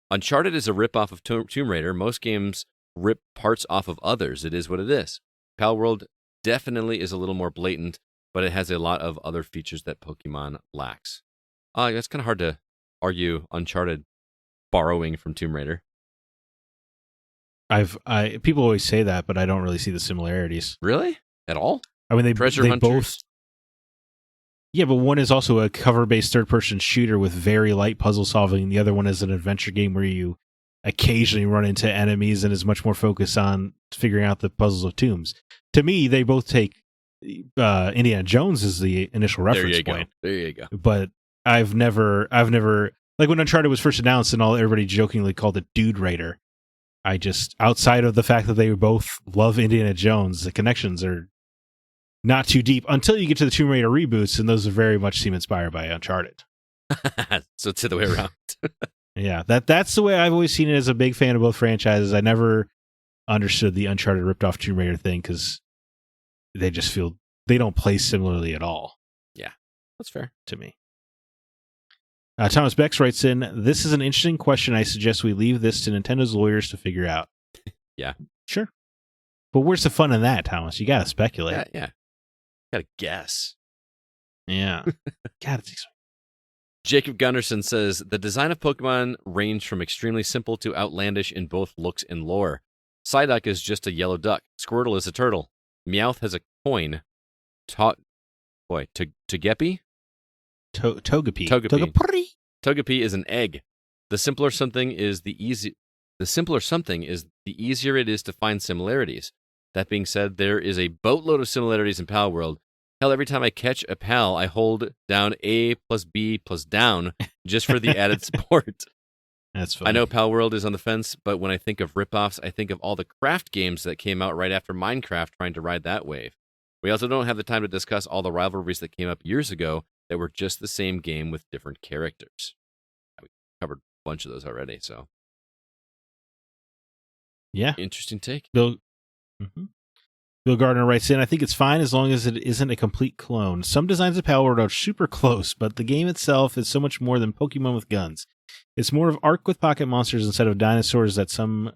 Uncharted is a ripoff of Tomb Raider. Most games rip parts off of others. It is what it is. Palworld definitely is a little more blatant, but it has a lot of other features that Pokemon lacks. It's kind of hard to argue Uncharted borrowing from Tomb Raider. People always say that, but I don't really see the similarities. Really? At all? I mean, they Hunters? both. Yeah, but one is also a cover-based third-person shooter with very light puzzle solving. The other one is an adventure game where you occasionally run into enemies and is much more focused on figuring out the puzzles of tombs. To me, they both take Indiana Jones as the initial reference point. There you go. But I've never like when Uncharted was first announced and everybody jokingly called it Dude Raider. I just, outside of the fact that they both love Indiana Jones, the connections are not too deep until you get to the Tomb Raider reboots, and those very much seem inspired by Uncharted. So it's the other way around. Yeah, that's the way I've always seen it as a big fan of both franchises. I never understood the Uncharted ripped off Tomb Raider thing because they just feel they don't play similarly at all. Yeah, that's fair to me. Thomas Bex writes in, this is an interesting question. I suggest we leave this to Nintendo's lawyers to figure out. Yeah. Sure. But where's the fun in that, Thomas? You got to speculate. Yeah. Got to guess. Yeah. God, it's exciting. Jacob Gunderson says, the design of Pokemon range from extremely simple to outlandish in both looks and lore. Psyduck is just a yellow duck. Squirtle is a turtle. Meowth has a coin. Togepi? Togepi. Togepi is an egg. The simpler something is the easier it is to find similarities. That being said, there is a boatload of similarities in Palworld. Hell, every time I catch a pal, I hold down A plus B plus down just for the added support. That's funny. I know Palworld is on the fence, but when I think of ripoffs, I think of all the craft games that came out right after Minecraft trying to ride that wave. We also don't have the time to discuss all the rivalries that came up years ago that were just the same game with different characters. We covered a bunch of those already, so. Yeah. Interesting take. Bill Gardner writes in, I think it's fine as long as it isn't a complete clone. Some designs of Palworld are super close, but the game itself is so much more than Pokemon with guns. It's more of Ark with pocket monsters instead of dinosaurs with some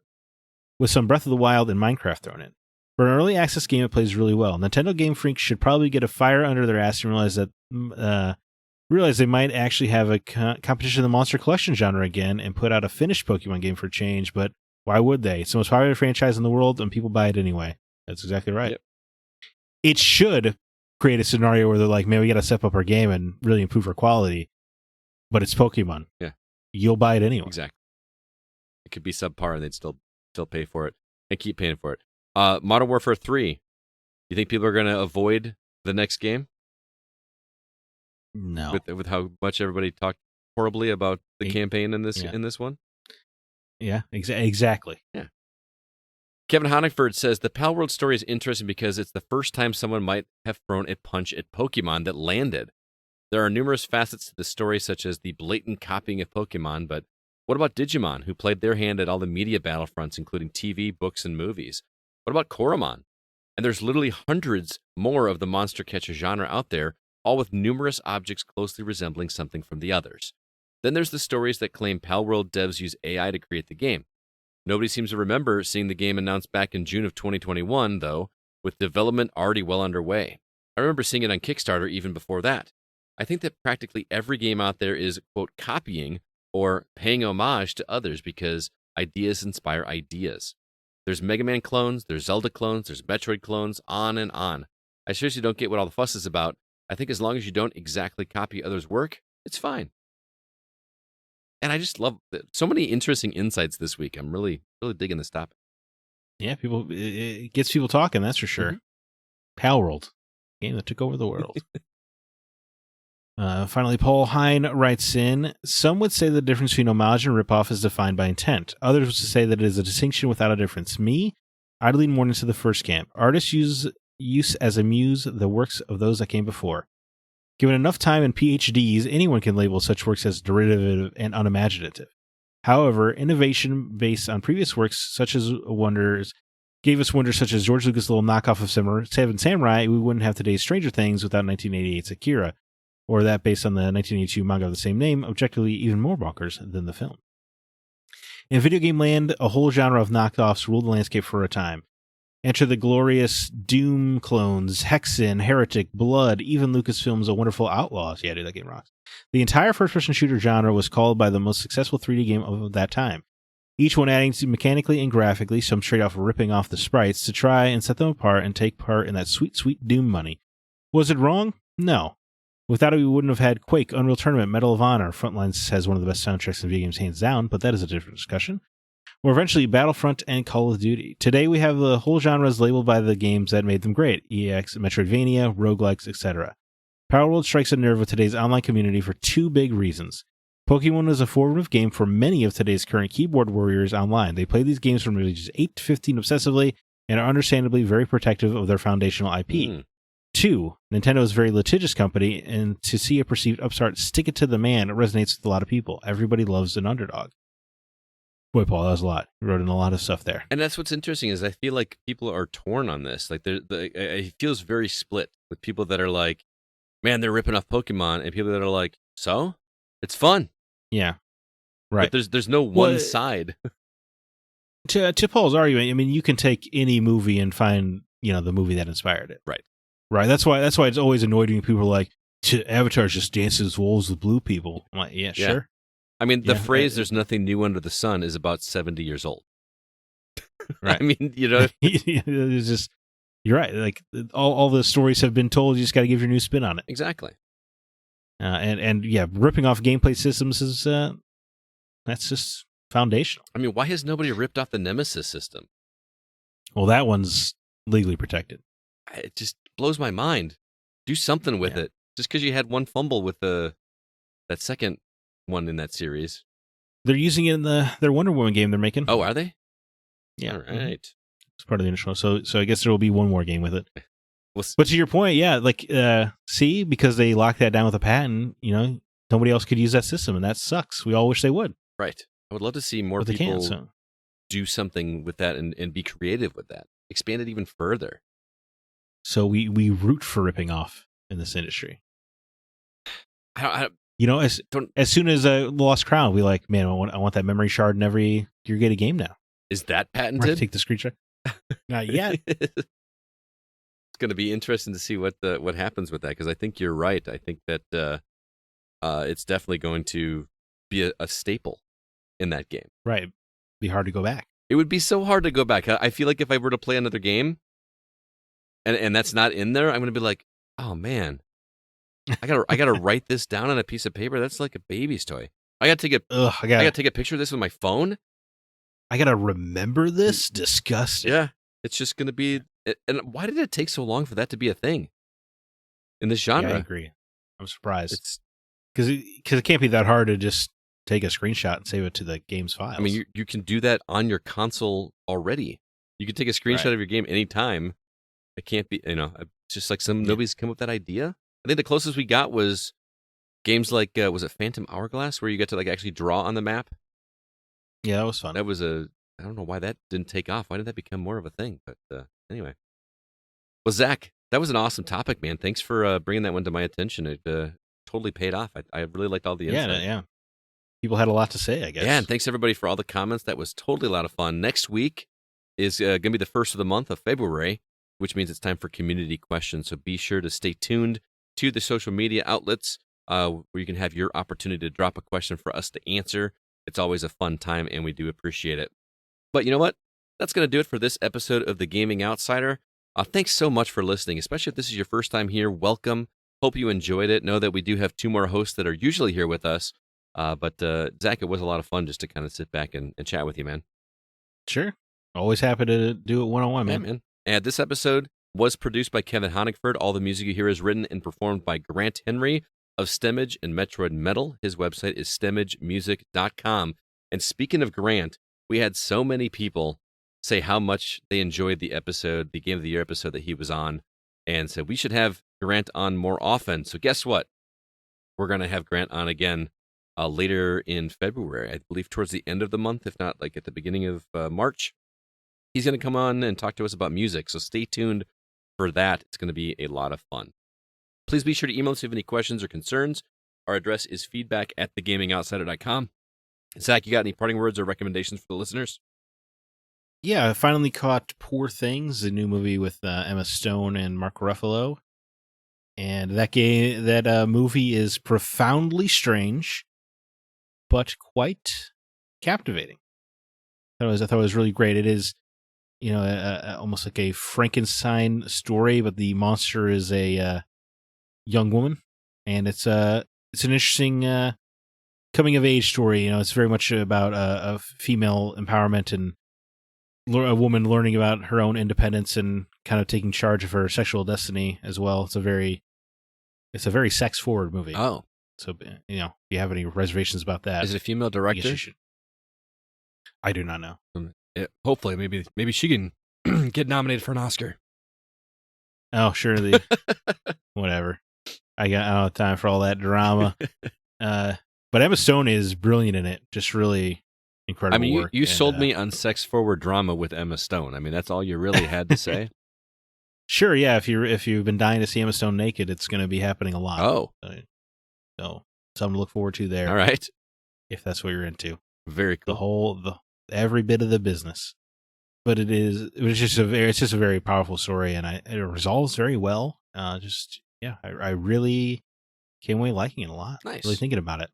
Breath of the Wild and Minecraft thrown in. For an early access game, it plays really well. Nintendo Game Freak should probably get a fire under their ass and realize they might actually have a competition in the Monster Collection genre again and put out a finished Pokemon game for change, but why would they? It's the most popular franchise in the world, and people buy it anyway. That's exactly right. Yep. It should create a scenario where they're like, man, we got to step up our game and really improve our quality, but it's Pokemon. Yeah. You'll buy it anyway. Exactly. It could be subpar, and they'd still pay for it and keep paying for it. Modern Warfare 3. You think people are going to avoid the next game? No. With how much everybody talked horribly about the campaign in this one? Yeah, exactly. Yeah. Kevin Honigford says the Pal World story is interesting because it's the first time someone might have thrown a punch at Pokemon that landed. There are numerous facets to the story, such as the blatant copying of Pokemon, but what about Digimon, who played their hand at all the media battlefronts, including TV, books, and movies? What about Koromon? And there's literally hundreds more of the monster catcher genre out there, all with numerous objects closely resembling something from the others. Then there's the stories that claim Pal World devs use AI to create the game. Nobody seems to remember seeing the game announced back in June of 2021, though, with development already well underway. I remember seeing it on Kickstarter even before that. I think that practically every game out there is, quote, copying or paying homage to others because ideas inspire ideas. There's Mega Man clones, there's Zelda clones, there's Metroid clones, on and on. I seriously don't get what all the fuss is about. I think as long as you don't exactly copy others' work, it's fine. And I just love so many interesting insights this week. I'm really, really digging this topic. Yeah, it gets people talking, that's for sure. Pal World, game that took over the world. Finally, Paul Hine writes in, some would say the difference between homage and ripoff is defined by intent. Others would say that it is a distinction without a difference. Me, I'd lean more into the first camp. Artists use as a muse the works of those that came before. Given enough time and PhDs, anyone can label such works as derivative and unimaginative. However, innovation based on previous works such as wonders gave us wonders such as George Lucas' little knockoff of Seven Samurai. We wouldn't have today's Stranger Things without 1988's Akira, or that based on the 1982 manga of the same name, objectively even more bonkers than the film. In video game land, a whole genre of knockoffs ruled the landscape for a time. Enter the glorious Doom clones, Hexen, Heretic, Blood, even Lucasfilm's A Wonderful Outlaws. Yeah, dude, that game rocks. The entire first-person shooter genre was called by the most successful 3D game of that time. Each one adding to mechanically and graphically, some straight off ripping off the sprites to try and set them apart and take part in that sweet, sweet Doom money. Was it wrong? No. Without it, we wouldn't have had Quake, Unreal Tournament, Medal of Honor. Frontlines has one of the best soundtracks in video games hands down, but that is a different discussion. Or eventually Battlefront and Call of Duty. Today we have the whole genres labeled by the games that made them great. EX, Metroidvania, roguelikes, etc. Power World strikes a nerve with today's online community for two big reasons. Pokemon is a formative game for many of today's current keyboard warriors online. They play these games from ages 8 to 15 obsessively and are understandably very protective of their foundational IP. 2, Nintendo is a very litigious company, and to see a perceived upstart stick it to the man, it resonates with a lot of people. Everybody loves an underdog. Boy, Paul, that was a lot. You wrote in a lot of stuff there. And that's what's interesting is I feel like people are torn on this. Like it feels very split with people that are like, man, they're ripping off Pokemon, and people that are like, so? It's fun. Yeah. Right. But there's no one side. To Paul's argument, I mean, you can take any movie and find, the movie that inspired it. Right. Right. That's why it's always annoyed when people are like, Avatar just dances wolves with blue people. I'm like, yeah. Sure. I mean, the phrase "there's nothing new under the sun" is about 70 years old. Right. I mean, it's just, you're right. Like all the stories have been told. You just got to give your new spin on it. Exactly. And ripping off gameplay systems is that's just foundational. I mean, why has nobody ripped off the Nemesis system? Well, that one's legally protected. It just blows my mind. Do something with it. Just because you had one fumble with that second one in that series. They're using it in their Wonder Woman game they're making. Oh, are they? Yeah. All right. It's part of the initial. So I guess there will be one more game with it. But to your point, yeah, like, see, because they locked that down with a patent, nobody else could use that system, and that sucks. We all wish they would. Right. I would love to see more people do something with that and be creative with that. Expand it even further. So we root for ripping off in this industry. As soon as Lost Crown, we like, man, I want that memory shard in every Gear Gated game now. Is that patented? Take the screenshot. Not yet. It's going to be interesting to see what happens with that, because I think you're right. I think that it's definitely going to be a staple in that game. Right. Be hard to go back. It would be so hard to go back. I feel like if I were to play another game and that's not in there, I'm going to be like, oh man, I gotta write this down on a piece of paper. That's like a baby's toy. I gotta take a picture of this with my phone. I gotta remember this. Disgusting. Yeah, it's just gonna be. And why did it take so long for that to be a thing in this genre? Yeah, I agree. I'm surprised. Because it can't be that hard to just take a screenshot and save it to the game's files. I mean, you can do that on your console already. You can take a screenshot Right. of your game anytime. It can't be, it's just like nobody's come up with that idea. I think the closest we got was games like, was it Phantom Hourglass, where you get to like actually draw on the map? Yeah, that was fun. That was I don't know why that didn't take off. Why did that become more of a thing? But anyway. Well, Zach, that was an awesome topic, man. Thanks for bringing that one to my attention. It totally paid off. I really liked all the insight. Yeah. People had a lot to say, I guess. Yeah, and thanks everybody for all the comments. That was totally a lot of fun. Next week is going to be the first of the month of February, which means it's time for community questions. So be sure to stay tuned to the social media outlets where you can have your opportunity to drop a question for us to answer. It's always a fun time, and we do appreciate it. But you know what? That's going to do it for this episode of The Gaming Outsider. Thanks so much for listening, especially if this is your first time here. Welcome. Hope you enjoyed it. Know that we do have 2 more hosts that are usually here with us. But Zach, it was a lot of fun just to kind of sit back and chat with you, man. Sure. Always happy to do it one-on-one, man. Yeah, man. And this episode was produced by Kevin Honigford. All the music you hear is written and performed by Grant Henry of Stemage and Metroid Metal. His website is stemagemusic.com. And speaking of Grant, we had so many people say how much they enjoyed the episode, the Game of the Year episode that he was on, and said we should have Grant on more often. So guess what? We're going to have Grant on again later in February, I believe towards the end of the month, if not like at the beginning of March. He's going to come on and talk to us about music, so stay tuned for that. It's going to be a lot of fun. Please be sure to email us if you have any questions or concerns. Our address is feedback@thegamingoutsider.com. Zach, you got any parting words or recommendations for the listeners? Yeah, I finally caught Poor Things, the new movie with Emma Stone and Mark Ruffalo. And that movie is profoundly strange, but quite captivating. I thought it was really great. It is, almost like a Frankenstein story, but the monster is a young woman, and it's an interesting coming of age story. It's very much about a female empowerment and a woman learning about her own independence and kind of taking charge of her sexual destiny as well. It's a very sex forward movie. Oh, so if you have any reservations about that, is it a female director? I do not know. Hopefully, maybe she can get nominated for an Oscar. Oh, sure. Whatever. I don't have time for all that drama. But Emma Stone is brilliant in it. Just really incredible work. You sold me on sex forward drama with Emma Stone. I mean, that's all you really had to say. Sure, yeah. If you've been dying to see Emma Stone naked, it's going to be happening a lot. Oh, so something to look forward to there. All right, if that's what you're into. Very cool. Every bit of the business. But it's just a very powerful story, and it resolves very well. I really came away liking it a lot. Nice. Really thinking about it.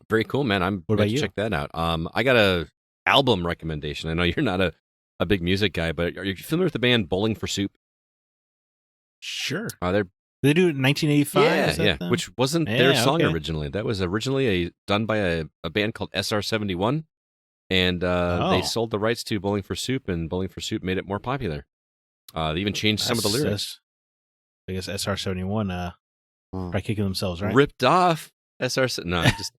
Very cool, man. I'm what going about to you? check that out. I got a album recommendation. I know you're not a big music guy, but are you familiar with the band Bowling for Soup? Sure. They do it in 1985. Yeah. Them? Which wasn't their song okay. originally. That was originally done by a band called SR71, and they sold the rights to Bowling for Soup, and Bowling for Soup made it more popular. They even changed some of the lyrics. I guess SR71 probably kicking themselves, right? Ripped off SR. No, just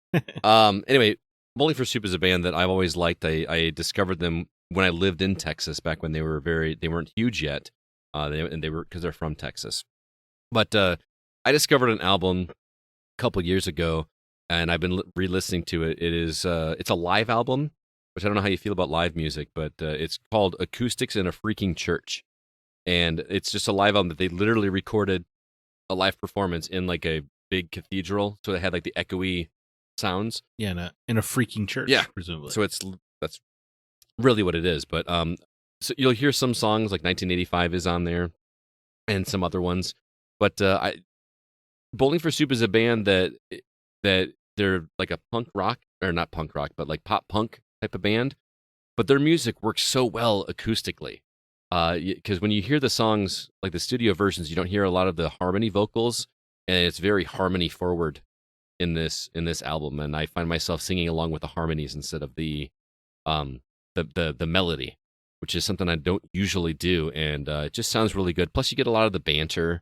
anyway. Bowling for Soup is a band that I've always liked. I discovered them when I lived in Texas back when they weren't huge yet. They were because they're from Texas. But I discovered an album a couple years ago, and I've been re-listening to it. It's a live album, which I don't know how you feel about live music, but it's called Acoustics in a Freaking Church. And it's just a live album that they literally recorded a live performance in like a big cathedral. So they had like the echoey sounds. Yeah, in a freaking church, presumably. So that's really what it is. But so you'll hear some songs like 1985 is on there and some other ones. But Bowling for Soup is a band that they're like a punk rock, or not punk rock, but like pop punk type of band. But their music works so well acoustically. Because when you hear the songs, like the studio versions, you don't hear a lot of the harmony vocals, and it's very harmony forward in this album. And I find myself singing along with the harmonies instead of the melody, which is something I don't usually do. And it just sounds really good. Plus, you get a lot of the banter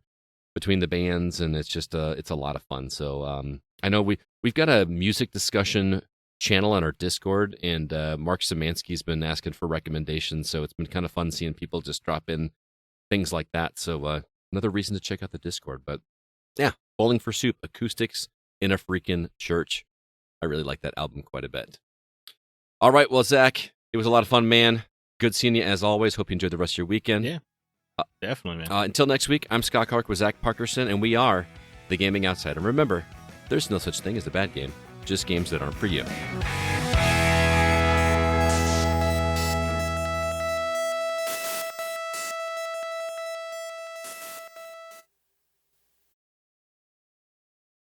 between the bands, and it's just it's a lot of fun. So I know we've got a music discussion channel on our Discord, and Mark Szymanski's been asking for recommendations, so it's been kind of fun seeing people just drop in things like that. So another reason to check out the Discord. But yeah, Bowling for Soup, Acoustics in a Freaking Church. I really like that album quite a bit. All right, well, Zach, it was a lot of fun, man. Good seeing you as always. Hope you enjoyed the rest of your weekend. Yeah, definitely, man. Until next week, I'm Scott Clark with Zack Parkerson, and we are The Gaming Outsider. Remember, there's no such thing as a bad game, just games that aren't for you.